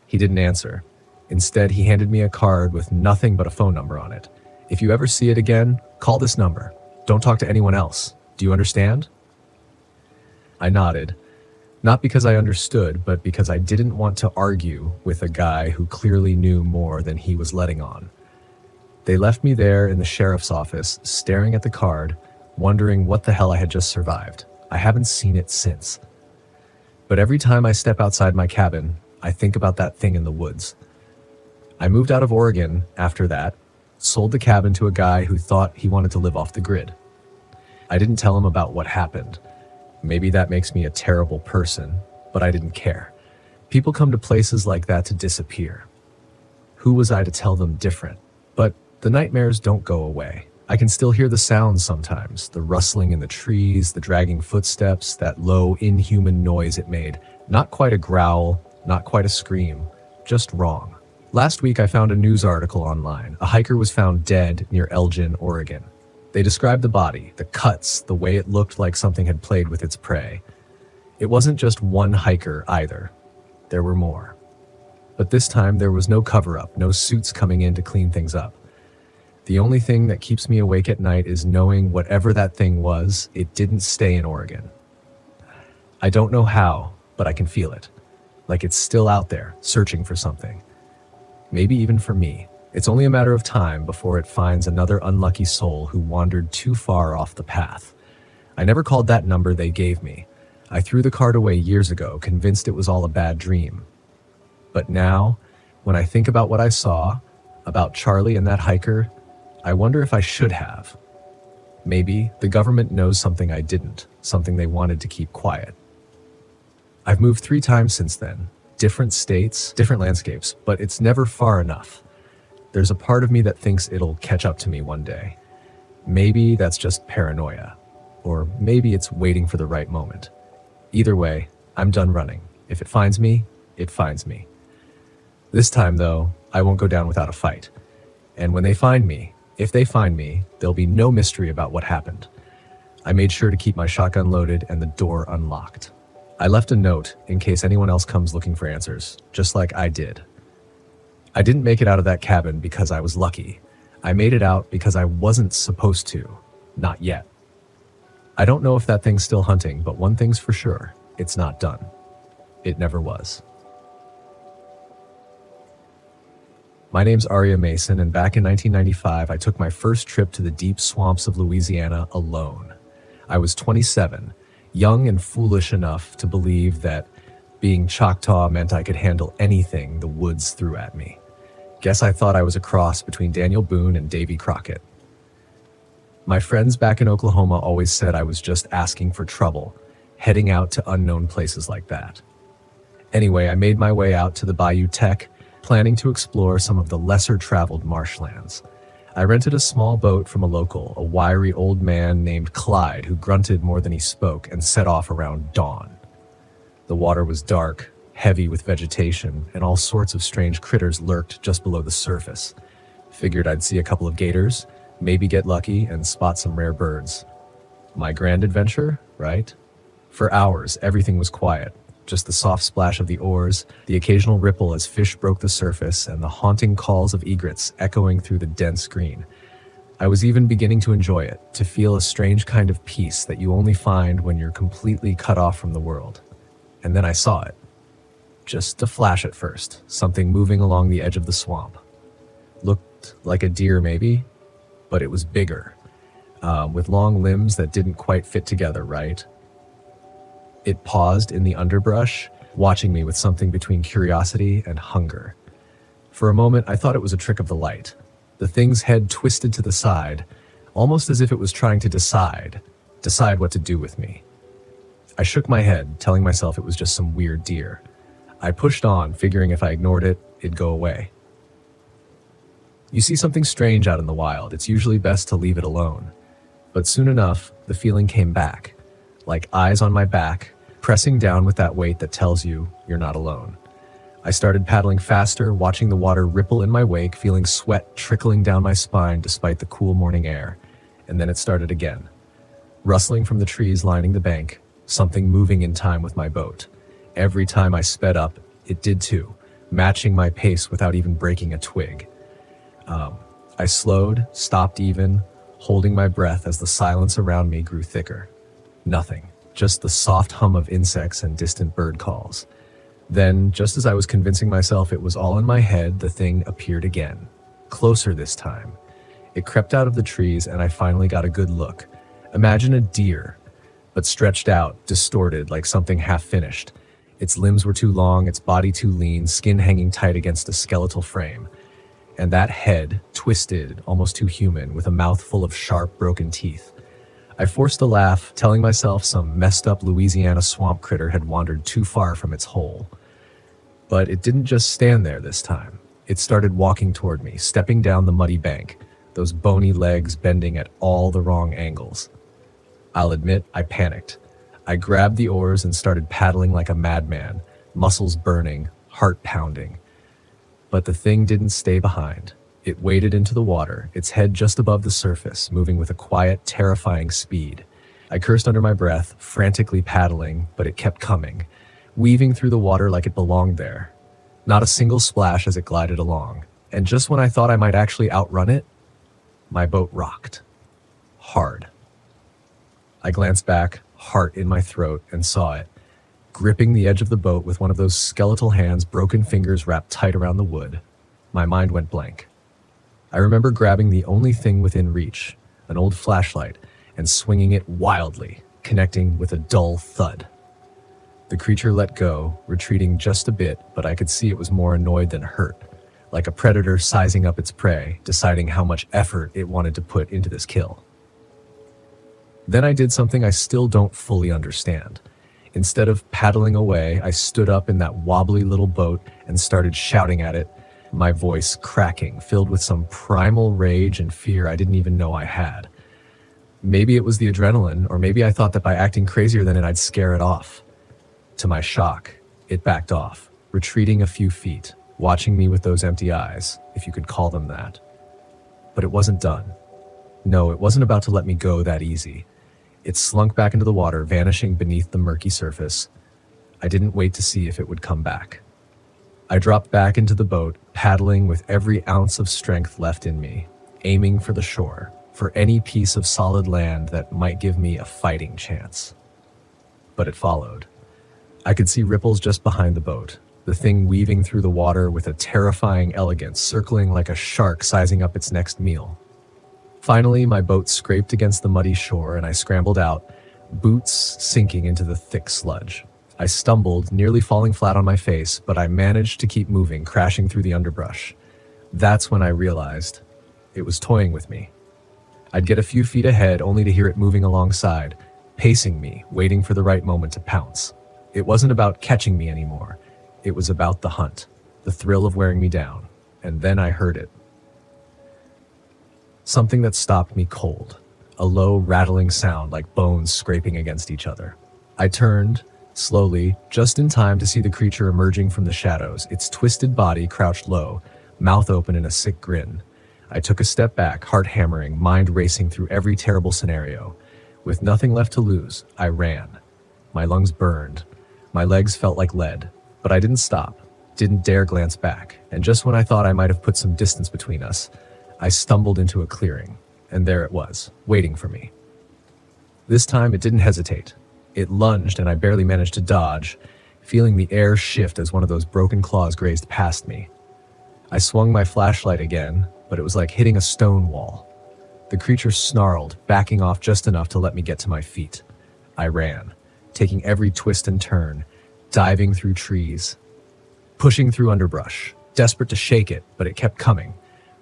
He didn't answer. Instead, he handed me a card with nothing but a phone number on it. "If you ever see it again, call this number. Don't talk to anyone else. Do you understand?" I nodded. Not because I understood, but because I didn't want to argue with a guy who clearly knew more than he was letting on. They left me there in the sheriff's office, staring at the card, wondering what the hell I had just survived. I haven't seen it since. But every time I step outside my cabin, I think about that thing in the woods. I moved out of Oregon after that, sold the cabin to a guy who thought he wanted to live off the grid. I didn't tell him about what happened. Maybe that makes me a terrible person, but I didn't care. People come to places like that to disappear. Who was I to tell them different? But the nightmares don't go away. I can still hear the sounds sometimes, the rustling in the trees, the dragging footsteps, that low, inhuman noise it made. Not quite a growl, not quite a scream, just wrong. Last week I found a news article online. A hiker was found dead near Elgin, Oregon. They described the body, the cuts, the way it looked like something had played with its prey. It wasn't just one hiker either. There were more. But this time there was no cover-up, no suits coming in to clean things up. The only thing that keeps me awake at night is knowing whatever that thing was, it didn't stay in Oregon. I don't know how, but I can feel it. Like it's still out there, searching for something. Maybe even for me. It's only a matter of time before it finds another unlucky soul who wandered too far off the path. I never called that number they gave me. I threw the card away years ago, convinced it was all a bad dream. But now, when I think about what I saw, about Charlie and that hiker, I wonder if I should have. Maybe the government knows something I didn't, something they wanted to keep quiet. I've moved 3 times since then. Different states, different landscapes, but it's never far enough. There's a part of me that thinks it'll catch up to me one day. Maybe that's just paranoia. Or maybe it's waiting for the right moment. Either way, I'm done running. If it finds me, it finds me. This time, though, I won't go down without a fight. And when they find me, if they find me, there'll be no mystery about what happened. I made sure to keep my shotgun loaded and the door unlocked. I left a note in case anyone else comes looking for answers, just like I did. I didn't make it out of that cabin because I was lucky. I made it out because I wasn't supposed to. Not yet. I don't know if that thing's still hunting, but one thing's for sure. It's not done. It never was. My name's Aria Mason, and back in 1995, I took my first trip to the deep swamps of Louisiana alone. I was 27, young and foolish enough to believe that being Choctaw meant I could handle anything the woods threw at me. Guess I thought I was a cross between Daniel Boone and Davy Crockett. My friends back in Oklahoma always said I was just asking for trouble, heading out to unknown places like that. Anyway, I made my way out to the Bayou Teche, planning to explore some of the lesser-traveled marshlands. I rented a small boat from a local, a wiry old man named Clyde who grunted more than he spoke, and set off around dawn. The water was dark, heavy with vegetation, and all sorts of strange critters lurked just below the surface. Figured I'd see a couple of gators, maybe get lucky, and spot some rare birds. My grand adventure, right? For hours, everything was quiet. Just the soft splash of the oars, the occasional ripple as fish broke the surface, and the haunting calls of egrets echoing through the dense green. I was even beginning to enjoy it, to feel a strange kind of peace that you only find when you're completely cut off from the world. And then I saw it. Just a flash at first, something moving along the edge of the swamp. Looked like a deer maybe, but it was bigger, with long limbs that didn't quite fit together right. It paused in the underbrush, watching me with something between curiosity and hunger. For a moment, I thought it was a trick of the light. The thing's head twisted to the side, almost as if it was trying to decide what to do with me. I shook my head, telling myself it was just some weird deer. I pushed on, figuring if I ignored it, it'd go away. You see something strange out in the wild, it's usually best to leave it alone. But soon enough, the feeling came back, like eyes on my back, pressing down with that weight that tells you you're not alone. I started paddling faster, watching the water ripple in my wake, feeling sweat trickling down my spine despite the cool morning air. And then it started again. Rustling from the trees lining the bank, something moving in time with my boat. Every time I sped up, it did too, matching my pace without even breaking a twig. I slowed, stopped even, holding my breath as the silence around me grew thicker. Nothing. Just the soft hum of insects and distant bird calls. Then, just as I was convincing myself it was all in my head, the thing appeared again. Closer this time. It crept out of the trees and I finally got a good look. Imagine a deer, but stretched out, distorted, like something half-finished. Its limbs were too long, its body too lean, skin hanging tight against a skeletal frame. And that head, twisted, almost too human, with a mouth full of sharp, broken teeth. I forced a laugh, telling myself some messed-up Louisiana swamp critter had wandered too far from its hole. But it didn't just stand there this time. It started walking toward me, stepping down the muddy bank, those bony legs bending at all the wrong angles. I'll admit, I panicked. I grabbed the oars and started paddling like a madman, muscles burning, heart pounding. But the thing didn't stay behind. It waded into the water, its head just above the surface, moving with a quiet, terrifying speed. I cursed under my breath, frantically paddling, but it kept coming, weaving through the water like it belonged there. Not a single splash as it glided along, and just when I thought I might actually outrun it, my boat rocked. Hard. I glanced back, heart in my throat, and saw it, gripping the edge of the boat with one of those skeletal hands, broken fingers wrapped tight around the wood. My mind went blank. I remember grabbing the only thing within reach, an old flashlight, and swinging it wildly, connecting with a dull thud. The creature let go, retreating just a bit, but I could see it was more annoyed than hurt, like a predator sizing up its prey, deciding how much effort it wanted to put into this kill. Then I did something I still don't fully understand. Instead of paddling away, I stood up in that wobbly little boat and started shouting at it, my voice cracking, filled with some primal rage and fear I didn't even know I had. Maybe it was the adrenaline, or maybe I thought that by acting crazier than it, I'd scare it off. To my shock, it backed off, retreating a few feet, watching me with those empty eyes, if you could call them that. But it wasn't done. No, it wasn't about to let me go that easy. It slunk back into the water, vanishing beneath the murky surface. I didn't wait to see if it would come back. I dropped back into the boat, paddling with every ounce of strength left in me, aiming for the shore, for any piece of solid land that might give me a fighting chance. But it followed. I could see ripples just behind the boat, the thing weaving through the water with a terrifying elegance, circling like a shark sizing up its next meal. Finally, my boat scraped against the muddy shore and I scrambled out, boots sinking into the thick sludge. I stumbled, nearly falling flat on my face, but I managed to keep moving, crashing through the underbrush. That's when I realized it was toying with me. I'd get a few feet ahead only to hear it moving alongside, pacing me, waiting for the right moment to pounce. It wasn't about catching me anymore. It was about the hunt, the thrill of wearing me down. And then I heard it. Something that stopped me cold, a low, rattling sound like bones scraping against each other. I turned, slowly, just in time to see the creature emerging from the shadows, its twisted body crouched low, mouth open in a sick grin. I took a step back, heart hammering, mind racing through every terrible scenario. With nothing left to lose, I ran. My lungs burned. My legs felt like lead, but I didn't stop, didn't dare glance back, and just when I thought I might have put some distance between us, I stumbled into a clearing, and there it was, waiting for me. This time it didn't hesitate. It lunged and I barely managed to dodge, feeling the air shift as one of those broken claws grazed past me. I swung my flashlight again, but it was like hitting a stone wall. The creature snarled, backing off just enough to let me get to my feet. I ran, taking every twist and turn, diving through trees, pushing through underbrush, desperate to shake it, but it kept coming.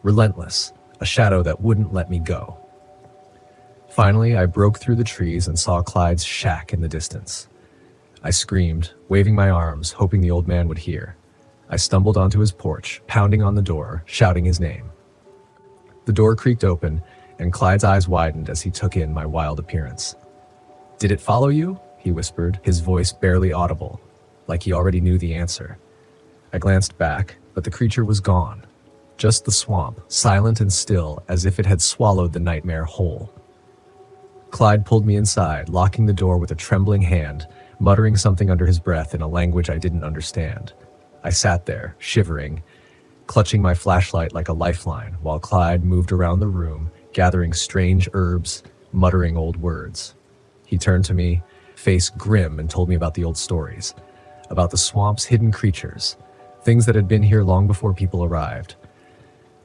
Relentless, a shadow that wouldn't let me go. Finally, I broke through the trees and saw Clyde's shack in the distance. I screamed, waving my arms, hoping the old man would hear. I stumbled onto his porch, pounding on the door, shouting his name. The door creaked open, and Clyde's eyes widened as he took in my wild appearance. "Did it follow you?" he whispered, his voice barely audible, like he already knew the answer. I glanced back, but the creature was gone. Just the swamp, silent and still, as if it had swallowed the nightmare whole. Clyde pulled me inside, locking the door with a trembling hand, muttering something under his breath in a language I didn't understand. I sat there, shivering, clutching my flashlight like a lifeline, while Clyde moved around the room, gathering strange herbs, muttering old words. He turned to me, face grim, and told me about the old stories, about the swamp's hidden creatures, things that had been here long before people arrived.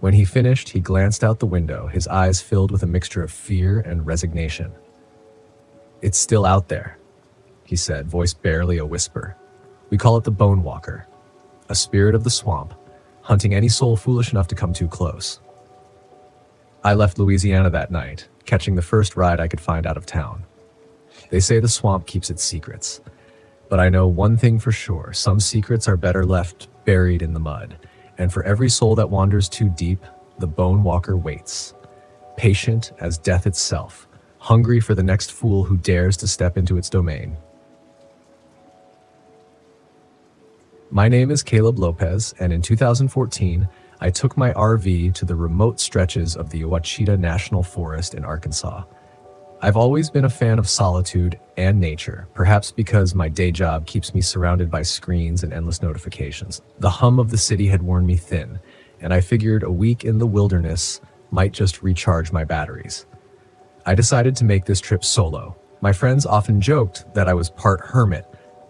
When he finished, he glanced out the window, his eyes filled with a mixture of fear and resignation. "It's still out there," he said, voice barely a whisper. "We call it the Bone Walker, a spirit of the swamp, hunting any soul foolish enough to come too close." I left Louisiana that night, catching the first ride I could find out of town. They say the swamp keeps its secrets, but I know one thing for sure: some secrets are better left buried in the mud, And for every soul that wanders too deep, the Bone Walker waits, patient as death itself, hungry for the next fool who dares to step into its domain. My name is Caleb Lopez, and in 2014, I took my RV to the remote stretches of the Ouachita National Forest in Arkansas. I've always been a fan of solitude and nature, perhaps because my day job keeps me surrounded by screens and endless notifications. The hum of the city had worn me thin, and I figured a week in the wilderness might just recharge my batteries. I decided to make this trip solo. My friends often joked that I was part hermit,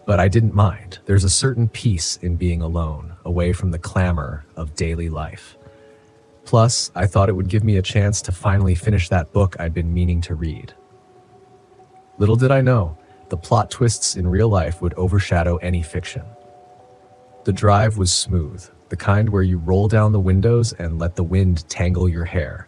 but I didn't mind. There's a certain peace in being alone, away from the clamor of daily life. Plus, I thought it would give me a chance to finally finish that book I'd been meaning to read. Little did I know, the plot twists in real life would overshadow any fiction. The drive was smooth, the kind where you roll down the windows and let the wind tangle your hair.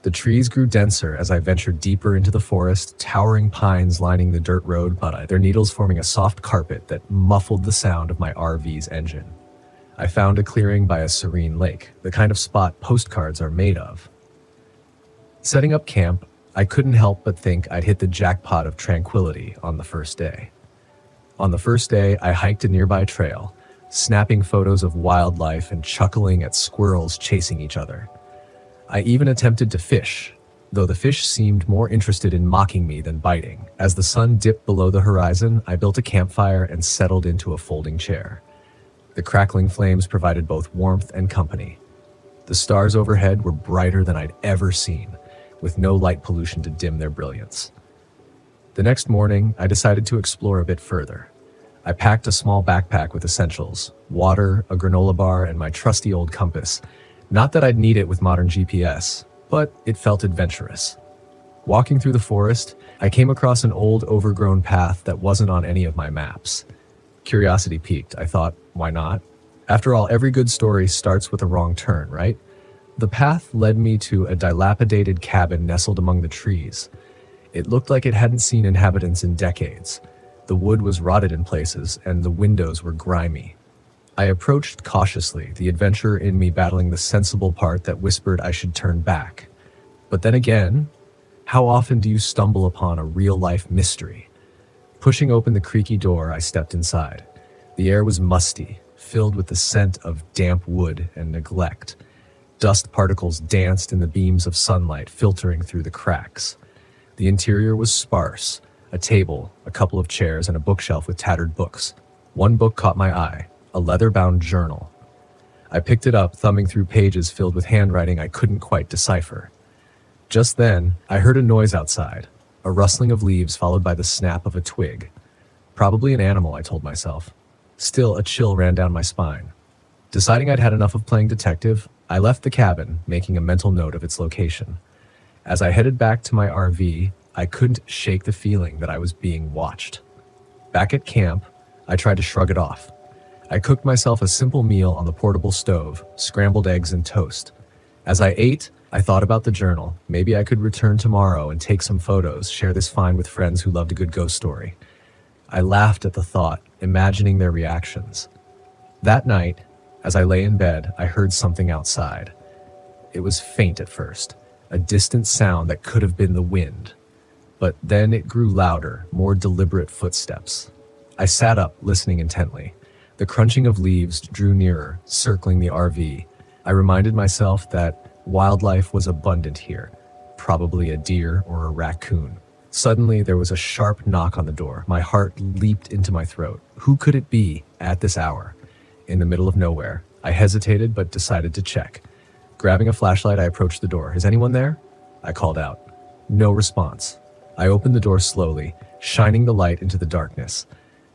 The trees grew denser as I ventured deeper into the forest, towering pines lining the dirt road, but their needles forming a soft carpet that muffled the sound of my RV's engine. I found a clearing by a serene lake, the kind of spot postcards are made of. Setting up camp, I couldn't help but think I'd hit the jackpot of tranquility on the first day. On the first day, I hiked a nearby trail, snapping photos of wildlife and chuckling at squirrels chasing each other. I even attempted to fish, though the fish seemed more interested in mocking me than biting. As the sun dipped below the horizon, I built a campfire and settled into a folding chair. The crackling flames provided both warmth and company. The stars overhead were brighter than I'd ever seen, with no light pollution to dim their brilliance. The next morning, I decided to explore a bit further. I packed a small backpack with essentials, water, a granola bar, and my trusty old compass. Not that I'd need it with modern GPS, but it felt adventurous. Walking through the forest, I came across an old, overgrown path that wasn't on any of my maps. Curiosity piqued. I thought, why not? After all, every good story starts with a wrong turn, right? The path led me to a dilapidated cabin nestled among the trees. It looked like it hadn't seen inhabitants in decades. The wood was rotted in places, and the windows were grimy. I approached cautiously, the adventurer in me battling the sensible part that whispered I should turn back. But then again, how often do you stumble upon a real-life mystery? Pushing open the creaky door, I stepped inside. The air was musty, filled with the scent of damp wood and neglect. Dust particles danced in the beams of sunlight filtering through the cracks. The interior was sparse, a table, a couple of chairs, and a bookshelf with tattered books. One book caught my eye. A leather-bound journal. I picked it up, thumbing through pages filled with handwriting I couldn't quite decipher. Just then, I heard a noise outside, a rustling of leaves followed by the snap of a twig. Probably an animal, I told myself. Still, a chill ran down my spine. Deciding I'd had enough of playing detective, I left the cabin, making a mental note of its location. As I headed back to my RV, I couldn't shake the feeling that I was being watched. Back at camp, I tried to shrug it off. I cooked myself a simple meal on the portable stove, scrambled eggs and toast. As I ate, I thought about the journal. Maybe I could return tomorrow and take some photos, share this find with friends who loved a good ghost story. I laughed at the thought, imagining their reactions. That night, as I lay in bed, I heard something outside. It was faint at first, a distant sound that could have been the wind. But then it grew louder, more deliberate footsteps. I sat up, listening intently. The crunching of leaves drew nearer, circling the RV. I reminded myself that wildlife was abundant here, probably a deer or a raccoon. Suddenly, there was a sharp knock on the door. My heart leaped into my throat. Who could it be at this hour? In the middle of nowhere. I hesitated but decided to check. Grabbing a flashlight, I approached the door. Is anyone there? I called out. No response. I opened the door slowly, shining the light into the darkness.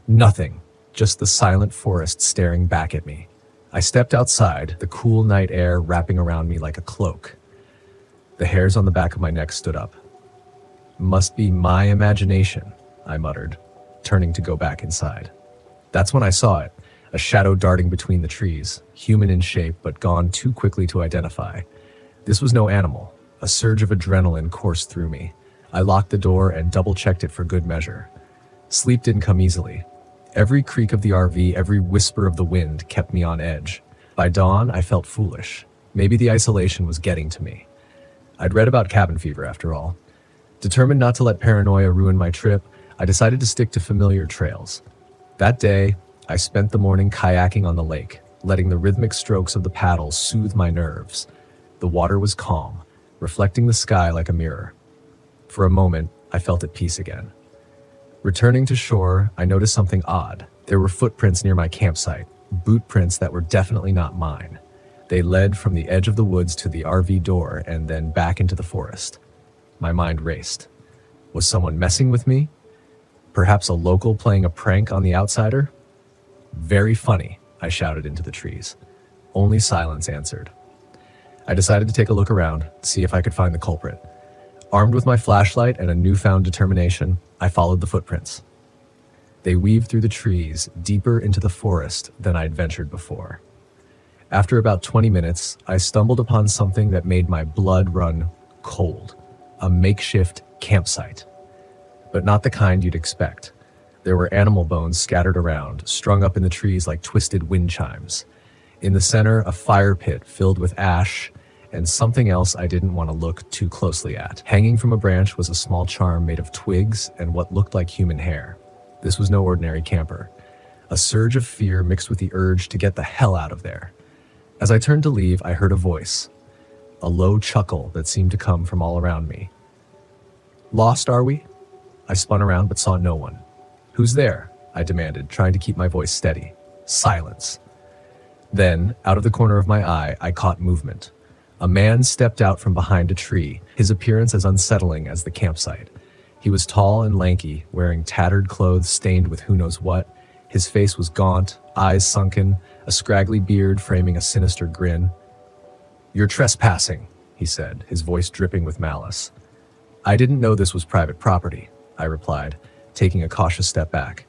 Nothing. Just the silent forest staring back at me. I stepped outside, the cool night air wrapping around me like a cloak. The hairs on the back of my neck stood up. Must be my imagination, I muttered, turning to go back inside. That's when I saw it, a shadow darting between the trees, human in shape but gone too quickly to identify. This was no animal. A surge of adrenaline coursed through me. I locked the door and double-checked it for good measure. Sleep didn't come easily. Every creak of the RV, every whisper of the wind kept me on edge. By dawn, I felt foolish. Maybe the isolation was getting to me. I'd read about cabin fever after all. Determined not to let paranoia ruin my trip, I decided to stick to familiar trails. That day, I spent the morning kayaking on the lake, letting the rhythmic strokes of the paddle soothe my nerves. The water was calm, reflecting the sky like a mirror. For a moment, I felt at peace again. Returning to shore, I noticed something odd. There were footprints near my campsite, boot prints that were definitely not mine. They led from the edge of the woods to the RV door and then back into the forest. My mind raced. Was someone messing with me? Perhaps a local playing a prank on the outsider? Very funny, I shouted into the trees. Only silence answered. I decided to take a look around, see if I could find the culprit. Armed with my flashlight and a newfound determination, I followed the footprints. They weaved through the trees, deeper into the forest than I'd ventured before. After about 20 minutes, I stumbled upon something that made my blood run cold. A makeshift campsite. But not the kind you'd expect. There were animal bones scattered around, strung up in the trees like twisted wind chimes. In the center, a fire pit filled with ash and something else I didn't want to look too closely at. Hanging from a branch was a small charm made of twigs and what looked like human hair. This was no ordinary camper. A surge of fear mixed with the urge to get the hell out of there. As I turned to leave, I heard a voice. A low chuckle that seemed to come from all around me. Lost, are we? I spun around but saw no one. Who's there? I demanded, trying to keep my voice steady. Silence. Then, out of the corner of my eye, I caught movement. A man stepped out from behind a tree, his appearance as unsettling as the campsite. He was tall and lanky, wearing tattered clothes stained with who knows what. His face was gaunt, eyes sunken, a scraggly beard framing a sinister grin. "You're trespassing," he said, his voice dripping with malice. "I didn't know this was private property," I replied, taking a cautious step back.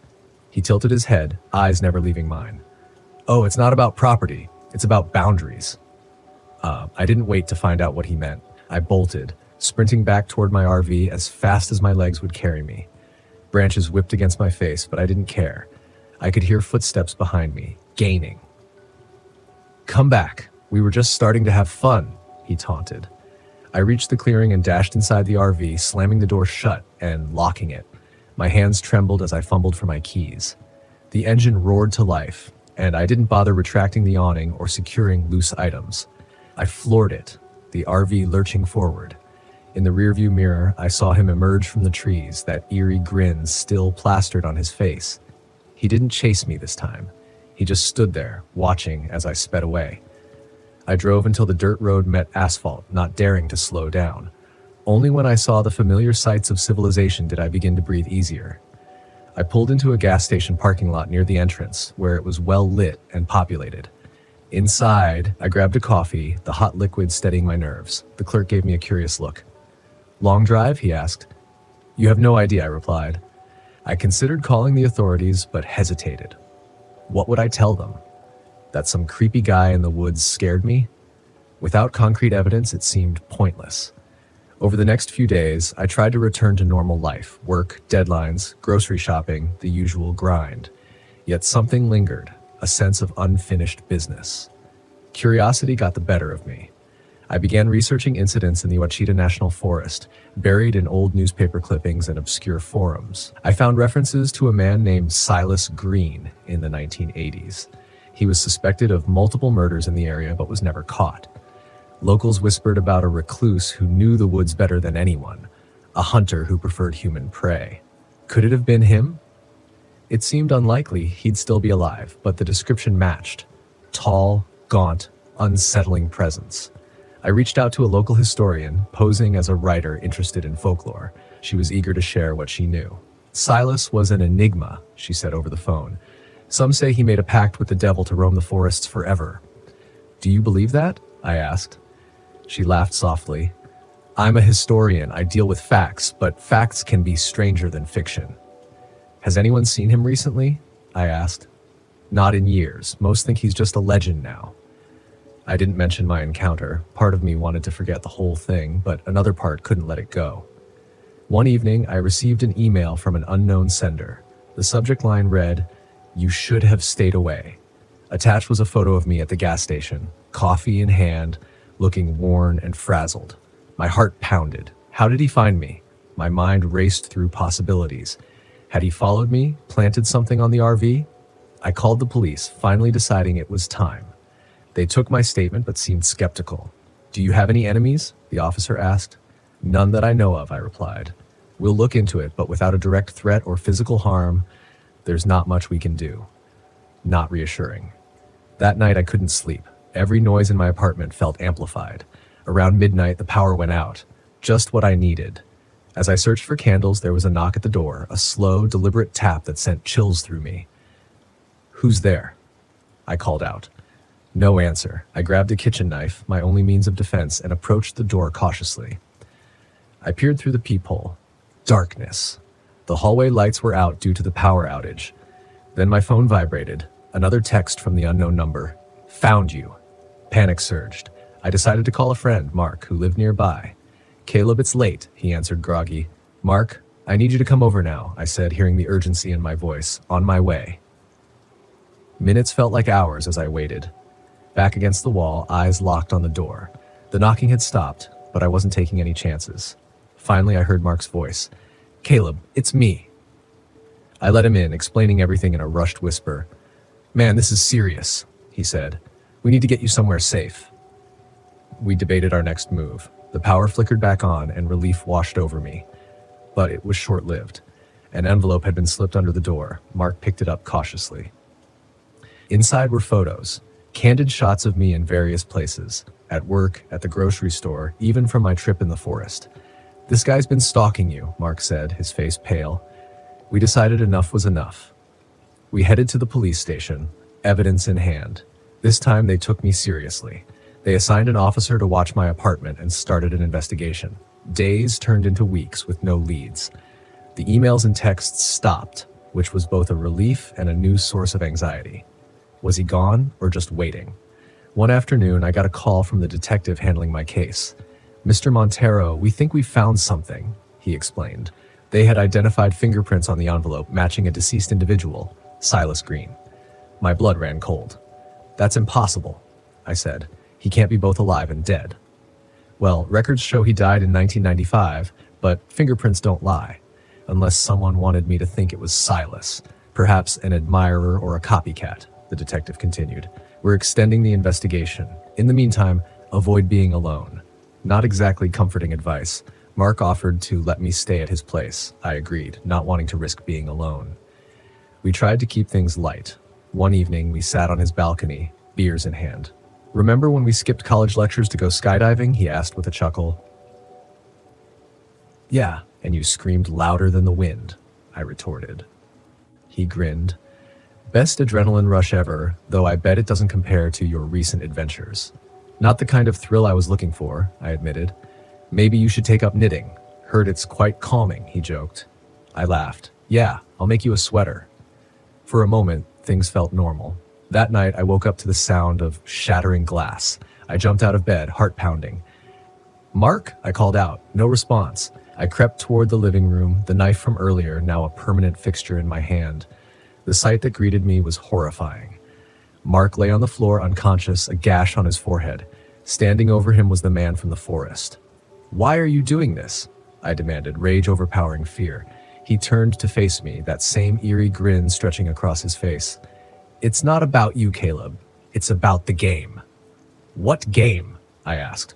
He tilted his head, eyes never leaving mine. "Oh, it's not about property. It's about boundaries." I didn't wait to find out what he meant. I bolted, sprinting back toward my RV as fast as my legs would carry me. Branches whipped against my face, but I didn't care. I could hear footsteps behind me, gaining. "Come back. We were just starting to have fun," he taunted. I reached the clearing and dashed inside the RV, slamming the door shut and locking it. My hands trembled as I fumbled for my keys. The engine roared to life, and I didn't bother retracting the awning or securing loose items. I floored it, the RV lurching forward. In the rearview mirror, I saw him emerge from the trees, that eerie grin still plastered on his face. He didn't chase me this time. He just stood there, watching as I sped away. I drove until the dirt road met asphalt, not daring to slow down. Only when I saw the familiar sights of civilization did I begin to breathe easier. I pulled into a gas station parking lot near the entrance, where it was well lit and populated. Inside, I grabbed a coffee, the hot liquid steadying my nerves. The clerk gave me a curious look. "Long drive?" he asked. "You have no idea," I replied. I considered calling the authorities, but hesitated. What would I tell them? That some creepy guy in the woods scared me? Without concrete evidence, it seemed pointless. Over the next few days, I tried to return to normal life, work, deadlines, grocery shopping, the usual grind. Yet something lingered, a sense of unfinished business. Curiosity got the better of me. I began researching incidents in the Ouachita National Forest, buried in old newspaper clippings and obscure forums. I found references to a man named Silas Green in the 1980s. He was suspected of multiple murders in the area but was never caught. Locals whispered about a recluse who knew the woods better than anyone, a hunter who preferred human prey. Could it have been him? It seemed unlikely he'd still be alive, but the description matched. Tall, gaunt, unsettling presence. I reached out to a local historian, posing as a writer interested in folklore. She was eager to share what she knew. "Silas was an enigma," she said over the phone. "Some say he made a pact with the devil to roam the forests forever." "Do you believe that?" I asked. She laughed softly. "I'm a historian. I deal with facts, but facts can be stranger than fiction." "Has anyone seen him recently?" I asked. "Not in years. Most think he's just a legend now." I didn't mention my encounter. Part of me wanted to forget the whole thing, but another part couldn't let it go. One evening, I received an email from an unknown sender. The subject line read, "You should have stayed away." Attached was a photo of me at the gas station, coffee in hand, looking worn and frazzled. My heart pounded. How did he find me? My mind raced through possibilities. Had he followed me, planted something on the RV? I called the police, finally deciding it was time. They took my statement but seemed skeptical. "Do you have any enemies?" the officer asked. "None that I know of," I replied. "We'll look into it, but without a direct threat or physical harm, there's not much we can do." Not reassuring. That night I couldn't sleep. Every noise in my apartment felt amplified. Around midnight, the power went out. Just what I needed. As I searched for candles, there was a knock at the door, a slow, deliberate tap that sent chills through me. "Who's there?" I called out. No answer. I grabbed a kitchen knife, my only means of defense, and approached the door cautiously. I peered through the peephole. Darkness. The hallway lights were out due to the power outage. Then my phone vibrated. Another text from the unknown number. "Found you." Panic surged. I decided to call a friend, Mark, who lived nearby. "Caleb, it's late," he answered groggy. "Mark, I need you to come over now," I said, hearing the urgency in my voice. "On my way." Minutes felt like hours as I waited. Back against the wall, eyes locked on the door. The knocking had stopped, but I wasn't taking any chances. Finally, I heard Mark's voice. "Caleb, it's me." I let him in, explaining everything in a rushed whisper. "Man, this is serious," he said. "We need to get you somewhere safe." We debated our next move. The power flickered back on and relief washed over me. But it was short-lived. An envelope had been slipped under the door. Mark picked it up cautiously. Inside were photos, candid shots of me in various places, at work, at the grocery store, even from my trip in the forest. "This guy's been stalking you," Mark said, his face pale. We decided enough was enough. We headed to the police station, evidence in hand. This time they took me seriously. They assigned an officer to watch my apartment and started an investigation. Days turned into weeks with no leads. The emails and texts stopped, which was both a relief and a new source of anxiety. Was he gone or just waiting? One afternoon, I got a call from the detective handling my case. "Mr. Montero, we think we found something," he explained. They had identified fingerprints on the envelope matching a deceased individual, Silas Green. My blood ran cold. "That's impossible," I said. "He can't be both alive and dead." "Well, records show he died in 1995, but fingerprints don't lie. Unless someone wanted me to think it was Silas, perhaps an admirer or a copycat," the detective continued. "We're extending the investigation. In the meantime, avoid being alone." Not exactly comforting advice. Mark offered to let me stay at his place. I agreed, not wanting to risk being alone. We tried to keep things light. One evening, we sat on his balcony, beers in hand. "Remember when we skipped college lectures to go skydiving?" he asked with a chuckle. "Yeah, and you screamed louder than the wind," I retorted. He grinned. "Best adrenaline rush ever, though I bet it doesn't compare to your recent adventures." "Not the kind of thrill I was looking for," I admitted. "Maybe you should take up knitting. Heard it's quite calming," he joked. I laughed. "Yeah, I'll make you a sweater." For a moment, things felt normal. That night, I woke up to the sound of shattering glass. I jumped out of bed, heart pounding. "Mark?" I called out. No response. I crept toward the living room, the knife from earlier now a permanent fixture in my hand. The sight that greeted me was horrifying. Mark lay on the floor unconscious, a gash on his forehead. Standing over him was the man from the forest. "Why are you doing this?" I demanded, rage overpowering fear. He turned to face me, that same eerie grin stretching across his face. "It's not about you, Caleb. It's about the game." "What game?" I asked.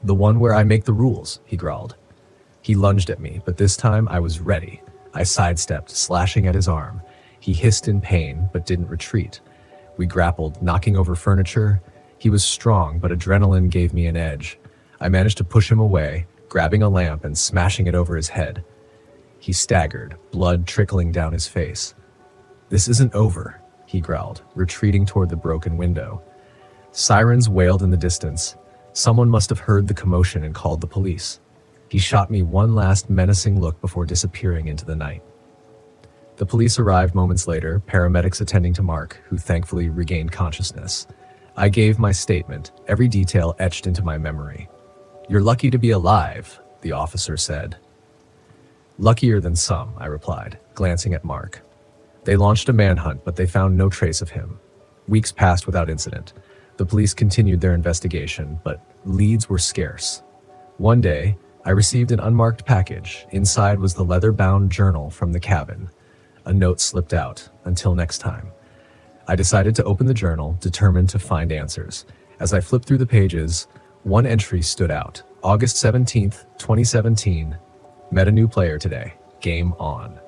"The one where I make the rules," he growled. He lunged at me, but this time I was ready. I sidestepped, slashing at his arm. He hissed in pain, but didn't retreat. We grappled, knocking over furniture. He was strong, but adrenaline gave me an edge. I managed to push him away, grabbing a lamp and smashing it over his head. He staggered, blood trickling down his face. "This isn't over," he growled, retreating toward the broken window. Sirens wailed in the distance. Someone must have heard the commotion and called the police. He shot me one last menacing look before disappearing into the night. The police arrived moments later, paramedics attending to Mark, who thankfully regained consciousness. I gave my statement, every detail etched into my memory. "You're lucky to be alive," the officer said. "Luckier than some," I replied, glancing at Mark. They launched a manhunt, but they found no trace of him. Weeks passed without incident. The police continued their investigation, but leads were scarce. One day, I received an unmarked package. Inside was the leather-bound journal from the cabin. A note slipped out, "Until next time." I decided to open the journal, determined to find answers. As I flipped through the pages, one entry stood out. August 17th, 2017. Met a new player today. Game on.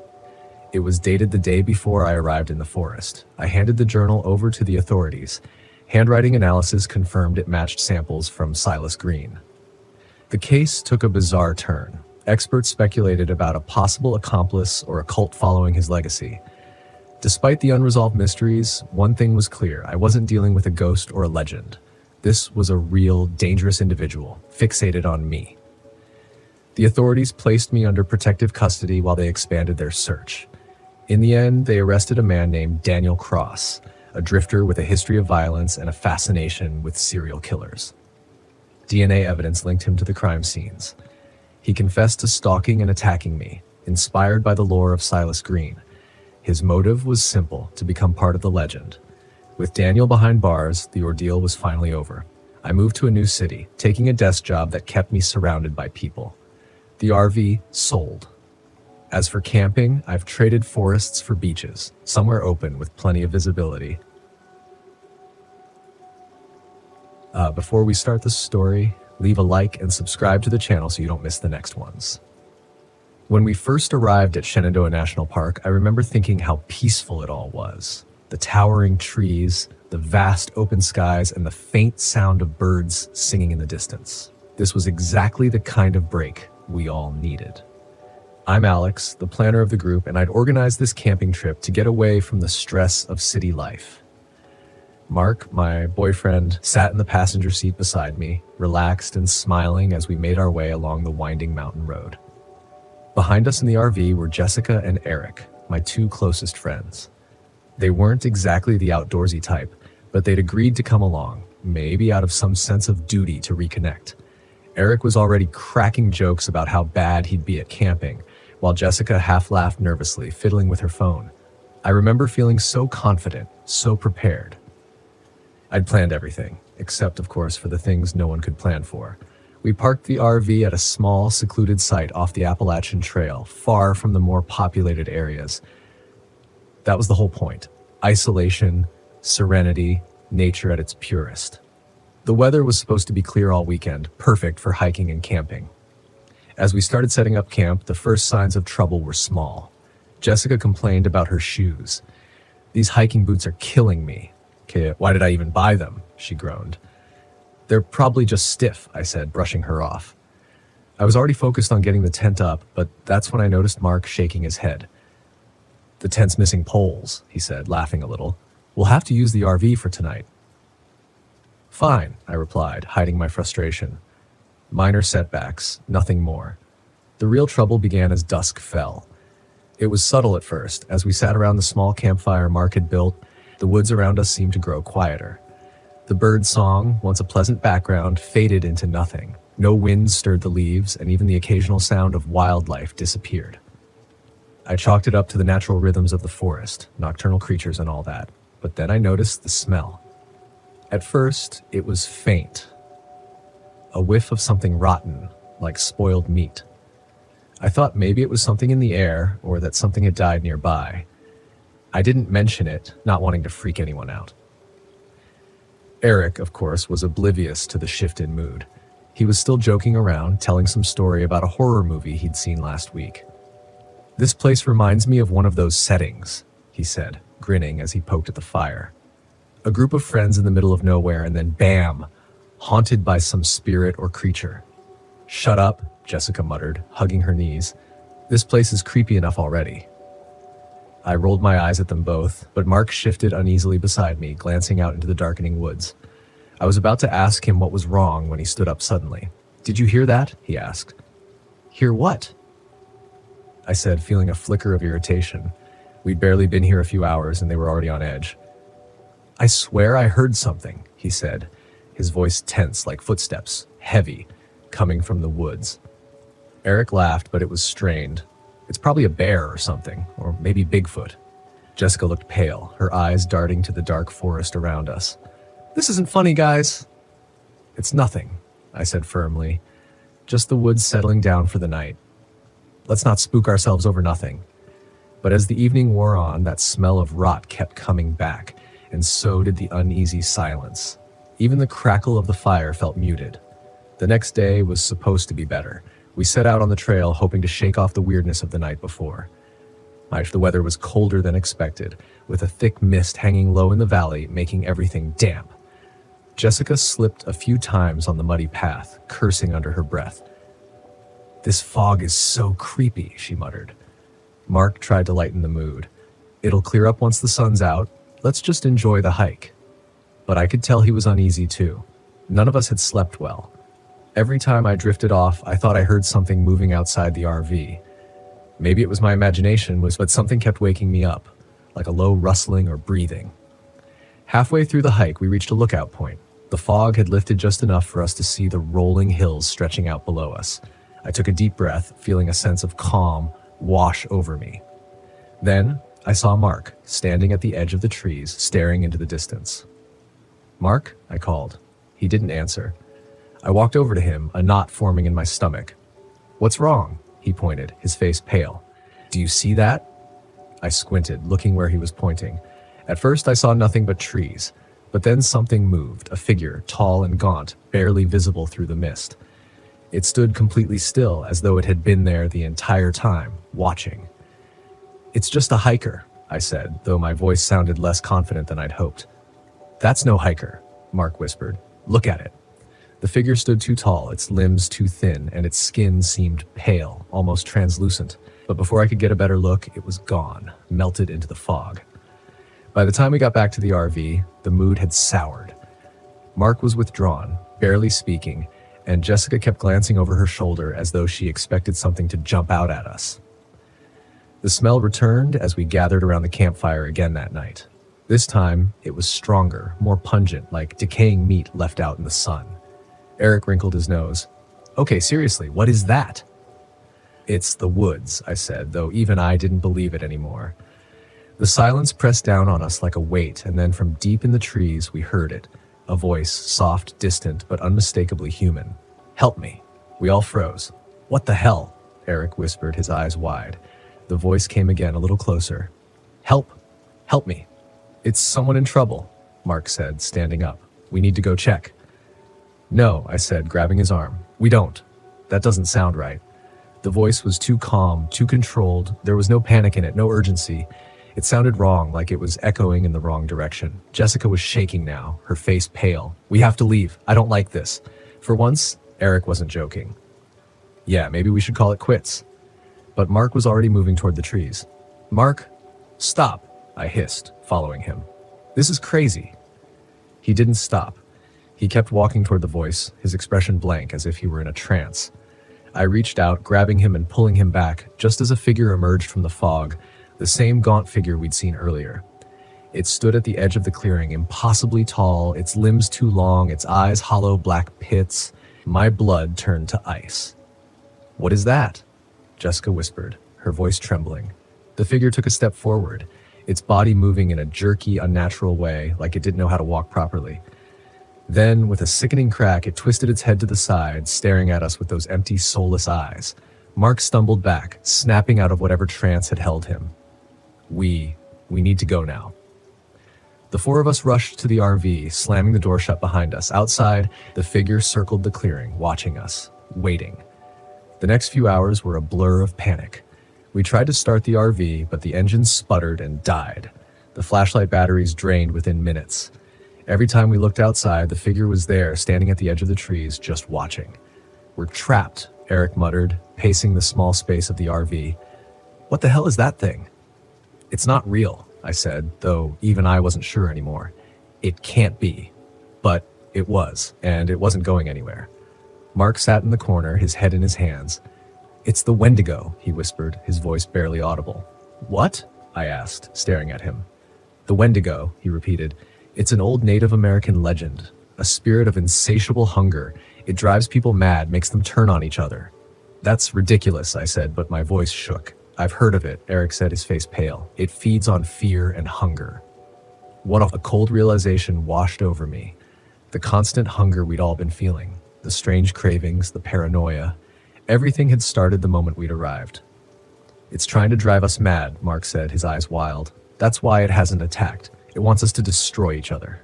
It was dated the day before I arrived in the forest. I handed the journal over to the authorities. Handwriting analysis confirmed it matched samples from Silas Green. The case took a bizarre turn. Experts speculated about a possible accomplice or a cult following his legacy. Despite the unresolved mysteries, one thing was clear: I wasn't dealing with a ghost or a legend. This was a real, dangerous individual, fixated on me. The authorities placed me under protective custody while they expanded their search. In the end, they arrested a man named Daniel Cross, a drifter with a history of violence and a fascination with serial killers. DNA evidence linked him to the crime scenes. He confessed to stalking and attacking me, inspired by the lore of Silas Green. His motive was simple: to become part of the legend. With Daniel behind bars, the ordeal was finally over. I moved to a new city, taking a desk job that kept me surrounded by people. The RV sold. As for camping, I've traded forests for beaches, somewhere open with plenty of visibility. Before we start the story, leave a like and subscribe to the channel so you don't miss the next ones. When we first arrived at Shenandoah National Park, I remember thinking how peaceful it all was. The towering trees, the vast open skies, and the faint sound of birds singing in the distance. This was exactly the kind of break we all needed. I'm Alex, the planner of the group, and I'd organized this camping trip to get away from the stress of city life. Mark, my boyfriend, sat in the passenger seat beside me, relaxed and smiling as we made our way along the winding mountain road. Behind us in the RV were Jessica and Eric, my two closest friends. They weren't exactly the outdoorsy type, but they'd agreed to come along, maybe out of some sense of duty to reconnect. Eric was already cracking jokes about how bad he'd be at camping, while Jessica half laughed nervously, fiddling with her phone. I remember feeling so confident, so prepared. I'd planned everything, except, of course, for the things no one could plan for. We parked the RV at a small, secluded site off the Appalachian Trail, far from the more populated areas. That was the whole point. Isolation, serenity, nature at its purest. The weather was supposed to be clear all weekend, perfect for hiking and camping. As we started setting up camp, the first signs of trouble were small. Jessica complained about her shoes. "These hiking boots are killing me." "Okay, why did I even buy them?" she groaned. "They're probably just stiff," I said, brushing her off. I was already focused on getting the tent up, but that's when I noticed Mark shaking his head. "The tent's missing poles," he said, laughing a little. "We'll have to use the RV for tonight." "Fine," I replied, hiding my frustration. Minor setbacks, nothing more. The real trouble began as dusk fell. It was subtle at first. As we sat around the small campfire Mark had built, the woods around us seemed to grow quieter. The bird song, once a pleasant background, faded into nothing. No wind stirred the leaves, and even the occasional sound of wildlife disappeared. I chalked it up to the natural rhythms of the forest, nocturnal creatures and all that. But then I noticed the smell. At first, it was faint. A whiff of something rotten, like spoiled meat. I thought maybe it was something in the air, or that something had died nearby. I didn't mention it, not wanting to freak anyone out. Eric, of course, was oblivious to the shift in mood. He was still joking around, telling some story about a horror movie he'd seen last week. "This place reminds me of one of those settings," he said, grinning as he poked at the fire. "A group of friends in the middle of nowhere, and then bam! Haunted by some spirit or creature." "Shut up," Jessica muttered, hugging her knees. "This place is creepy enough already." I rolled my eyes at them both, but Mark shifted uneasily beside me, glancing out into the darkening woods. I was about to ask him what was wrong when he stood up suddenly. "Did you hear that?" he asked. "Hear what?" I said, feeling a flicker of irritation. We'd barely been here a few hours and they were already on edge. "I swear I heard something," he said, his voice tense like footsteps, heavy, coming from the woods. Eric laughed, but it was strained. "It's probably a bear or something, or maybe Bigfoot." Jessica looked pale, her eyes darting to the dark forest around us. "This isn't funny, guys." "It's nothing," I said firmly. "Just the woods settling down for the night. Let's not spook ourselves over nothing." But as the evening wore on, that smell of rot kept coming back, and so did the uneasy silence. Even the crackle of the fire felt muted. The next day was supposed to be better. We set out on the trail, hoping to shake off the weirdness of the night before. The weather was colder than expected, with a thick mist hanging low in the valley, making everything damp. Jessica slipped a few times on the muddy path, cursing under her breath. "This fog is so creepy," she muttered. Mark tried to lighten the mood. "It'll clear up once the sun's out. Let's just enjoy the hike." But I could tell he was uneasy too. None of us had slept well. Every time I drifted off, I thought I heard something moving outside the RV. Maybe it was my imagination, but something kept waking me up, like a low rustling or breathing. Halfway through the hike, we reached a lookout point. The fog had lifted just enough for us to see the rolling hills stretching out below us. I took a deep breath, feeling a sense of calm wash over me. Then I saw Mark, standing at the edge of the trees, staring into the distance. "Mark?" I called. He didn't answer. I walked over to him, a knot forming in my stomach. "What's wrong?" He pointed, his face pale. "Do you see that?" I squinted, looking where he was pointing. At first I saw nothing but trees, but then something moved, a figure, tall and gaunt, barely visible through the mist. It stood completely still, as though it had been there the entire time, watching. "It's just a hiker," I said, though my voice sounded less confident than I'd hoped. "That's no hiker," Mark whispered. "Look at it." The figure stood too tall, its limbs too thin, and its skin seemed pale, almost translucent. But before I could get a better look, it was gone, melted into the fog. By the time we got back to the RV, the mood had soured. Mark was withdrawn, barely speaking, and Jessica kept glancing over her shoulder as though she expected something to jump out at us. The smell returned as we gathered around the campfire again that night. This time, it was stronger, more pungent, like decaying meat left out in the sun. Eric wrinkled his nose. "Okay, seriously, what is that?" "It's the woods," I said, though even I didn't believe it anymore. The silence pressed down on us like a weight, and then from deep in the trees we heard it, a voice, soft, distant, but unmistakably human. "Help me." We all froze. "What the hell?" Eric whispered, his eyes wide. The voice came again, a little closer. "Help. Help me." "It's someone in trouble," Mark said, standing up. "We need to go check." "No," I said, grabbing his arm. "We don't. That doesn't sound right." The voice was too calm, too controlled. There was no panic in it, no urgency. It sounded wrong, like it was echoing in the wrong direction. Jessica was shaking now, her face pale. "We have to leave. I don't like this." For once, Eric wasn't joking. "Yeah, maybe we should call it quits." But Mark was already moving toward the trees. "Mark, stop," I hissed, following him. "This is crazy." He didn't stop. He kept walking toward the voice, his expression blank, as if he were in a trance. I reached out, grabbing him and pulling him back, just as a figure emerged from the fog, the same gaunt figure we'd seen earlier. It stood at the edge of the clearing, impossibly tall, its limbs too long, its eyes hollow black pits. My blood turned to ice. "What is that?" Jessica whispered, her voice trembling. The figure took a step forward, its body moving in a jerky, unnatural way, like it didn't know how to walk properly. Then, with a sickening crack, it twisted its head to the side, staring at us with those empty, soulless eyes. Mark stumbled back, snapping out of whatever trance had held him. We need to go now." The four of us rushed to the RV, slamming the door shut behind us. Outside, the figure circled the clearing, watching us, waiting. The next few hours were a blur of panic. We tried to start the RV, but the engine sputtered and died. The flashlight batteries drained within minutes. Every time we looked outside, the figure was there, standing at the edge of the trees, just watching. "We're trapped," Eric muttered, pacing the small space of the RV. "What the hell is that thing?" "It's not real," I said, though even I wasn't sure anymore. "It can't be." But it was, and it wasn't going anywhere. Mark sat in the corner, his head in his hands. "It's the Wendigo," he whispered, his voice barely audible. "What?" I asked, staring at him. "The Wendigo," he repeated. "It's an old Native American legend, a spirit of insatiable hunger. It drives people mad, makes them turn on each other." "That's ridiculous," I said, but my voice shook. I've heard of it, Eric said, his face pale. It feeds on fear and hunger. A cold realization washed over me. The constant hunger we'd all been feeling, the strange cravings, the paranoia. Everything had started the moment we'd arrived. It's trying to drive us mad, Mark said, his eyes wild. That's why it hasn't attacked. It wants us to destroy each other.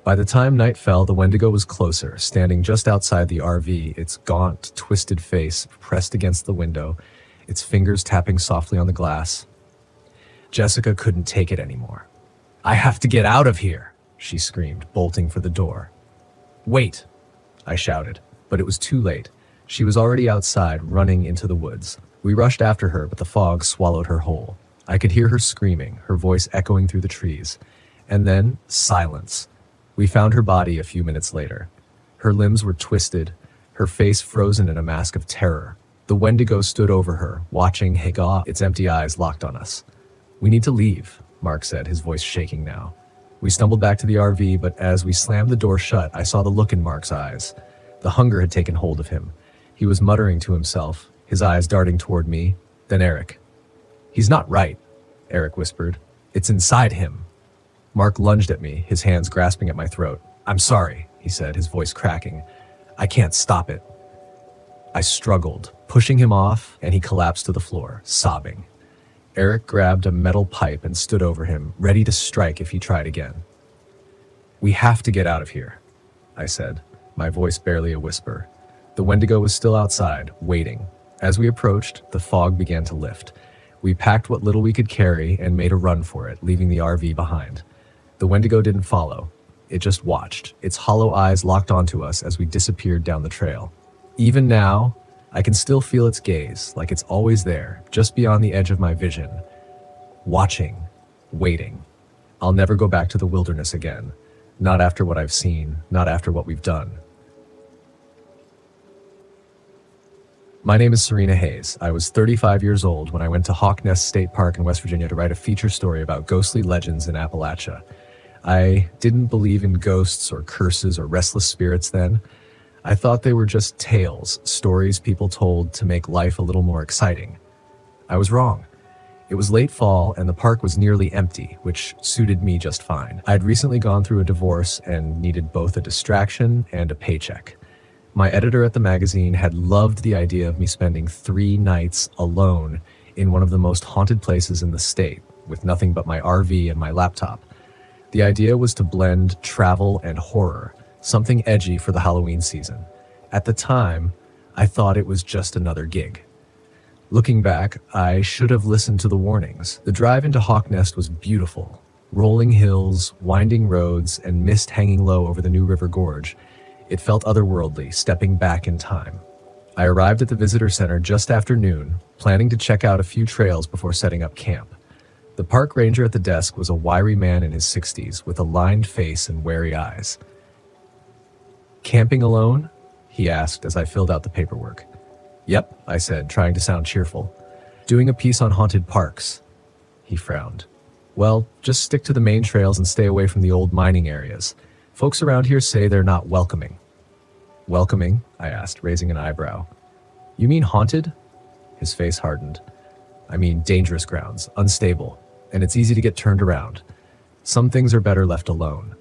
By the time night fell, the Wendigo was closer, standing just outside the RV, its gaunt, twisted face pressed against the window, its fingers tapping softly on the glass. Jessica couldn't take it anymore. "I have to get out of here," she screamed, bolting for the door. "Wait," I shouted, but it was too late. She was already outside, running into the woods. We rushed after her, but the fog swallowed her whole. I could hear her screaming, her voice echoing through the trees. And then, silence. We found her body a few minutes later. Her limbs were twisted, her face frozen in a mask of terror. The Wendigo stood over her, watching Hagar, its empty eyes locked on us. "We need to leave," Mark said, his voice shaking now. We stumbled back to the RV, but as we slammed the door shut, I saw the look in Mark's eyes. The hunger had taken hold of him. He was muttering to himself, his eyes darting toward me, then Eric. "He's not right," Eric whispered. "It's inside him." Mark lunged at me, his hands grasping at my throat. "I'm sorry," he said, his voice cracking. "I can't stop it." I struggled, pushing him off, and he collapsed to the floor, sobbing. Eric grabbed a metal pipe and stood over him, ready to strike if he tried again. "We have to get out of here," I said, my voice barely a whisper. The Wendigo was still outside, waiting. As we approached, the fog began to lift. We packed what little we could carry and made a run for it, leaving the RV behind. The Wendigo didn't follow. It just watched, its hollow eyes locked onto us as we disappeared down the trail. Even now, I can still feel its gaze, like it's always there, just beyond the edge of my vision. Watching, waiting. I'll never go back to the wilderness again. Not after what I've seen, not after what we've done. My name is Serena Hayes. I was 35 years old when I went to Hawk Nest State Park in West Virginia to write a feature story about ghostly legends in Appalachia. I didn't believe in ghosts or curses or restless spirits then. I thought they were just tales, stories people told to make life a little more exciting. I was wrong. It was late fall and the park was nearly empty, which suited me just fine. I'd recently gone through a divorce and needed both a distraction and a paycheck. My editor at the magazine had loved the idea of me spending 3 nights alone in one of the most haunted places in the state, with nothing but my RV and my laptop. The idea was to blend travel and horror, something edgy for the Halloween season. At the time, I thought it was just another gig. Looking back, I should have listened to the warnings. The drive into Hawk Nest was beautiful. Rolling hills, winding roads, and mist hanging low over the New River Gorge. It felt otherworldly, stepping back in time. I arrived at the visitor center just after noon, planning to check out a few trails before setting up camp. The park ranger at the desk was a wiry man in his 60s with a lined face and wary eyes. "Camping alone?" he asked as I filled out the paperwork. "Yep," I said, trying to sound cheerful. "Doing a piece on haunted parks." He frowned. "Well, just stick to the main trails and stay away from the old mining areas. Folks around here say they're not welcoming." "Welcoming?" I asked, raising an eyebrow. "You mean haunted?" His face hardened. "I mean dangerous grounds, unstable, and it's easy to get turned around. Some things are better left alone."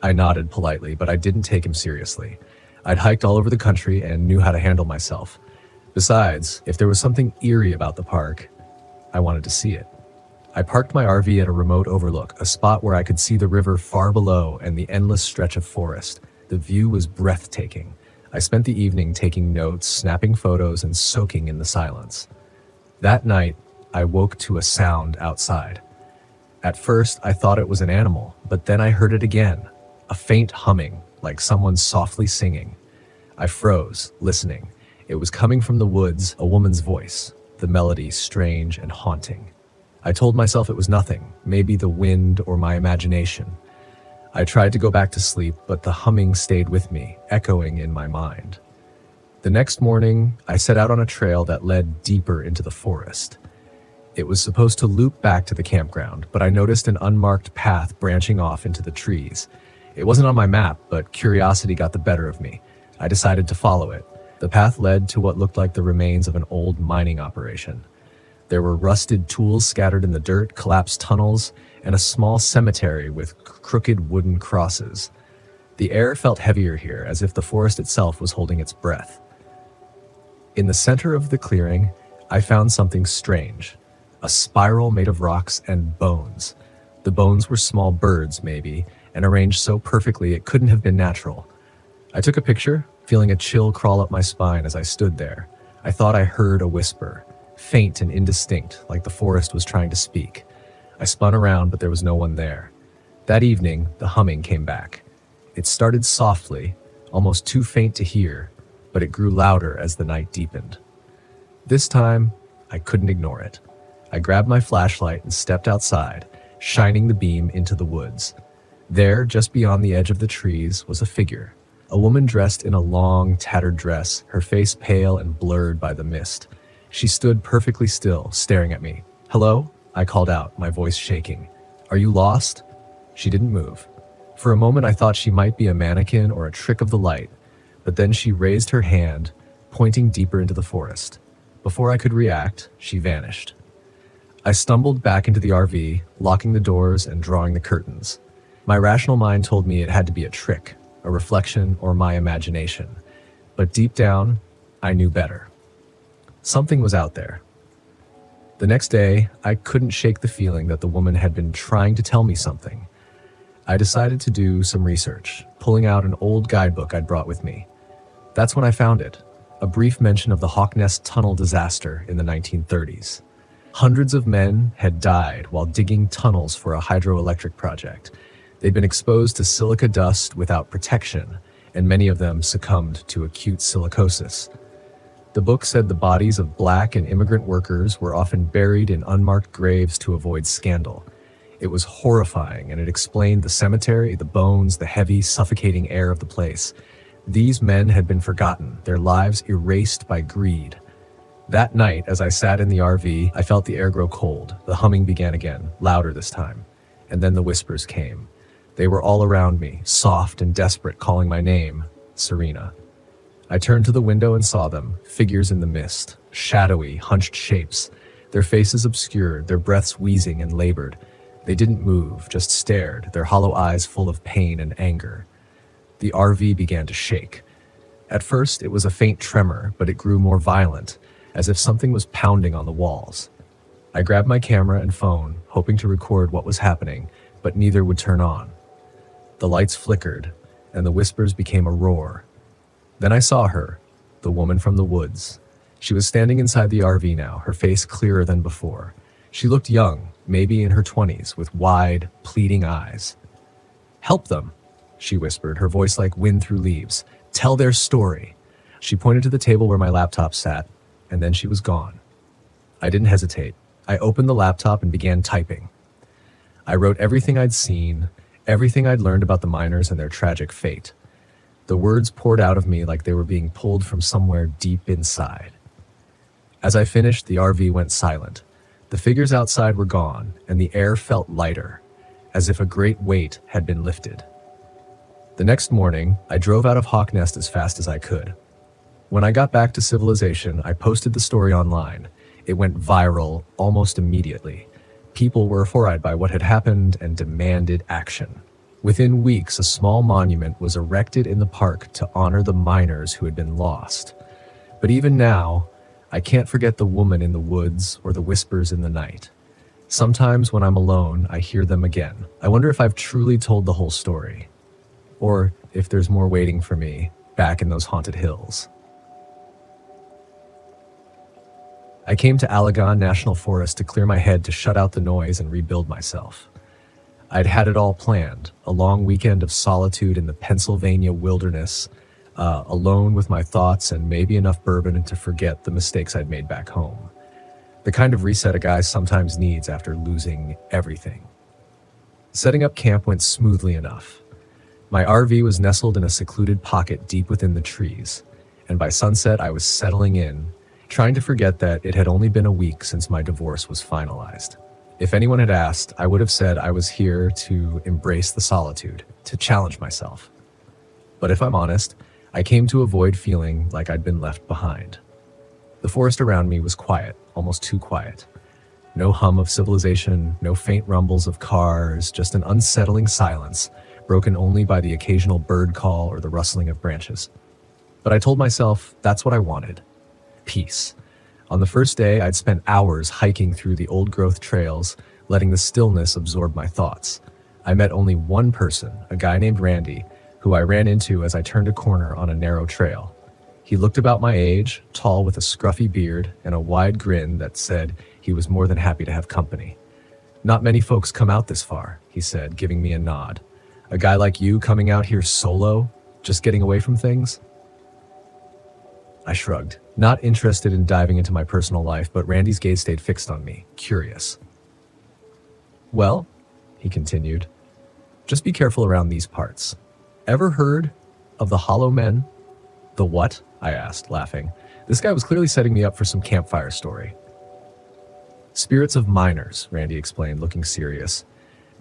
I nodded politely, but I didn't take him seriously. I'd hiked all over the country and knew how to handle myself. Besides, if there was something eerie about the park, I wanted to see it. I parked my RV at a remote overlook, a spot where I could see the river far below and the endless stretch of forest. The view was breathtaking. I spent the evening taking notes, snapping photos, and soaking in the silence. That night, I woke to a sound outside. At first, I thought it was an animal, but then I heard it again, a faint humming, like someone softly singing. I froze, listening. It was coming from the woods, a woman's voice, the melody strange and haunting. I told myself it was nothing, maybe the wind or my imagination. I tried to go back to sleep, but the humming stayed with me, echoing in my mind. The next morning, I set out on a trail that led deeper into the forest. It was supposed to loop back to the campground, but I noticed an unmarked path branching off into the trees. It wasn't on my map, but curiosity got the better of me. I decided to follow it. The path led to what looked like the remains of an old mining operation. There were rusted tools scattered in the dirt, collapsed tunnels, and a small cemetery with crooked wooden crosses. The air felt heavier here, as if the forest itself was holding its breath. In the center of the clearing, I found something strange. A spiral made of rocks and bones. The bones were small birds, maybe, and arranged so perfectly it couldn't have been natural. I took a picture, feeling a chill crawl up my spine as I stood there. I thought I heard a whisper, faint and indistinct, like the forest was trying to speak. I spun around, but there was no one there. That evening, the humming came back. It started softly, almost too faint to hear, but it grew louder as the night deepened. This time, I couldn't ignore it. I grabbed my flashlight and stepped outside, shining the beam into the woods. There, just beyond the edge of the trees, was a figure. A woman dressed in a long, tattered dress, her face pale and blurred by the mist. She stood perfectly still, staring at me. "Hello?" I called out, my voice shaking. "Are you lost?" She didn't move. For a moment I thought she might be a mannequin or a trick of the light, but then she raised her hand, pointing deeper into the forest. Before I could react, she vanished. I stumbled back into the RV, locking the doors and drawing the curtains. My rational mind told me it had to be a trick, a reflection, or my imagination. But deep down, I knew better. Something was out there. The next day, I couldn't shake the feeling that the woman had been trying to tell me something. I decided to do some research, pulling out an old guidebook I'd brought with me. That's when I found it, a brief mention of the Hawk Nest Tunnel disaster in the 1930s. Hundreds of men had died while digging tunnels for a hydroelectric project. They'd been exposed to silica dust without protection, and many of them succumbed to acute silicosis. The book said the bodies of black and immigrant workers were often buried in unmarked graves to avoid scandal. It was horrifying, and it explained the cemetery, the bones, the heavy, suffocating air of the place. These men had been forgotten, their lives erased by greed. That night, as I sat in the RV, I felt the air grow cold. The humming began again, louder this time. And then the whispers came. They were all around me, soft and desperate, calling my name, Serena. I turned to the window and saw them, figures in the mist, shadowy, hunched shapes, their faces obscured, their breaths wheezing and labored. They didn't move, just stared, their hollow eyes full of pain and anger. The RV began to shake. At first, it was a faint tremor, but it grew more violent, as if something was pounding on the walls. I grabbed my camera and phone, hoping to record what was happening, but neither would turn on. The lights flickered, and the whispers became a roar. Then I saw her, the woman from the woods. She was standing inside the RV now, her face clearer than before. She looked young, maybe in her 20s, with wide, pleading eyes. "Help them," she whispered, her voice like wind through leaves. "Tell their story." She pointed to the table where my laptop sat, and then she was gone. I didn't hesitate. I opened the laptop and began typing. I wrote everything I'd seen, everything I'd learned about the miners and their tragic fate. The words poured out of me like they were being pulled from somewhere deep inside. As I finished, the RV went silent. The figures outside were gone, and the air felt lighter, as if a great weight had been lifted. The next morning, I drove out of Hawk Nest as fast as I could. When I got back to civilization, I posted the story online. It went viral almost immediately. People were horrified by what had happened and demanded action. Within weeks, a small monument was erected in the park to honor the miners who had been lost. But even now, I can't forget the woman in the woods or the whispers in the night. Sometimes when I'm alone, I hear them again. I wonder if I've truly told the whole story, or if there's more waiting for me back in those haunted hills. I came to Alagon National Forest to clear my head, to shut out the noise and rebuild myself. I'd had it all planned, a long weekend of solitude in the Pennsylvania wilderness, alone with my thoughts and maybe enough bourbon to forget the mistakes I'd made back home. The kind of reset a guy sometimes needs after losing everything. Setting up camp went smoothly enough. My RV was nestled in a secluded pocket deep within the trees, and by sunset I was settling in, trying to forget that it had only been a week since my divorce was finalized. If anyone had asked, I would have said I was here to embrace the solitude, to challenge myself. But if I'm honest, I came to avoid feeling like I'd been left behind. The forest around me was quiet, almost too quiet. No hum of civilization, no faint rumbles of cars, just an unsettling silence, broken only by the occasional bird call or the rustling of branches. But I told myself that's what I wanted. Peace. On the first day, I'd spent hours hiking through the old-growth trails, letting the stillness absorb my thoughts. I met only one person, a guy named Randy, who I ran into as I turned a corner on a narrow trail. He looked about my age, tall with a scruffy beard and a wide grin that said he was more than happy to have company. "Not many folks come out this far," he said, giving me a nod. "A guy like you coming out here solo, just getting away from things?" I shrugged, not interested in diving into my personal life, but Randy's gaze stayed fixed on me, curious. "Well," he continued, "just be careful around these parts. Ever heard of the Hollow Men?" "The what?" I asked, laughing. This guy was clearly setting me up for some campfire story. "Spirits of miners," Randy explained, looking serious.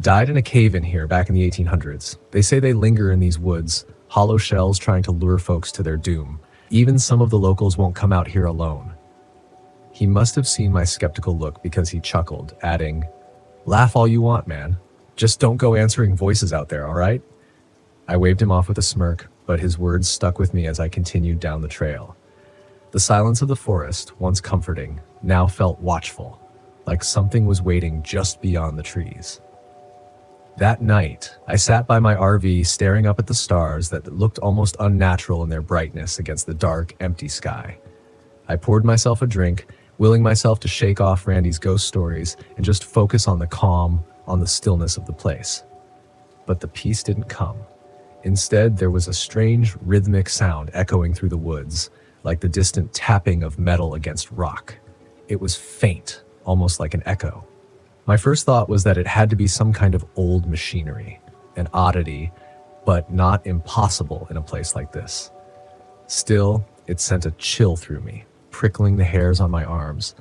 "Died in a cave in here back in the 1800s. They say they linger in these woods, hollow shells trying to lure folks to their doom. Even some of the locals won't come out here alone." He must have seen my skeptical look because he chuckled, adding, "Laugh all you want, man. Just don't go answering voices out there, all right?" I waved him off with a smirk, but his words stuck with me as I continued down the trail. The silence of the forest, once comforting, now felt watchful, like something was waiting just beyond the trees. That night, I sat by my RV staring up at the stars that looked almost unnatural in their brightness against the dark, empty sky. I poured myself a drink, willing myself to shake off Randy's ghost stories and just focus on the calm, on the stillness of the place. But the peace didn't come. Instead, there was a strange, rhythmic sound echoing through the woods, like the distant tapping of metal against rock. It was faint, almost like an echo. My first thought was that it had to be some kind of old machinery, an oddity, but not impossible in a place like this. Still, it sent a chill through me, prickling the hairs on my arms.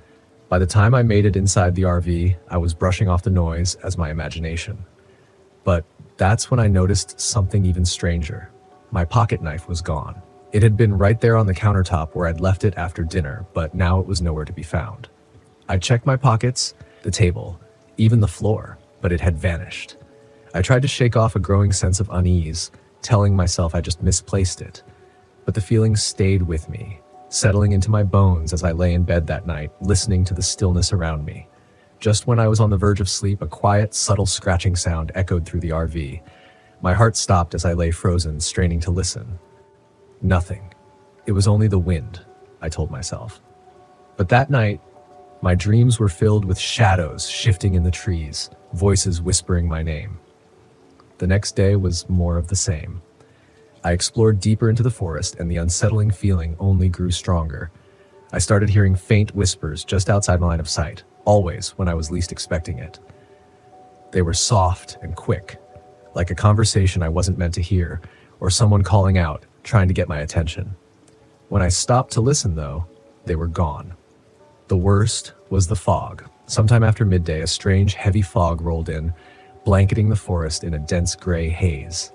By the time I made it inside the RV, I was brushing off the noise as my imagination. But that's when I noticed something even stranger. My pocket knife was gone. It had been right there on the countertop where I'd left it after dinner, but now it was nowhere to be found. I checked my pockets, the table, even the floor, but it had vanished. I tried to shake off a growing sense of unease, telling myself I just misplaced it. But the feeling stayed with me, settling into my bones as I lay in bed that night, listening to the stillness around me. Just when I was on the verge of sleep, a quiet, subtle scratching sound echoed through the RV. My heart stopped as I lay frozen, straining to listen. Nothing. It was only the wind, I told myself. But that night, my dreams were filled with shadows shifting in the trees, voices whispering my name. The next day was more of the same. I explored deeper into the forest, and the unsettling feeling only grew stronger. I started hearing faint whispers just outside my line of sight, always when I was least expecting it. They were soft and quick, like a conversation I wasn't meant to hear, or someone calling out, trying to get my attention. When I stopped to listen, though, they were gone. The worst was the fog. Sometime after midday, a strange, heavy fog rolled in, blanketing the forest in a dense gray haze.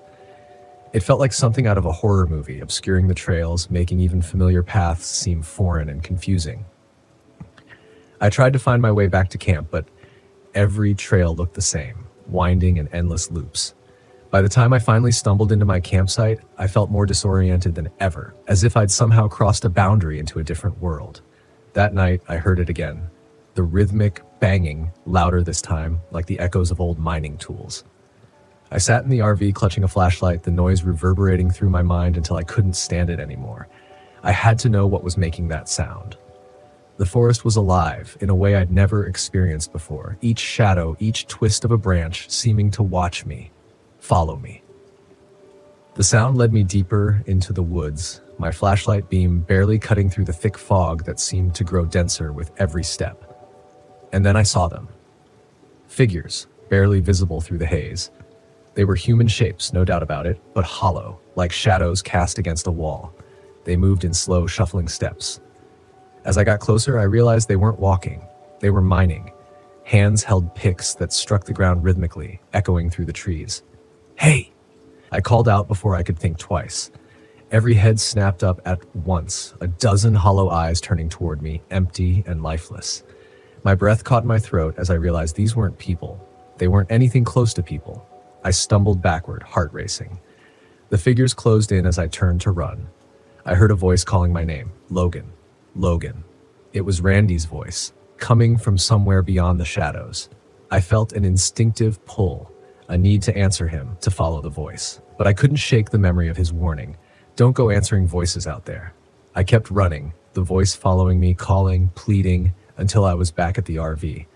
It felt like something out of a horror movie, obscuring the trails, making even familiar paths seem foreign and confusing. I tried to find my way back to camp, but every trail looked the same, winding in endless loops. By the time I finally stumbled into my campsite, I felt more disoriented than ever, as if I'd somehow crossed a boundary into a different world. That night, I heard it again. The rhythmic banging, louder this time, like the echoes of old mining tools. I sat in the RV clutching a flashlight, the noise reverberating through my mind until I couldn't stand it anymore. I had to know what was making that sound. The forest was alive in a way I'd never experienced before, each shadow, each twist of a branch seeming to watch me, follow me. The sound led me deeper into the woods, my flashlight beam barely cutting through the thick fog that seemed to grow denser with every step. And then I saw them. Figures, barely visible through the haze. They were human shapes, no doubt about it, but hollow, like shadows cast against a wall. They moved in slow, shuffling steps. As I got closer, I realized they weren't walking. They were mining. Hands held picks that struck the ground rhythmically, echoing through the trees. "Hey!" I called out before I could think twice. Every head snapped up at once, a dozen hollow eyes turning toward me, empty and lifeless. My breath caught in my throat as I realized these weren't people. They weren't anything close to people. I stumbled backward, heart racing. The figures closed in as I turned to run. I heard a voice calling my name, Logan. Logan. It was Randy's voice, coming from somewhere beyond the shadows. I felt an instinctive pull, a need to answer him, to follow the voice. But I couldn't shake the memory of his warning. Don't go answering voices out there. I kept running, the voice following me, calling, pleading, until I was back at the RV.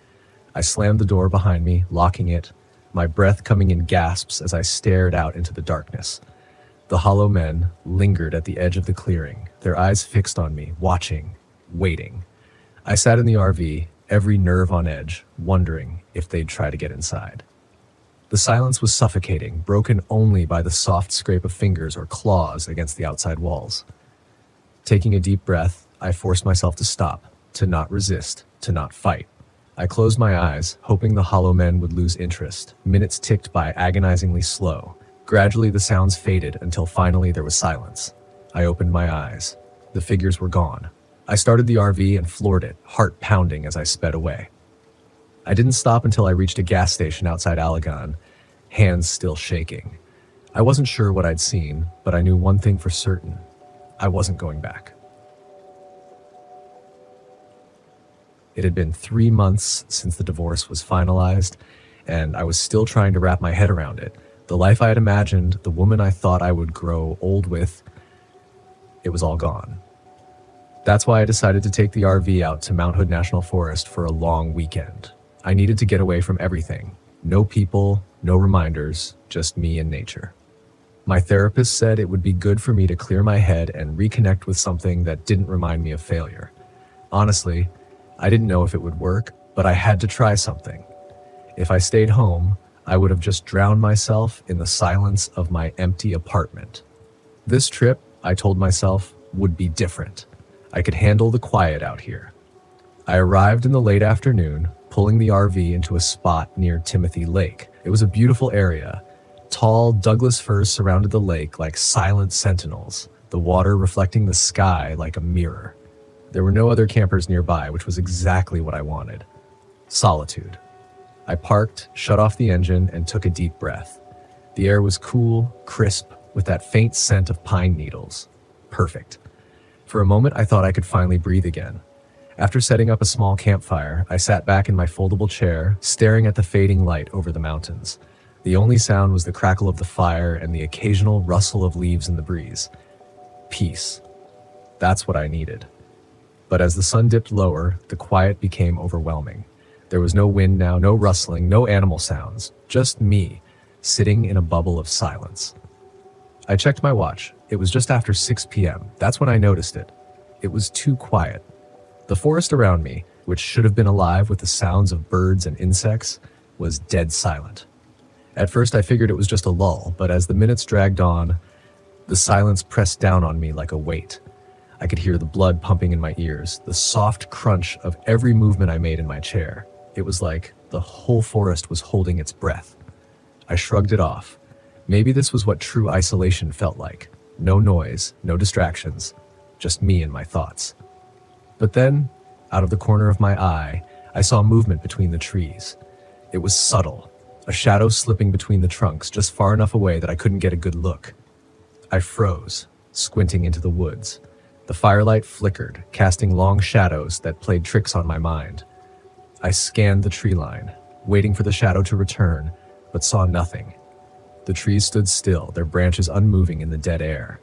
I slammed the door behind me, locking it, my breath coming in gasps as I stared out into the darkness. The hollow men lingered at the edge of the clearing, their eyes fixed on me, watching, waiting. I sat in the RV, every nerve on edge, wondering if they'd try to get inside. The silence was suffocating, broken only by the soft scrape of fingers or claws against the outside walls. Taking a deep breath, I forced myself to stop, to not resist, to not fight. I closed my eyes, hoping the hollow men would lose interest. Minutes ticked by agonizingly slow. Gradually the sounds faded until finally there was silence. I opened my eyes. The figures were gone. I started the RV and floored it, heart pounding as I sped away. I didn't stop until I reached a gas station outside Allegan, hands still shaking. I wasn't sure what I'd seen, but I knew one thing for certain. I wasn't going back. It had been 3 months since the divorce was finalized, and I was still trying to wrap my head around it. The life I had imagined, the woman I thought I would grow old with, it was all gone. That's why I decided to take the RV out to Mount Hood National Forest for a long weekend. I needed to get away from everything. No people, no reminders, just me and nature. My therapist said it would be good for me to clear my head and reconnect with something that didn't remind me of failure. Honestly, I didn't know if it would work, but I had to try something. If I stayed home, I would have just drowned myself in the silence of my empty apartment. This trip, I told myself, would be different. I could handle the quiet out here. I arrived in the late afternoon, pulling the RV into a spot near Timothy Lake. It was a beautiful area. Tall Douglas firs surrounded the lake like silent sentinels, the water reflecting the sky like a mirror. There were no other campers nearby, which was exactly what I wanted. Solitude. I parked, shut off the engine, and took a deep breath. The air was cool, crisp, with that faint scent of pine needles. Perfect. For a moment, I thought I could finally breathe again. After setting up a small campfire, I sat back in my foldable chair, staring at the fading light over the mountains. The only sound was the crackle of the fire and the occasional rustle of leaves in the breeze. Peace. That's what I needed. But as the sun dipped lower, the quiet became overwhelming. There was no wind now, no rustling, no animal sounds, just me, sitting in a bubble of silence. I checked my watch. It was just after 6 p.m. That's when I noticed it. It was too quiet. The forest around me, which should have been alive with the sounds of birds and insects, was dead silent. At first I figured it was just a lull, but as the minutes dragged on, the silence pressed down on me like a weight. I could hear the blood pumping in my ears, the soft crunch of every movement I made in my chair. It was like the whole forest was holding its breath. I shrugged it off. Maybe this was what true isolation felt like. No noise, no distractions, just me and my thoughts. But then, out of the corner of my eye, I saw movement between the trees. It was subtle, a shadow slipping between the trunks just far enough away that I couldn't get a good look. I froze, squinting into the woods. The firelight flickered, casting long shadows that played tricks on my mind. I scanned the tree line, waiting for the shadow to return, but saw nothing. The trees stood still, their branches unmoving in the dead air.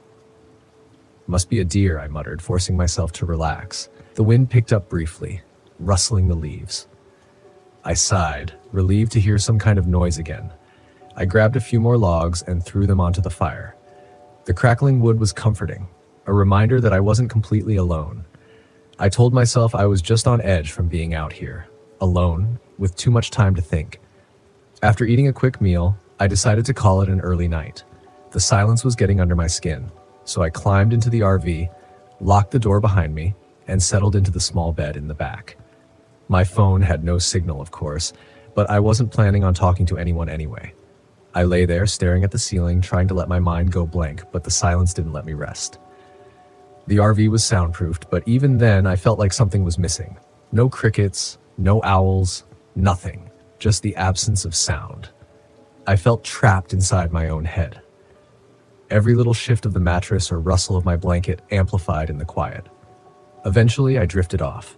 Must be a deer, I muttered, forcing myself to relax. The wind picked up briefly, rustling the leaves. I sighed, relieved to hear some kind of noise again. I grabbed a few more logs and threw them onto the fire. The crackling wood was comforting, a reminder that I wasn't completely alone. I told myself I was just on edge from being out here, alone, with too much time to think. After eating a quick meal, I decided to call it an early night. The silence was getting under my skin, so I climbed into the RV, locked the door behind me, and settled into the small bed in the back. My phone had no signal, of course, but I wasn't planning on talking to anyone anyway. I lay there staring at the ceiling, trying to let my mind go blank, but the silence didn't let me rest. The RV was soundproofed, but even then I felt like something was missing. No crickets, no owls, nothing. Just the absence of sound. I felt trapped inside my own head. Every little shift of the mattress or rustle of my blanket amplified in the quiet. Eventually, I drifted off.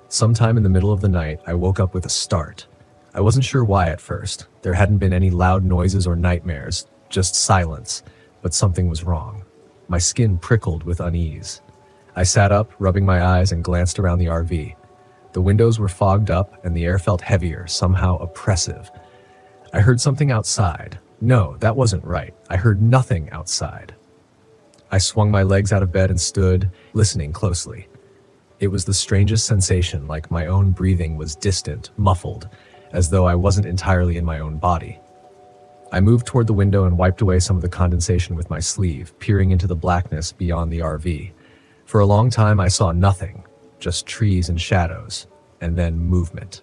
Sometime in the middle of the night, I woke up with a start. I wasn't sure why at first. There hadn't been any loud noises or nightmares, just silence, but something was wrong. My skin prickled with unease. I sat up, rubbing my eyes, and glanced around the RV. The windows were fogged up, and the air felt heavier, somehow oppressive. I heard something outside. No, that wasn't right. I heard nothing outside. I swung my legs out of bed and stood, listening closely. It was the strangest sensation, like my own breathing was distant, muffled, as though I wasn't entirely in my own body. I moved toward the window and wiped away some of the condensation with my sleeve, peering into the blackness beyond the RV. For a long time, I saw nothing, just trees and shadows, and then movement.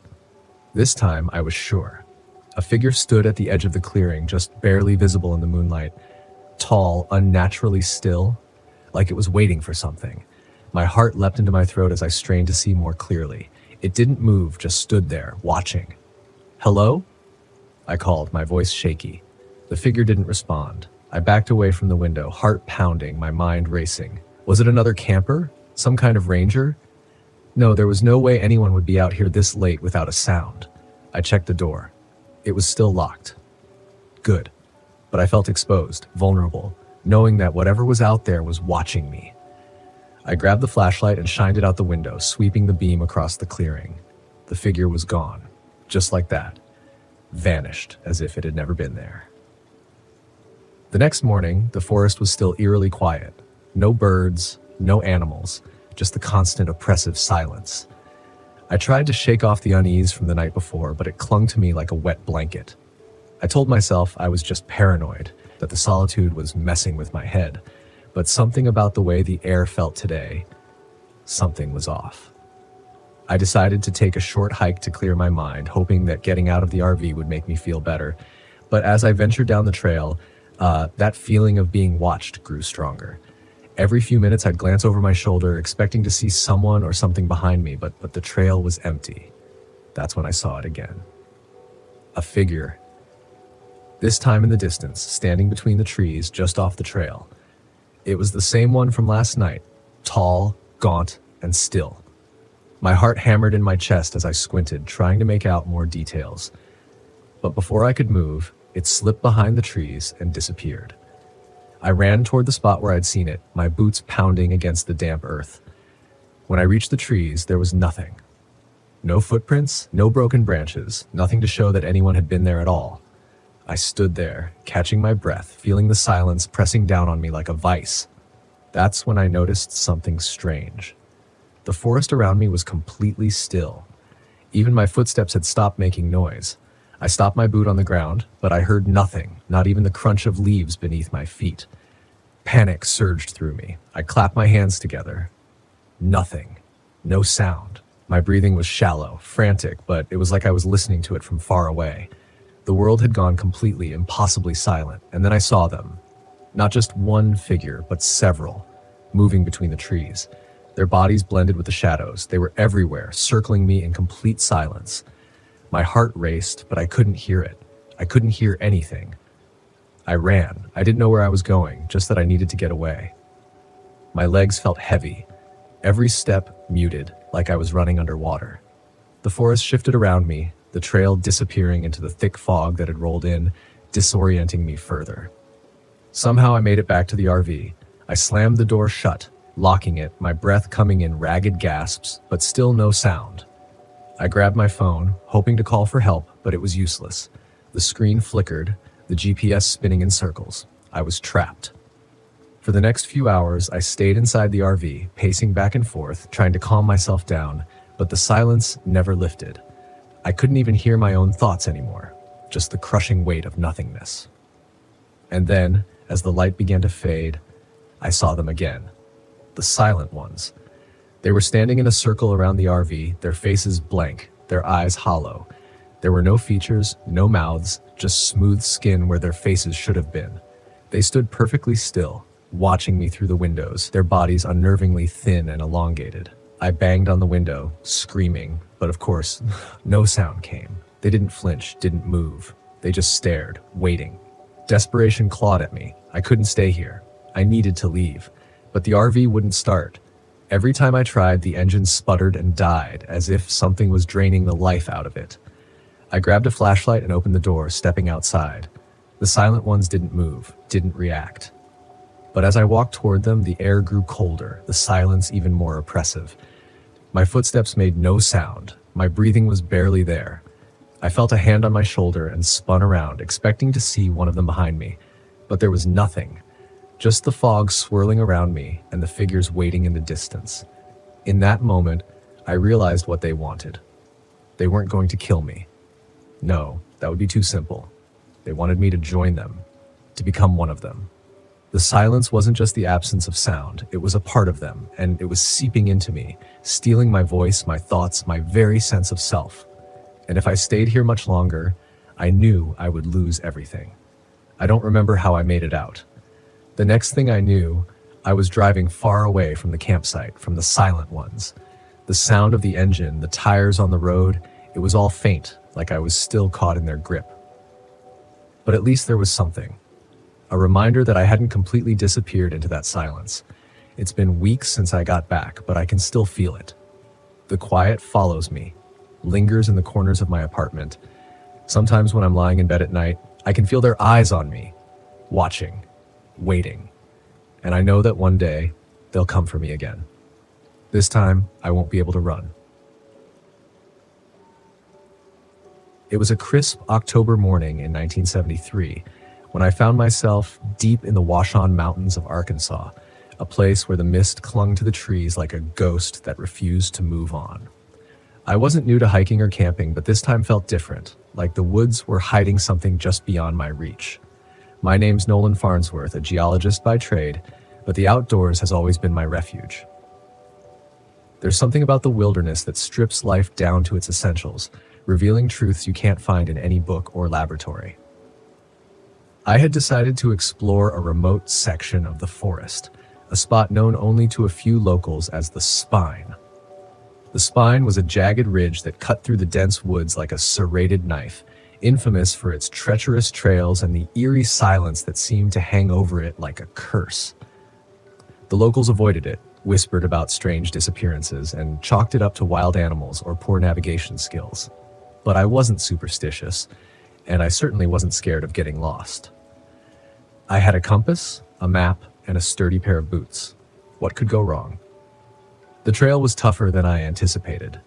This time, I was sure. A figure stood at the edge of the clearing, just barely visible in the moonlight, tall, unnaturally still, like it was waiting for something. My heart leapt into my throat as I strained to see more clearly. It didn't move, just stood there, watching. "Hello?" I called, my voice shaky. The figure didn't respond. I backed away from the window, heart pounding, my mind racing. Was it another camper? Some kind of ranger? No, there was no way anyone would be out here this late without a sound. I checked the door. It was still locked. Good. But I felt exposed, vulnerable, knowing that whatever was out there was watching me. I grabbed the flashlight and shined it out the window, sweeping the beam across the clearing. The figure was gone. Just like that. Vanished, as if it had never been there. The next morning, the forest was still eerily quiet. No birds, no animals, just the constant oppressive silence. I tried to shake off the unease from the night before, but it clung to me like a wet blanket. I told myself I was just paranoid, that the solitude was messing with my head, but something about the way the air felt today, something was off. I decided to take a short hike to clear my mind, hoping that getting out of the RV would make me feel better. But as I ventured down the trail, that feeling of being watched grew stronger. Every few minutes I'd glance over my shoulder, expecting to see someone or something behind me, but the trail was empty. That's when I saw it again. A figure. This time in the distance, standing between the trees just off the trail. It was the same one from last night, tall, gaunt, and still. My heart hammered in my chest as I squinted, trying to make out more details. But before I could move, it slipped behind the trees and disappeared. I ran toward the spot where I'd seen it, my boots pounding against the damp earth. When I reached the trees, there was nothing. No footprints, no broken branches, nothing to show that anyone had been there at all. I stood there, catching my breath, feeling the silence pressing down on me like a vice. That's when I noticed something strange. The forest around me was completely still. Even my footsteps had stopped making noise. I stopped my boot on the ground, but I heard nothing, not even the crunch of leaves beneath my feet. Panic surged through me. I clapped my hands together. Nothing. No sound. My breathing was shallow, frantic, but it was like I was listening to it from far away. The world had gone completely, impossibly silent, and then I saw them. Not just one figure, but several, moving between the trees. Their bodies blended with the shadows. They were everywhere, circling me in complete silence. My heart raced, but I couldn't hear it. I couldn't hear anything. I ran. I didn't know where I was going, just that I needed to get away. My legs felt heavy, every step muted, like I was running underwater. The forest shifted around me, the trail disappearing into the thick fog that had rolled in, disorienting me further. Somehow I made it back to the RV. I slammed the door shut, locking it, my breath coming in ragged gasps, but still no sound. I grabbed my phone, hoping to call for help, but it was useless. The screen flickered, the GPS spinning in circles. I was trapped. For the next few hours, I stayed inside the RV, pacing back and forth, trying to calm myself down, but the silence never lifted. I couldn't even hear my own thoughts anymore, just the crushing weight of nothingness. And then, as the light began to fade, I saw them again. The silent ones. They were standing in a circle around the RV, their faces blank, their eyes hollow. There were no features, no mouths, just smooth skin where their faces should have been. They stood perfectly still, watching me through the windows, their bodies unnervingly thin and elongated. I banged on the window, screaming, but of course, no sound came. They didn't flinch, didn't move. They just stared, waiting. Desperation clawed at me. I couldn't stay here. I needed to leave, but the RV wouldn't start. Every time I tried, the engine sputtered and died, as if something was draining the life out of it. I grabbed a flashlight and opened the door, stepping outside. The silent ones didn't move, didn't react. But as I walked toward them, the air grew colder, the silence even more oppressive. My footsteps made no sound. My breathing was barely there. I felt a hand on my shoulder and spun around, expecting to see one of them behind me. But there was nothing. Just the fog swirling around me and the figures waiting in the distance. In that moment, I realized what they wanted. They weren't going to kill me. No, that would be too simple. They wanted me to join them, to become one of them. The silence wasn't just the absence of sound, it was a part of them, and it was seeping into me, stealing my voice, my thoughts, my very sense of self. And if I stayed here much longer, I knew I would lose everything. I don't remember how I made it out. The next thing I knew, I was driving far away from the campsite, from the silent ones. The sound of the engine, the tires on the road, it was all faint, like I was still caught in their grip. But at least there was something. A reminder that I hadn't completely disappeared into that silence. It's been weeks since I got back, but I can still feel it. The quiet follows me, lingers in the corners of my apartment. Sometimes when I'm lying in bed at night, I can feel their eyes on me, watching, waiting. And I know that one day, they'll come for me again. This time, I won't be able to run. It was a crisp October morning in 1973 when I found myself deep in the Washoe Mountains of Arkansas, a place where the mist clung to the trees like a ghost that refused to move on. I wasn't new to hiking or camping, but this time felt different, like the woods were hiding something just beyond my reach. My name's Nolan Farnsworth, a geologist by trade, but the outdoors has always been my refuge. There's something about the wilderness that strips life down to its essentials, revealing truths you can't find in any book or laboratory. I had decided to explore a remote section of the forest, a spot known only to a few locals as the Spine. The Spine was a jagged ridge that cut through the dense woods like a serrated knife, infamous for its treacherous trails and the eerie silence that seemed to hang over it like a curse. The locals avoided it, whispered about strange disappearances, and chalked it up to wild animals or poor navigation skills. But I wasn't superstitious, and I certainly wasn't scared of getting lost. I had a compass, a map, and a sturdy pair of boots. What could go wrong? The trail was tougher than I anticipated.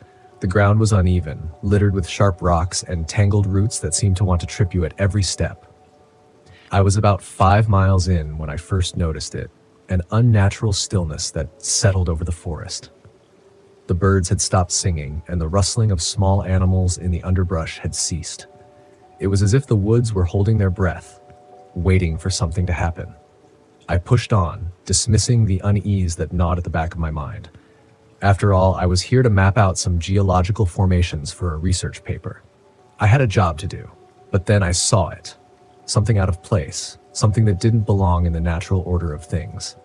The ground was uneven, littered with sharp rocks and tangled roots that seemed to want to trip you at every step. I was about 5 miles in when I first noticed it, an unnatural stillness that settled over the forest. The birds had stopped singing, and the rustling of small animals in the underbrush had ceased. It was as if the woods were holding their breath, waiting for something to happen. I pushed on, dismissing the unease that gnawed at the back of my mind. After all, I was here to map out some geological formations for a research paper. I had a job to do, but then I saw it. Something out of place, something that didn't belong in the natural order of things.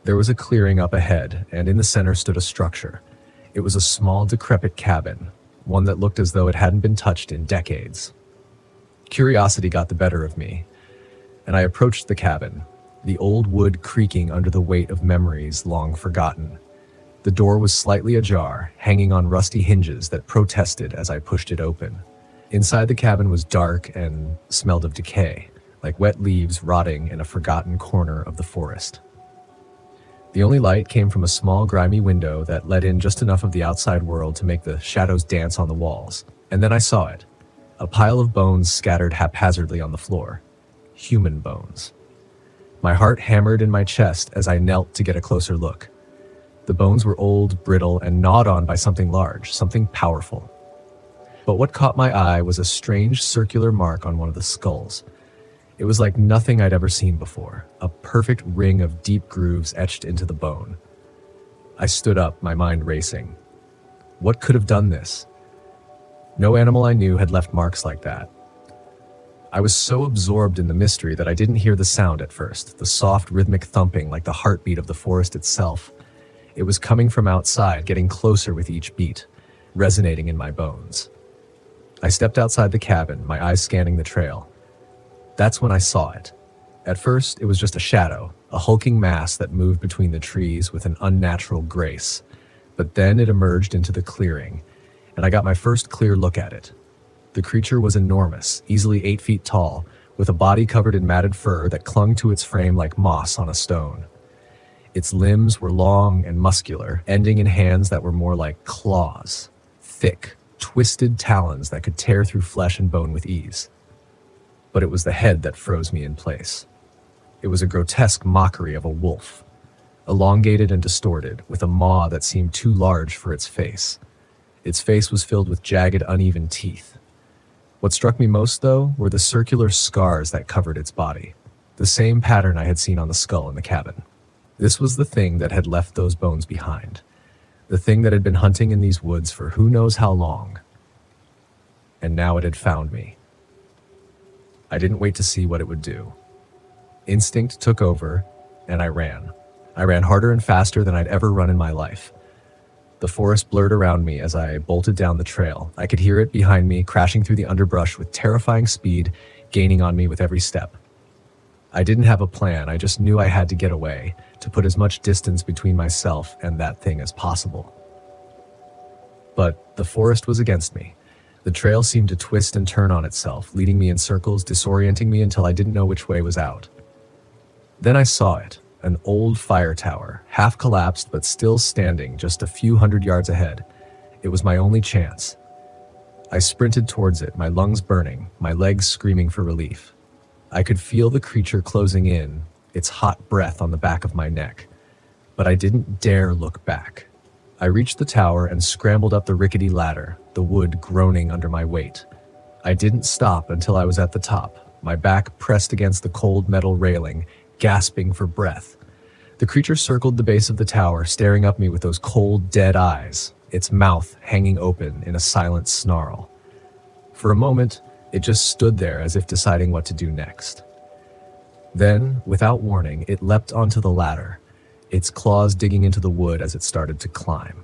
There was a clearing up ahead, and in the center stood a structure. It was a small, decrepit cabin, one that looked as though it hadn't been touched in decades. Curiosity got the better of me, and I approached the cabin, the old wood creaking under the weight of memories long forgotten. The door was slightly ajar, hanging on rusty hinges that protested as I pushed it open. Inside the cabin was dark and smelled of decay, like wet leaves rotting in a forgotten corner of the forest. The only light came from a small, grimy window that let in just enough of the outside world to make the shadows dance on the walls. And then I saw it. A pile of bones scattered haphazardly on the floor. Human bones. My heart hammered in my chest as I knelt to get a closer look. The bones were old, brittle, and gnawed on by something large, something powerful. But what caught my eye was a strange circular mark on one of the skulls. It was like nothing I'd ever seen before, a perfect ring of deep grooves etched into the bone. I stood up, my mind racing. What could have done this? No animal I knew had left marks like that. I was so absorbed in the mystery that I didn't hear the sound at first, the soft rhythmic thumping like the heartbeat of the forest itself. It was coming from outside, getting closer with each beat, resonating in my bones. I stepped outside the cabin, my eyes scanning the trail. That's when I saw it. At first, it was just a shadow, a hulking mass that moved between the trees with an unnatural grace. But then it emerged into the clearing, and I got my first clear look at it. The creature was enormous, easily 8 feet tall, with a body covered in matted fur that clung to its frame like moss on a stone. Its limbs were long and muscular, ending in hands that were more like claws, thick, twisted talons that could tear through flesh and bone with ease. But it was the head that froze me in place. It was a grotesque mockery of a wolf, elongated and distorted, with a maw that seemed too large for its face. Its face was filled with jagged, uneven teeth. What struck me most, though, were the circular scars that covered its body, the same pattern I had seen on the skull in the cabin. This was the thing that had left those bones behind, the thing that had been hunting in these woods for who knows how long. And now it had found me. I didn't wait to see what it would do. Instinct took over, and I ran. I ran harder and faster than I'd ever run in my life. The forest blurred around me as I bolted down the trail. I could hear it behind me, crashing through the underbrush with terrifying speed, gaining on me with every step. I didn't have a plan, I just knew I had to get away, to put as much distance between myself and that thing as possible. But the forest was against me. The trail seemed to twist and turn on itself, leading me in circles, disorienting me until I didn't know which way was out. Then I saw it. An old fire tower, half collapsed but still standing just a few hundred yards ahead. It was my only chance. I sprinted towards it, my lungs burning, my legs screaming for relief. I could feel the creature closing in, its hot breath on the back of my neck. But I didn't dare look back. I reached the tower and scrambled up the rickety ladder, the wood groaning under my weight. I didn't stop until I was at the top, my back pressed against the cold metal railing, gasping for breath. The creature circled the base of the tower, staring up at me with those cold, dead eyes, its mouth hanging open in a silent snarl. For a moment, it just stood there as if deciding what to do next. Then, without warning, it leapt onto the ladder, its claws digging into the wood as it started to climb.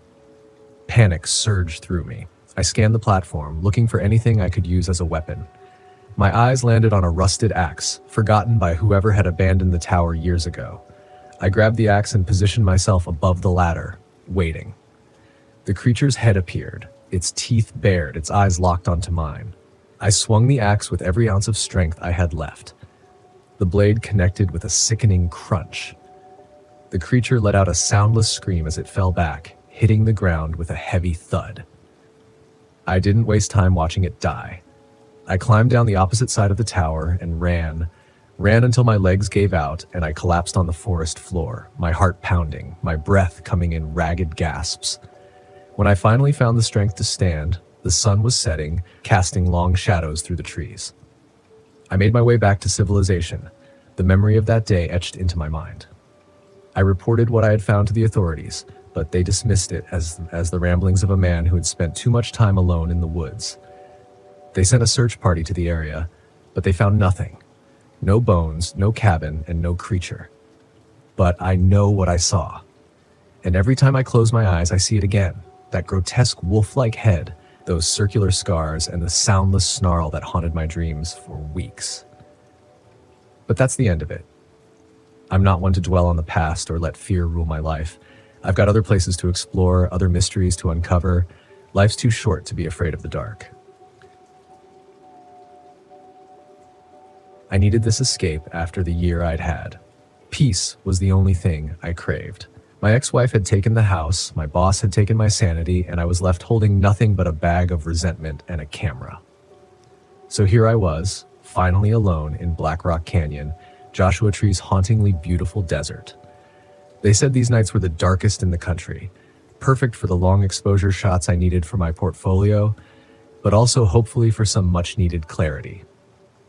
Panic surged through me. I scanned the platform, looking for anything I could use as a weapon. My eyes landed on a rusted axe, forgotten by whoever had abandoned the tower years ago. I grabbed the axe and positioned myself above the ladder, waiting. The creature's head appeared, its teeth bared, its eyes locked onto mine. I swung the axe with every ounce of strength I had left. The blade connected with a sickening crunch. The creature let out a soundless scream as it fell back, hitting the ground with a heavy thud. I didn't waste time watching it die. I climbed down the opposite side of the tower and ran until my legs gave out and I collapsed on the forest floor, my heart pounding, my breath coming in ragged gasps. When I finally found the strength to stand, the sun was setting, casting long shadows through the trees. I made my way back to civilization, the memory of that day etched into my mind. I reported what I had found to the authorities, but they dismissed it as the ramblings of a man who had spent too much time alone in the woods. They sent a search party to the area, but they found nothing. No bones, no cabin, and no creature. But I know what I saw. And every time I close my eyes, I see it again. That grotesque wolf-like head, those circular scars, and the soundless snarl that haunted my dreams for weeks. But that's the end of it. I'm not one to dwell on the past or let fear rule my life. I've got other places to explore, other mysteries to uncover. Life's too short to be afraid of the dark. I needed this escape after the year I'd had. Peace was the only thing I craved. My ex-wife had taken the house, my boss had taken my sanity, and I was left holding nothing but a bag of resentment and a camera. So here I was, finally alone in Black Rock Canyon, Joshua Tree's hauntingly beautiful desert. They said these nights were the darkest in the country, perfect for the long exposure shots I needed for my portfolio, but also hopefully for some much-needed clarity.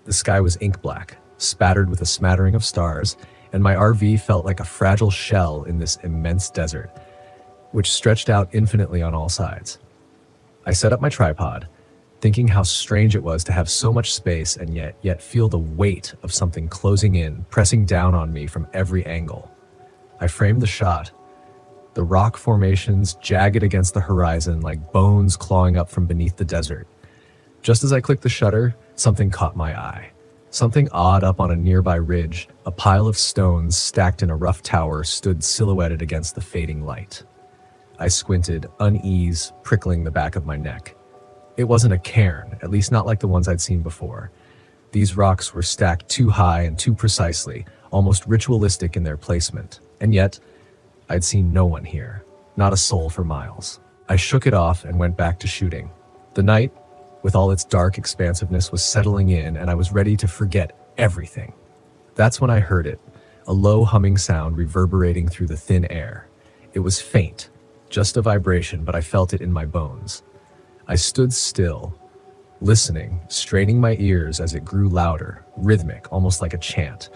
The sky was ink black, spattered with a smattering of stars, and my RV felt like a fragile shell in this immense desert, which stretched out infinitely on all sides. I set up my tripod, thinking how strange it was to have so much space and yet feel the weight of something closing in, pressing down on me from every angle. I framed the shot. The rock formations jagged against the horizon like bones clawing up from beneath the desert. Just as I clicked the shutter, something caught my eye. Something odd up on a nearby ridge, a pile of stones stacked in a rough tower stood silhouetted against the fading light. I squinted, unease prickling the back of my neck. It wasn't a cairn, at least not like the ones I'd seen before. These rocks were stacked too high and too precisely, almost ritualistic in their placement. And yet, I'd seen no one here, not a soul for miles. I shook it off and went back to shooting. The night, with all its dark expansiveness, was settling in, and I was ready to forget everything. That's when I heard it, a low humming sound reverberating through the thin air. It was faint, just a vibration, but I felt it in my bones. I stood still, listening, straining my ears as it grew louder, rhythmic, almost like a chant.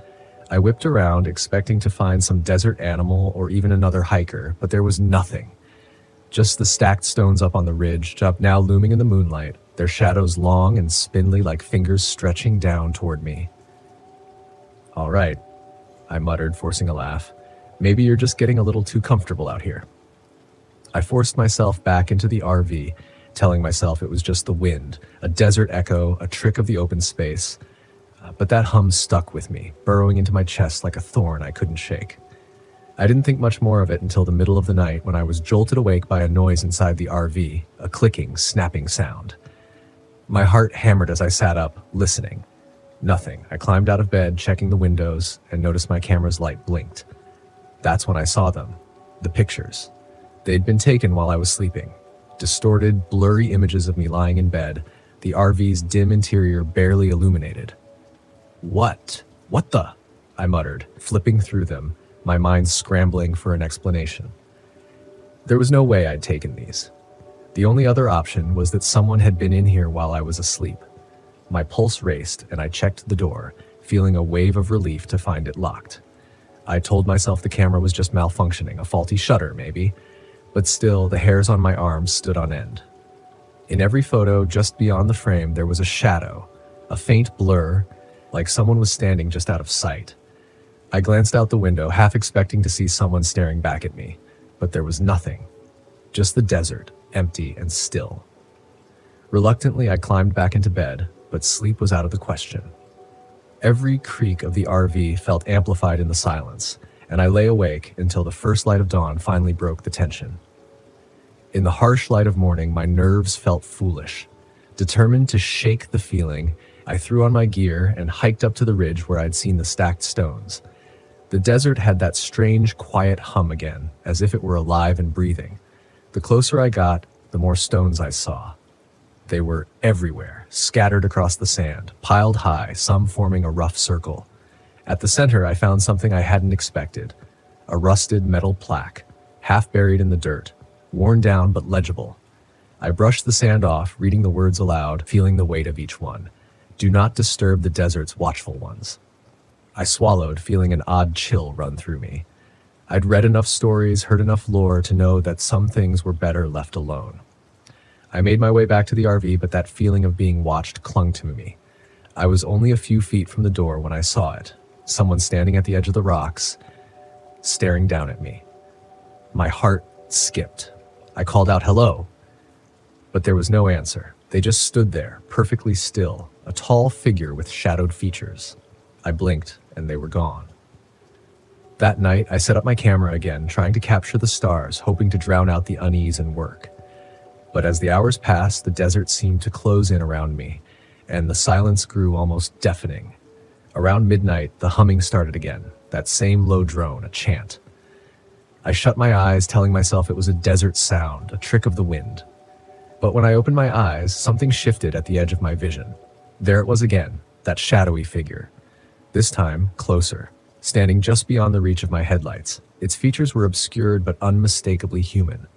I whipped around, expecting to find some desert animal or even another hiker, but there was nothing. Just the stacked stones up on the ridge, now looming in the moonlight, their shadows long and spindly like fingers stretching down toward me. "All right," I muttered, forcing a laugh. "Maybe you're just getting a little too comfortable out here." I forced myself back into the RV, telling myself it was just the wind, a desert echo, a trick of the open space. But that hum stuck with me, burrowing into my chest like a thorn I couldn't shake. I didn't think much more of it until the middle of the night when I was jolted awake by a noise inside the RV, a clicking, snapping sound. My heart hammered as I sat up, listening. Nothing. I climbed out of bed, checking the windows, and noticed my camera's light blinked. That's when I saw them. The pictures. They'd been taken while I was sleeping. Distorted, blurry images of me lying in bed, the RV's dim interior barely illuminated. What the? I muttered, flipping through them, my mind scrambling for an explanation. There was no way I'd taken these. The only other option was that someone had been in here while I was asleep. My pulse raced, and I checked the door, feeling a wave of relief to find it locked. I told myself the camera was just malfunctioning, a faulty shutter, maybe, but still, the hairs on my arms stood on end. In every photo, just beyond the frame, there was a shadow, a faint blur, like someone was standing just out of sight. I glanced out the window, half expecting to see someone staring back at me, but there was nothing. Just the desert, empty and still. Reluctantly, I climbed back into bed, but sleep was out of the question. Every creak of the RV felt amplified in the silence, and I lay awake until the first light of dawn finally broke the tension. In the harsh light of morning, my nerves felt foolish. Determined to shake the feeling, I threw on my gear and hiked up to the ridge where I'd seen the stacked stones. The desert had that strange, quiet hum again, as if it were alive and breathing. The closer I got, the more stones I saw. They were everywhere, scattered across the sand, piled high, some forming a rough circle. At the center, I found something I hadn't expected, a rusted metal plaque, half buried in the dirt, worn down but legible. I brushed the sand off, reading the words aloud, feeling the weight of each one. "Do not disturb the desert's watchful ones." I swallowed, feeling an odd chill run through me. I'd read enough stories, heard enough lore to know that some things were better left alone. I made my way back to the RV, but that feeling of being watched clung to me. I was only a few feet from the door when I saw it, someone standing at the edge of the rocks, staring down at me. My heart skipped. I called out, "Hello," but there was no answer. They just stood there, perfectly still, a tall figure with shadowed features. I blinked, and they were gone. That night, I set up my camera again, trying to capture the stars, hoping to drown out the unease and work. But as the hours passed, the desert seemed to close in around me, and the silence grew almost deafening. Around midnight, the humming started again, that same low drone, a chant. I shut my eyes, telling myself it was a desert sound, a trick of the wind. But when I opened my eyes, something shifted at the edge of my vision. There it was again, that shadowy figure. This time, closer, standing just beyond the reach of my headlights. Its features were obscured but unmistakably human.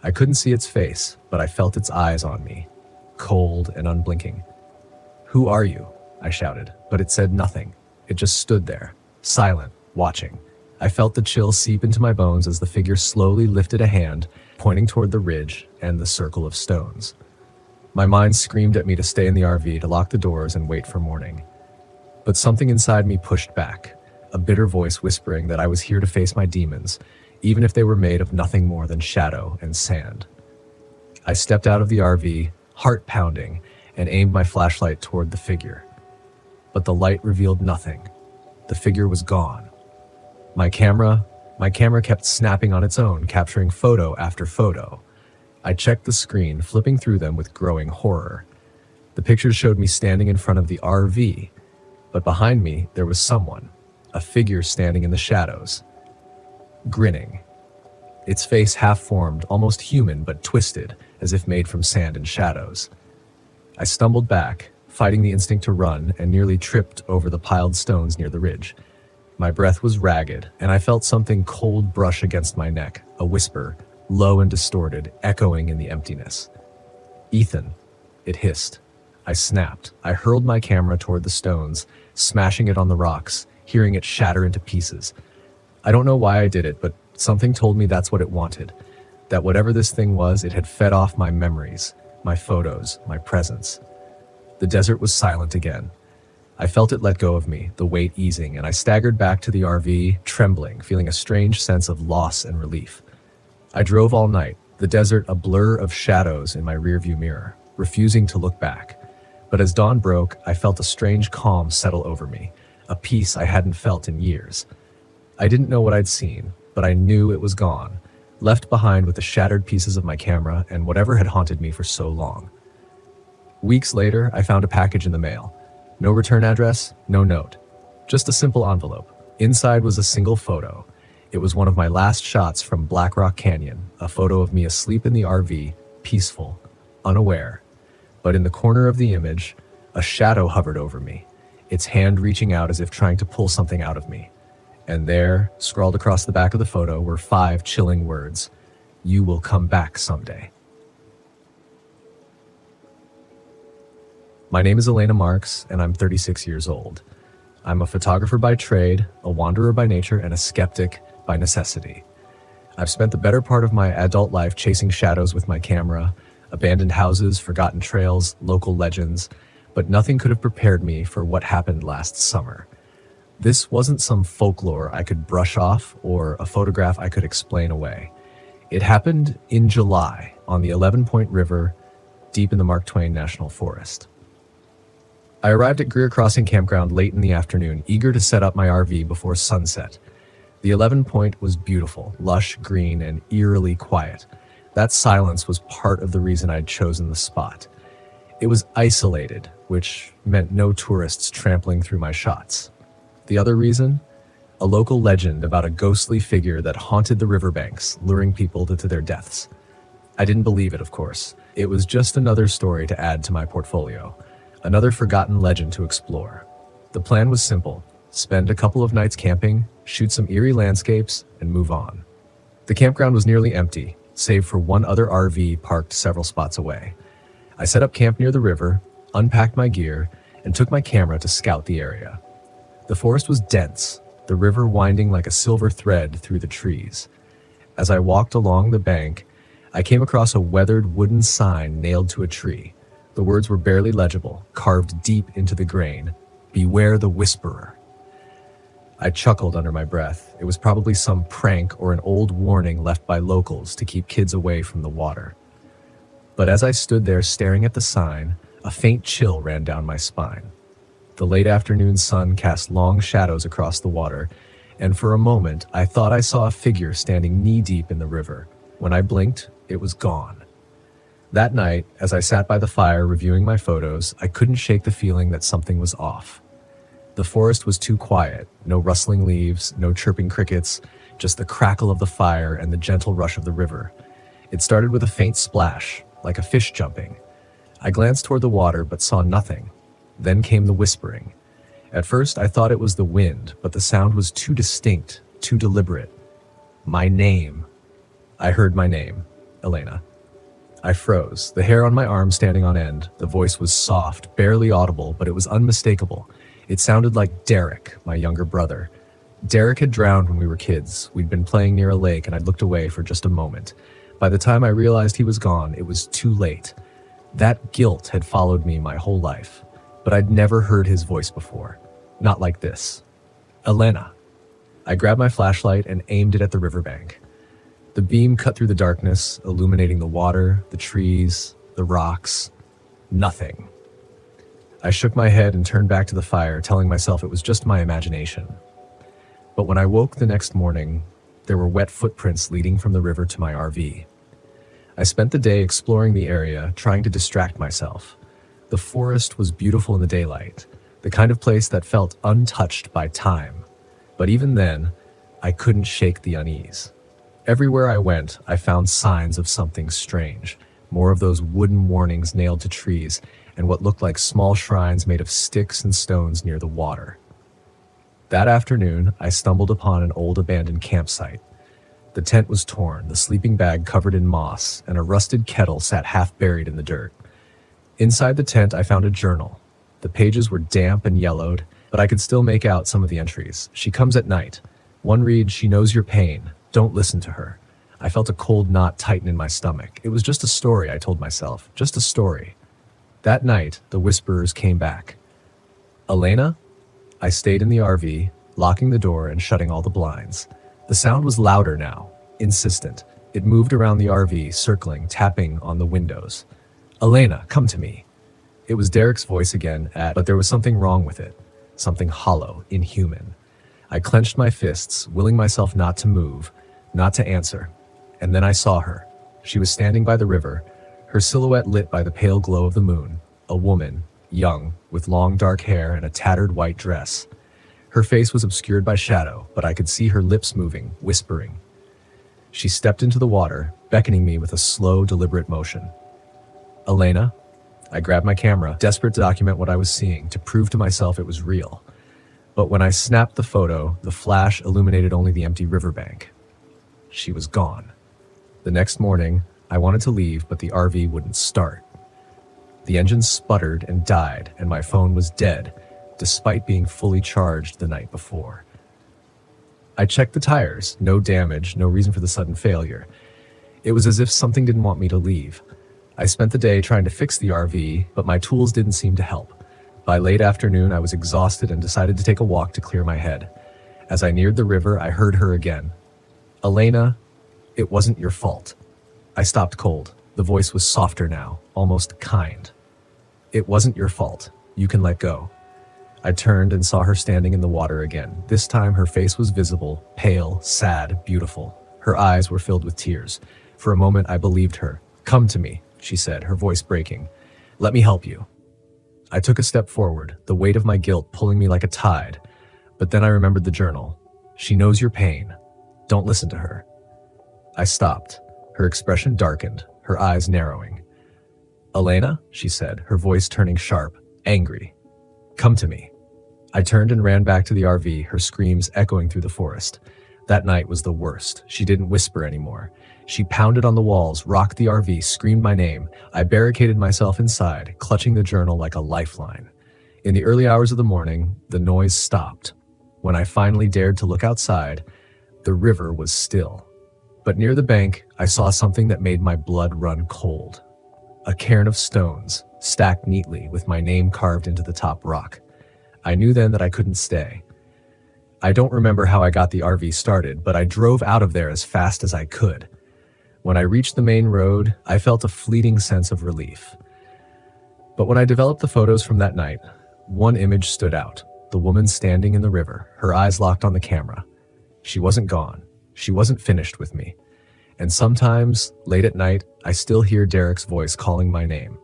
I couldn't see its face, but I felt its eyes on me, cold and unblinking. "Who are you?" I shouted, but it said nothing. It just stood there, silent, watching. I felt the chill seep into my bones as the figure slowly lifted a hand, pointing toward the ridge and the circle of stones. My mind screamed at me to stay in the RV, to lock the doors and wait for morning. But something inside me pushed back, a bitter voice whispering that I was here to face my demons, even if they were made of nothing more than shadow and sand. I stepped out of the RV, heart pounding, and aimed my flashlight toward the figure. But the light revealed nothing. The figure was gone. My camera kept snapping on its own, capturing photo after photo. I checked the screen, flipping through them with growing horror. The pictures showed me standing in front of the RV, but behind me there was someone, a figure standing in the shadows, grinning. Its face half-formed, almost human but twisted, as if made from sand and shadows. I stumbled back, fighting the instinct to run, and nearly tripped over the piled stones near the ridge. My breath was ragged, and I felt something cold brush against my neck, a whisper, low and distorted, echoing in the emptiness. "Ethan," it hissed. I snapped. I hurled my camera toward the stones, smashing it on the rocks, hearing it shatter into pieces. I don't know why I did it, but something told me that's what it wanted. That whatever this thing was, it had fed off my memories, my photos, my presence. The desert was silent again. I felt it let go of me, the weight easing, and I staggered back to the RV, trembling, feeling a strange sense of loss and relief. I drove all night, the desert a blur of shadows in my rearview mirror, refusing to look back. But as dawn broke, I felt a strange calm settle over me, a peace I hadn't felt in years. I didn't know what I'd seen, but I knew it was gone, left behind with the shattered pieces of my camera and whatever had haunted me for so long. Weeks later, I found a package in the mail. No return address, no note. Just a simple envelope. Inside was a single photo. It was one of my last shots from Black Rock Canyon, a photo of me asleep in the RV, peaceful, unaware. But in the corner of the image, a shadow hovered over me, its hand reaching out as if trying to pull something out of me. And there, scrawled across the back of the photo, were 5 chilling words: "You will come back someday." My name is Elena Marks, and I'm 36 years old. I'm a photographer by trade, a wanderer by nature, and a skeptic by necessity. I've spent the better part of my adult life chasing shadows with my camera, abandoned houses, forgotten trails, local legends, but nothing could have prepared me for what happened last summer. This wasn't some folklore I could brush off or a photograph I could explain away. It happened in July on the 11-Point River, deep in the Mark Twain National Forest. I arrived at Greer Crossing Campground late in the afternoon, eager to set up my RV before sunset. The 11-Point was beautiful, lush, green, and eerily quiet. That silence was part of the reason I'd chosen the spot. It was isolated, which meant no tourists trampling through my shots. The other reason? A local legend about a ghostly figure that haunted the riverbanks, luring people to their deaths. I didn't believe it, of course. It was just another story to add to my portfolio. Another forgotten legend to explore. The plan was simple: spend a couple of nights camping, shoot some eerie landscapes, and move on. The campground was nearly empty, save for one other RV parked several spots away. I set up camp near the river, unpacked my gear, and took my camera to scout the area. The forest was dense, the river winding like a silver thread through the trees. As I walked along the bank, I came across a weathered wooden sign nailed to a tree. The words were barely legible, carved deep into the grain: "Beware the Whisperer." I chuckled under my breath. It was probably some prank or an old warning left by locals to keep kids away from the water. But as I stood there staring at the sign, a faint chill ran down my spine. The late afternoon sun cast long shadows across the water, and for a moment I thought I saw a figure standing knee-deep in the river. When I blinked, it was gone. That night, as I sat by the fire reviewing my photos, I couldn't shake the feeling that something was off. The forest was too quiet, no rustling leaves, no chirping crickets, just the crackle of the fire and the gentle rush of the river. It started with a faint splash, like a fish jumping. I glanced toward the water but saw nothing. Then came the whispering. At first I thought it was the wind, but the sound was too distinct, too deliberate. My name. I heard my name, Elena. I froze, the hair on my arm standing on end. The voice was soft, barely audible, but it was unmistakable. It sounded like Derek, my younger brother. Derek had drowned when we were kids. We'd been playing near a lake and I'd looked away for just a moment. By the time I realized he was gone, it was too late. That guilt had followed me my whole life, but I'd never heard his voice before. Not like this. Elena. I grabbed my flashlight and aimed it at the riverbank. The beam cut through the darkness, illuminating the water, the trees, the rocks. Nothing. I shook my head and turned back to the fire, telling myself it was just my imagination. But when I woke the next morning, there were wet footprints leading from the river to my RV. I spent the day exploring the area, trying to distract myself. The forest was beautiful in the daylight, the kind of place that felt untouched by time. But even then, I couldn't shake the unease. Everywhere I went, I found signs of something strange, more of those wooden warnings nailed to trees, and what looked like small shrines made of sticks and stones near the water. That afternoon, I stumbled upon an old abandoned campsite. The tent was torn, the sleeping bag covered in moss, and a rusted kettle sat half buried in the dirt. Inside the tent, I found a journal. The pages were damp and yellowed, but I could still make out some of the entries. She comes at night. One reads, "She knows your pain. Don't listen to her." I felt a cold knot tighten in my stomach. It was just a story, I told myself. Just a story. That night, the whisperers came back. Elena? I stayed in the RV, locking the door and shutting all the blinds. The sound was louder now, insistent. It moved around the RV, circling, tapping on the windows. Elena, come to me. It was Derek's voice again, but there was something wrong with it. Something hollow, inhuman. I clenched my fists, willing myself not to move, not to answer. And then I saw her. She was standing by the river, her silhouette lit by the pale glow of the moon. A woman, young, with long dark hair and a tattered white dress. Her face was obscured by shadow, but I could see her lips moving, whispering. She stepped into the water, beckoning me with a slow, deliberate motion. Elena? I grabbed my camera, desperate to document what I was seeing, to prove to myself it was real. But when I snapped the photo, the flash illuminated only the empty riverbank. She was gone. The next morning, I wanted to leave, but the RV wouldn't start. The engine sputtered and died, and my phone was dead, despite being fully charged the night before. I checked the tires. No damage, no reason for the sudden failure. It was as if something didn't want me to leave. I spent the day trying to fix the RV, but my tools didn't seem to help. By late afternoon, I was exhausted and decided to take a walk to clear my head. As I neared the river, I heard her again. Elena, it wasn't your fault. I stopped cold. The voice was softer now, almost kind. It wasn't your fault. You can let go. I turned and saw her standing in the water again. This time her face was visible, pale, sad, beautiful. Her eyes were filled with tears. For a moment I believed her. Come to me, she said, her voice breaking. Let me help you. I took a step forward, the weight of my guilt pulling me like a tide. But then I remembered the journal. She knows your pain. Don't listen to her. I stopped. Her expression darkened, her eyes narrowing. Elena, she said, her voice turning sharp, angry. Come to me. I turned and ran back to the RV, her screams echoing through the forest. That night was the worst. She didn't whisper anymore. She pounded on the walls, rocked the RV, screamed my name. I barricaded myself inside, clutching the journal like a lifeline. In the early hours of the morning, the noise stopped. When I finally dared to look outside, the river was still. But near the bank, I saw something that made my blood run cold. A cairn of stones, stacked neatly with my name carved into the top rock. I knew then that I couldn't stay. I don't remember how I got the RV started, but I drove out of there as fast as I could. When I reached the main road, I felt a fleeting sense of relief. But when I developed the photos from that night, one image stood out. The woman standing in the river, her eyes locked on the camera. She wasn't gone. She wasn't finished with me. And sometimes, late at night, I still hear Derek's voice calling my name.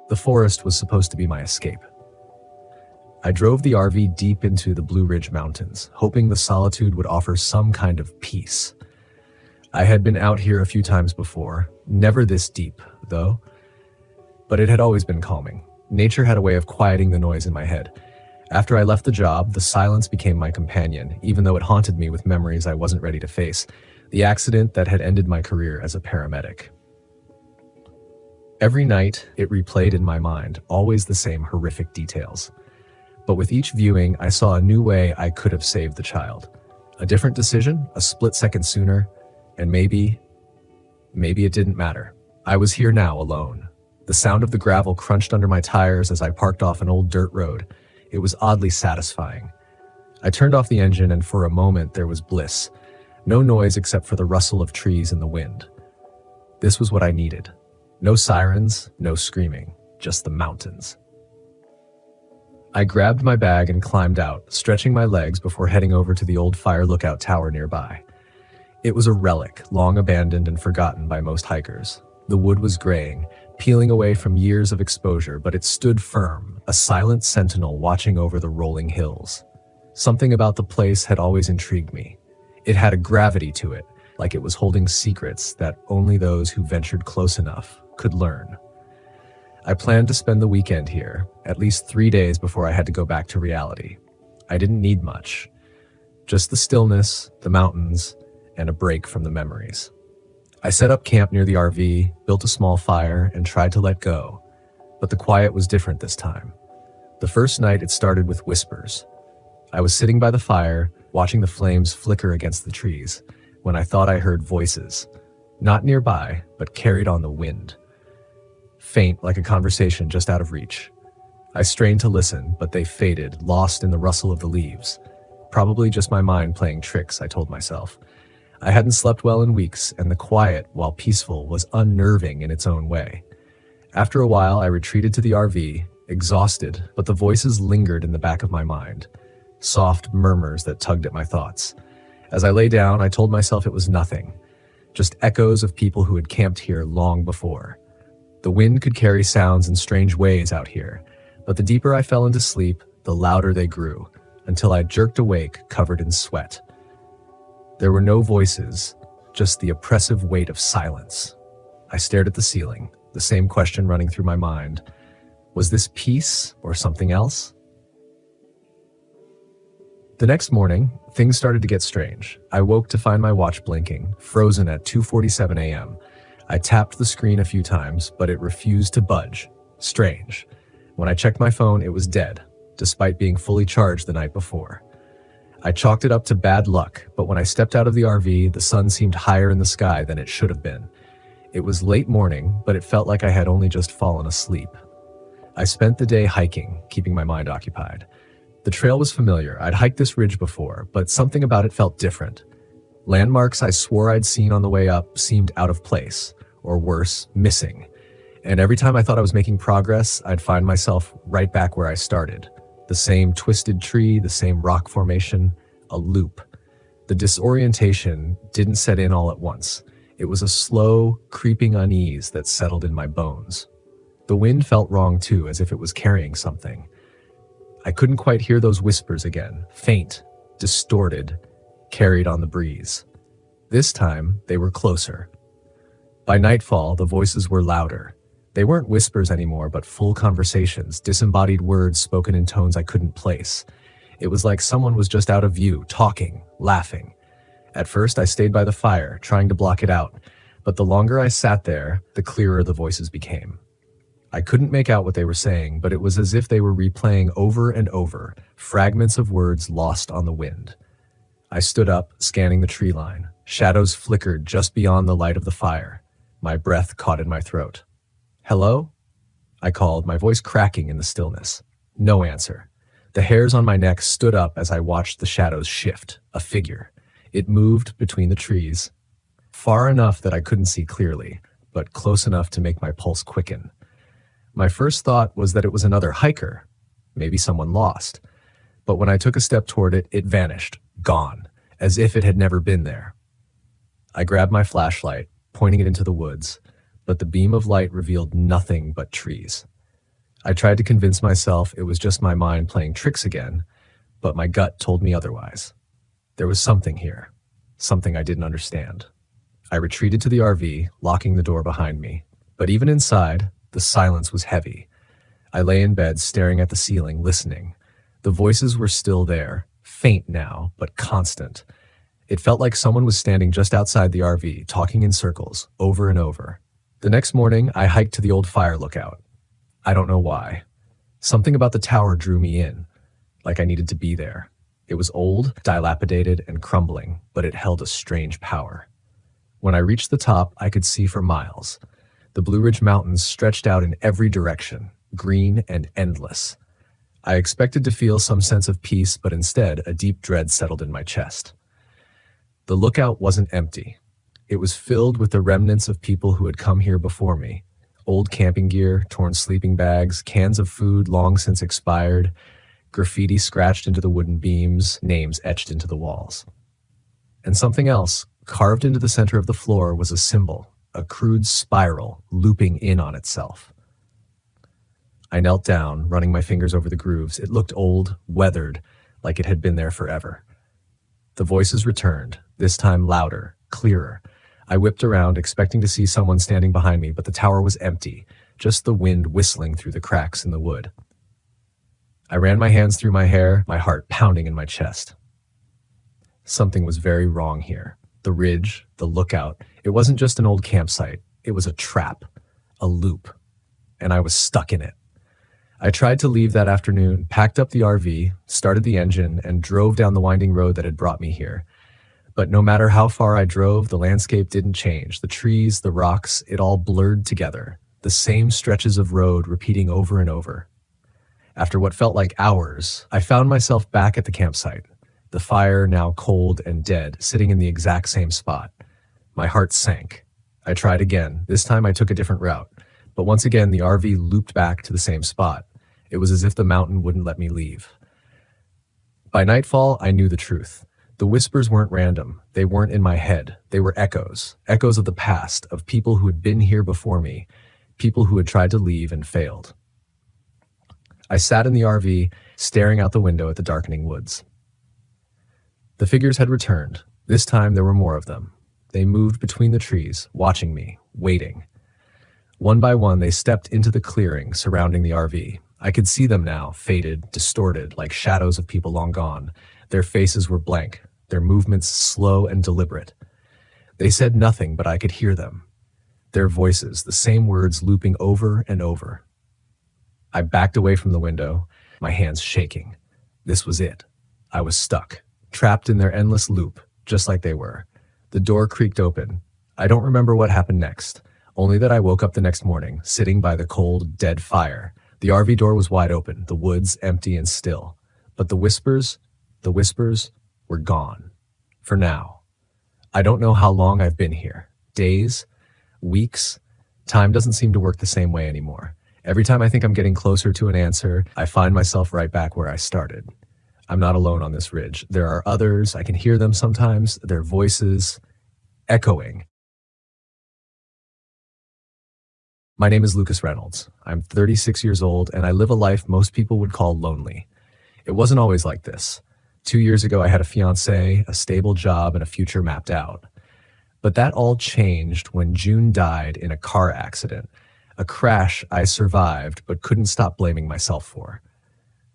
The forest was supposed to be my escape. I drove the RV deep into the Blue Ridge Mountains, hoping the solitude would offer some kind of peace. I had been out here a few times before, never this deep, though. But it had always been calming. Nature had a way of quieting the noise in my head. After I left the job, the silence became my companion, even though it haunted me with memories I wasn't ready to face. The accident that had ended my career as a paramedic. Every night, it replayed in my mind, always the same horrific details. But with each viewing, I saw a new way I could have saved the child. A different decision, a split second sooner, and maybe Maybe it didn't matter. I was here now, alone. The sound of the gravel crunched under my tires as I parked off an old dirt road. It was oddly satisfying. I turned off the engine, and for a moment there was bliss. No noise except for the rustle of trees in the wind. This was what I needed. No sirens, no screaming, just the mountains. I grabbed my bag and climbed out, stretching my legs before heading over to the old fire lookout tower nearby. It was a relic, long abandoned and forgotten by most hikers. The wood was graying, peeling away from years of exposure, but it stood firm, a silent sentinel watching over the rolling hills. Something about the place had always intrigued me. It had a gravity to it, like it was holding secrets that only those who ventured close enough could learn. I planned to spend the weekend here, at least 3 days before I had to go back to reality. I didn't need much. Just the stillness, the mountains, and a break from the memories. I set up camp near the RV, built a small fire, and tried to let go. But the quiet was different this time. The first night it started with whispers. I was sitting by the fire, watching the flames flicker against the trees, when I thought I heard voices. Not nearby, but carried on the wind. Faint, like a conversation just out of reach. I strained to listen, but they faded, lost in the rustle of the leaves. Probably just my mind playing tricks, I told myself. I hadn't slept well in weeks, and the quiet, while peaceful, was unnerving in its own way. After a while, I retreated to the RV, exhausted, but the voices lingered in the back of my mind. Soft murmurs that tugged at my thoughts. As I lay down, I told myself it was nothing. Just echoes of people who had camped here long before. The wind could carry sounds in strange ways out here, but the deeper I fell into sleep, the louder they grew, until I jerked awake, covered in sweat. There were no voices, just the oppressive weight of silence. I stared at the ceiling, the same question running through my mind. Was this peace or something else? The next morning, things started to get strange. I woke to find my watch blinking, frozen at 2:47 a.m. I tapped the screen a few times, but it refused to budge. Strange. When I checked my phone, it was dead, despite being fully charged the night before. I chalked it up to bad luck, but when I stepped out of the RV, the sun seemed higher in the sky than it should have been. It was late morning, but it felt like I had only just fallen asleep. I spent the day hiking, keeping my mind occupied. The trail was familiar. I'd hiked this ridge before, but something about it felt different. Landmarks I swore I'd seen on the way up seemed out of place, or worse, missing. And every time I thought I was making progress, I'd find myself right back where I started. The same twisted tree, the same rock formation, a loop. The disorientation didn't set in all at once. It was a slow, creeping unease that settled in my bones. The wind felt wrong too, as if it was carrying something. I couldn't quite hear those whispers again, faint, distorted, carried on the breeze. This time, they were closer. By nightfall, the voices were louder. They weren't whispers anymore, but full conversations, disembodied words spoken in tones I couldn't place. It was like someone was just out of view, talking, laughing. At first, I stayed by the fire, trying to block it out, but the longer I sat there, the clearer the voices became. I couldn't make out what they were saying, but it was as if they were replaying over and over, fragments of words lost on the wind. I stood up, scanning the tree line. Shadows flickered just beyond the light of the fire. My breath caught in my throat. "Hello?" I called, my voice cracking in the stillness. No answer. The hairs on my neck stood up as I watched the shadows shift, a figure. It moved between the trees, far enough that I couldn't see clearly, but close enough to make my pulse quicken. My first thought was that it was another hiker, maybe someone lost. But when I took a step toward it, it vanished, gone, as if it had never been there. I grabbed my flashlight, pointing it into the woods, but the beam of light revealed nothing but trees. I tried to convince myself it was just my mind playing tricks again, but my gut told me otherwise. There was something here, something I didn't understand. I retreated to the RV, locking the door behind me. But even inside, the silence was heavy. I lay in bed, staring at the ceiling, listening. The voices were still there, faint now, but constant. It felt like someone was standing just outside the RV, talking in circles, over and over. The next morning, I hiked to the old fire lookout. I don't know why. Something about the tower drew me in, like I needed to be there. It was old, dilapidated, and crumbling, but it held a strange power. When I reached the top, I could see for miles. The Blue Ridge Mountains stretched out in every direction, green and endless. I expected to feel some sense of peace, but instead, a deep dread settled in my chest. The lookout wasn't empty. It was filled with the remnants of people who had come here before me. Old camping gear, torn sleeping bags, cans of food long since expired, graffiti scratched into the wooden beams, names etched into the walls. And something else, carved into the center of the floor, was a symbol, a crude spiral looping in on itself. I knelt down, running my fingers over the grooves. It looked old, weathered, like it had been there forever. The voices returned, this time louder, clearer. I whipped around, expecting to see someone standing behind me, but the tower was empty, just the wind whistling through the cracks in the wood. I ran my hands through my hair, my heart pounding in my chest. Something was very wrong here. The ridge, the lookout, it wasn't just an old campsite. It was a trap, a loop, and I was stuck in it. I tried to leave that afternoon, packed up the RV, started the engine, and drove down the winding road that had brought me here. But no matter how far I drove, the landscape didn't change. The trees, the rocks, it all blurred together. The same stretches of road repeating over and over. After what felt like hours, I found myself back at the campsite. The fire, now cold and dead, sitting in the exact same spot. My heart sank. I tried again. This time I took a different route. But once again, the RV looped back to the same spot. It was as if the mountain wouldn't let me leave. By nightfall, I knew the truth. The whispers weren't random. They weren't in my head. They were echoes. Echoes of the past, of people who had been here before me. People who had tried to leave and failed. I sat in the RV, staring out the window at the darkening woods. The figures had returned. This time there were more of them. They moved between the trees, watching me, waiting. One by one, they stepped into the clearing surrounding the RV. I could see them now, faded, distorted, like shadows of people long gone. Their faces were blank, their movements slow and deliberate. They said nothing, but I could hear them. Their voices, the same words looping over and over. I backed away from the window, my hands shaking. This was it. I was stuck, trapped in their endless loop, just like they were. The door creaked open. I don't remember what happened next, only that I woke up the next morning, sitting by the cold, dead fire. The RV door was wide open, the woods empty and still. But the whispers were gone. For now. I don't know how long I've been here. Days? Weeks? Time doesn't seem to work the same way anymore. Every time I think I'm getting closer to an answer, I find myself right back where I started. I'm not alone on this ridge. There are others. I can hear them sometimes, their voices echoing. My name is Lucas Reynolds. I'm 36 years old, and I live a life most people would call lonely. It wasn't always like this. 2 years ago, I had a fiancé, a stable job, and a future mapped out. But that all changed when June died in a car accident, a crash I survived but couldn't stop blaming myself for.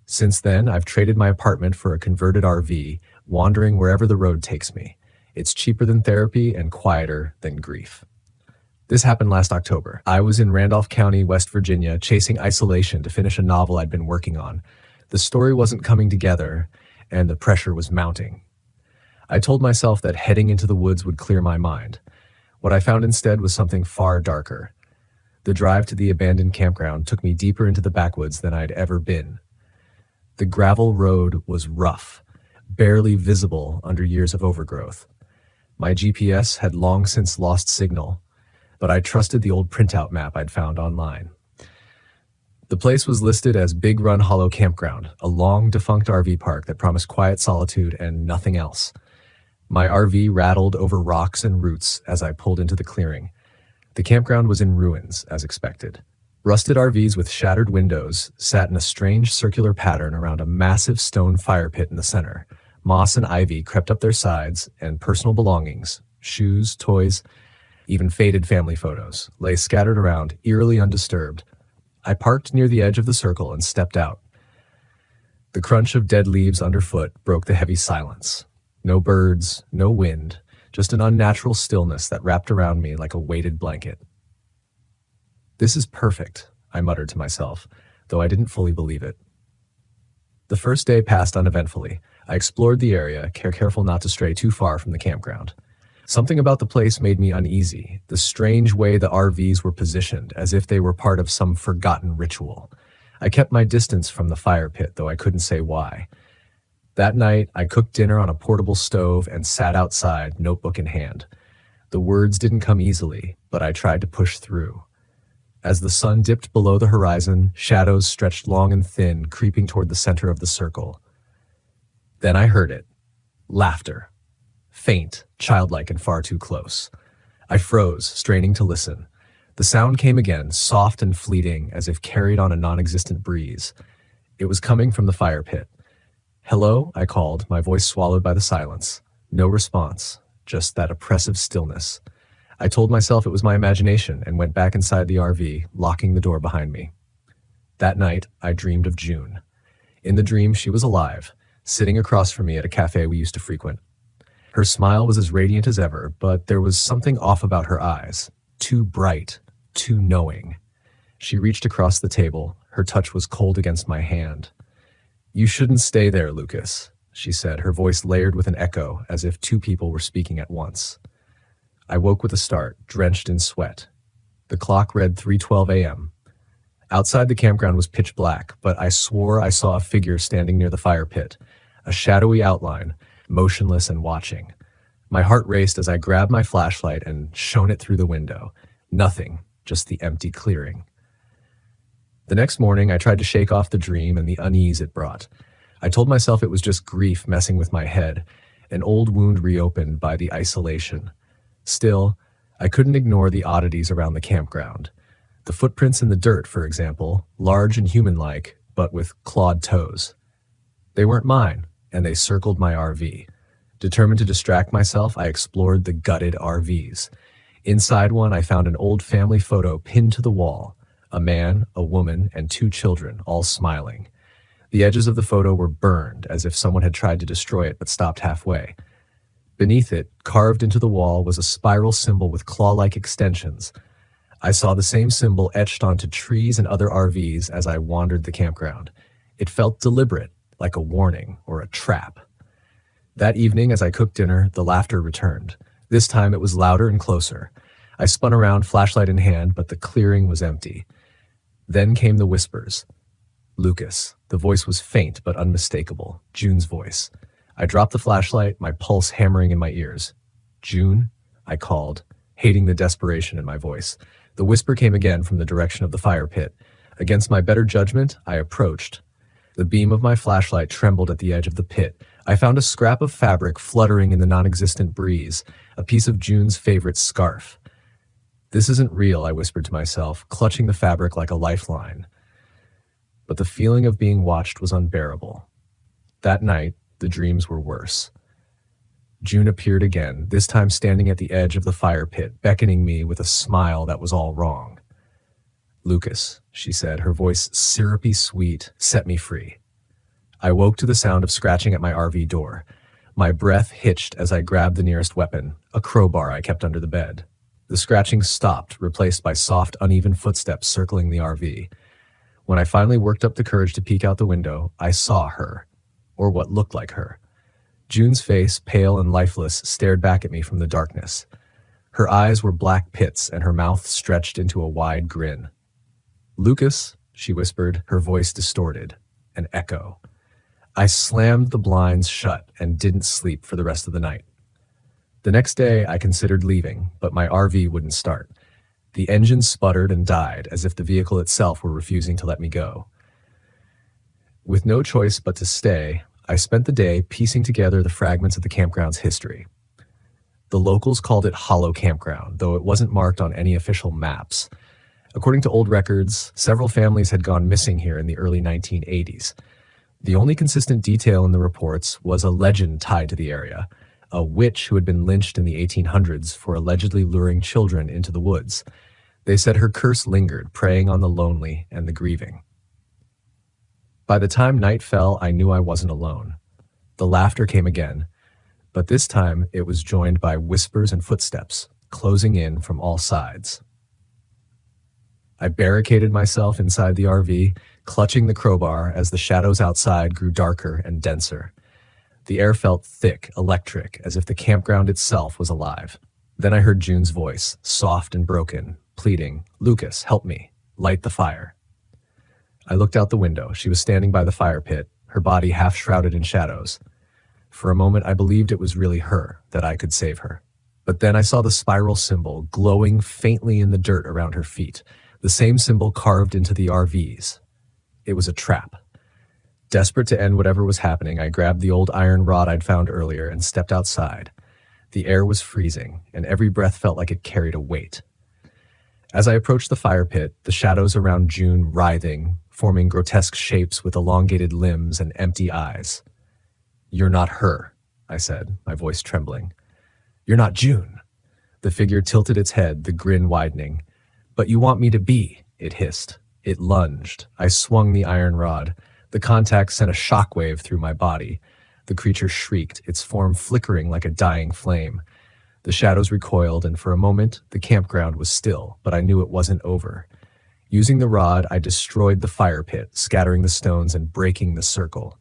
Since then, I've traded my apartment for a converted RV, wandering wherever the road takes me. It's cheaper than therapy and quieter than grief. This happened last October. I was in Randolph County, West Virginia, chasing isolation to finish a novel I'd been working on. The story wasn't coming together, and the pressure was mounting. I told myself that heading into the woods would clear my mind. What I found instead was something far darker. The drive to the abandoned campground took me deeper into the backwoods than I'd ever been. The gravel road was rough, barely visible under years of overgrowth. My GPS had long since lost signal, but I trusted the old printout map I'd found online. The place was listed as Big Run Hollow Campground, a long-defunct RV park that promised quiet solitude and nothing else. My RV rattled over rocks and roots as I pulled into the clearing. The campground was in ruins, as expected. Rusted RVs with shattered windows sat in a strange circular pattern around a massive stone fire pit in the center. Moss and ivy crept up their sides, and personal belongings, shoes, toys, even faded family photos, lay scattered around, eerily undisturbed. I parked near the edge of the circle and stepped out. The crunch of dead leaves underfoot broke the heavy silence. No birds, no wind, just an unnatural stillness that wrapped around me like a weighted blanket. This is perfect, I muttered to myself, though I didn't fully believe it. The first day passed uneventfully. I explored the area, careful not to stray too far from the campground. Something about the place made me uneasy, the strange way the RVs were positioned, as if they were part of some forgotten ritual. I kept my distance from the fire pit, though I couldn't say why. That night, I cooked dinner on a portable stove and sat outside, notebook in hand. The words didn't come easily, but I tried to push through. As the sun dipped below the horizon, shadows stretched long and thin, creeping toward the center of the circle. Then I heard it. Laughter. Faint, childlike, and far too close. I froze, straining to listen. The sound came again, soft and fleeting, as if carried on a non-existent breeze. It was coming from the fire pit. "Hello?" I called, my voice swallowed by the silence. No response, just that oppressive stillness. I told myself it was my imagination and went back inside the RV, locking the door behind me. That night, I dreamed of June. In the dream, she was alive, sitting across from me at a cafe we used to frequent. Her smile was as radiant as ever, but there was something off about her eyes. Too bright, too knowing. She reached across the table. Her touch was cold against my hand. "You shouldn't stay there, Lucas," she said, her voice layered with an echo, as if two people were speaking at once. I woke with a start, drenched in sweat. The clock read 3:12 a.m. Outside the campground was pitch black, but I swore I saw a figure standing near the fire pit, a shadowy outline, motionless and watching. My heart raced as I grabbed my flashlight and shone it through the window. Nothing, just the empty clearing. The next morning, I tried to shake off the dream and the unease it brought. I told myself it was just grief messing with my head, an old wound reopened by the isolation. Still, I couldn't ignore the oddities around the campground. The footprints in the dirt, for example, large and human-like, but with clawed toes. They weren't mine, and they circled my RV. Determined to distract myself, I explored the gutted RVs. Inside one, I found an old family photo pinned to the wall. A man, a woman, and two children, all smiling. The edges of the photo were burned, as if someone had tried to destroy it but stopped halfway. Beneath it, carved into the wall, was a spiral symbol with claw-like extensions. I saw the same symbol etched onto trees and other RVs as I wandered the campground. It felt deliberate, like a warning or a trap. That evening, as I cooked dinner, the laughter returned. This time it was louder and closer. I spun around, flashlight in hand, but the clearing was empty. Then came the whispers. "Lucas." The voice was faint but unmistakable. June's voice. I dropped the flashlight, my pulse hammering in my ears. "June?" I called, hating the desperation in my voice. The whisper came again from the direction of the fire pit. Against my better judgment, I approached. The beam of my flashlight trembled at the edge of the pit. I found a scrap of fabric fluttering in the non-existent breeze, a piece of June's favorite scarf. "This isn't real," I whispered to myself, clutching the fabric like a lifeline. But the feeling of being watched was unbearable. That night, the dreams were worse. June appeared again, this time standing at the edge of the fire pit, beckoning me with a smile that was all wrong. "Lucas," she said, her voice syrupy sweet, "set me free." I woke to the sound of scratching at my RV door. My breath hitched as I grabbed the nearest weapon, a crowbar I kept under the bed. The scratching stopped, replaced by soft, uneven footsteps circling the RV. When I finally worked up the courage to peek out the window, I saw her, or what looked like her. June's face, pale and lifeless, stared back at me from the darkness. Her eyes were black pits, and her mouth stretched into a wide grin. "Lucas," she whispered, her voice distorted, an echo. I slammed the blinds shut and didn't sleep for the rest of the night. The next day, I considered leaving, but my RV wouldn't start. The engine sputtered and died, as if the vehicle itself were refusing to let me go. With no choice but to stay, I spent the day piecing together the fragments of the campground's history. The locals called it Hollow Campground, though it wasn't marked on any official maps. According to old records, several families had gone missing here in the early 1980s. The only consistent detail in the reports was a legend tied to the area, a witch who had been lynched in the 1800s for allegedly luring children into the woods. They said her curse lingered, preying on the lonely and the grieving. By the time night fell, I knew I wasn't alone. The laughter came again, but this time it was joined by whispers and footsteps, closing in from all sides. I barricaded myself inside the RV, clutching the crowbar as the shadows outside grew darker and denser. The air felt thick, electric, as if the campground itself was alive. Then I heard June's voice, soft and broken, pleading, "Lucas, help me. Light the fire." I looked out the window. She was standing by the fire pit, her body half shrouded in shadows. For a moment, I believed it was really her, that I could save her. But then I saw the spiral symbol glowing faintly in the dirt around her feet, the same symbol carved into the RVs. It was a trap. Desperate to end whatever was happening, I grabbed the old iron rod I'd found earlier and stepped outside. The air was freezing, and every breath felt like it carried a weight. As I approached the fire pit, the shadows around June writhing, forming grotesque shapes with elongated limbs and empty eyes. "You're not her," I said, my voice trembling. "You're not June." The figure tilted its head, the grin widening. "But you want me to be," it hissed. It lunged. I swung the iron rod. The contact sent a shockwave through my body. The creature shrieked, its form flickering like a dying flame. The shadows recoiled, and for a moment, the campground was still, but I knew it wasn't over. Using the rod, I destroyed the fire pit, scattering the stones and breaking the circle.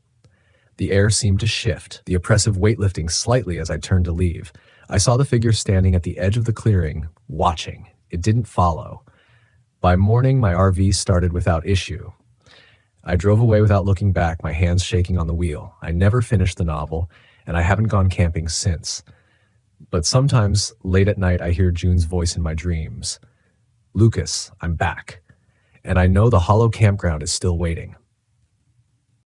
The air seemed to shift, the oppressive weight lifting slightly as I turned to leave. I saw the figure standing at the edge of the clearing, watching. It didn't follow. By morning, my RV started without issue. I drove away without looking back, my hands shaking on the wheel. I never finished the novel, and I haven't gone camping since. But sometimes, late at night, I hear June's voice in my dreams. "Lucas, I'm back." And I know the hollow campground is still waiting.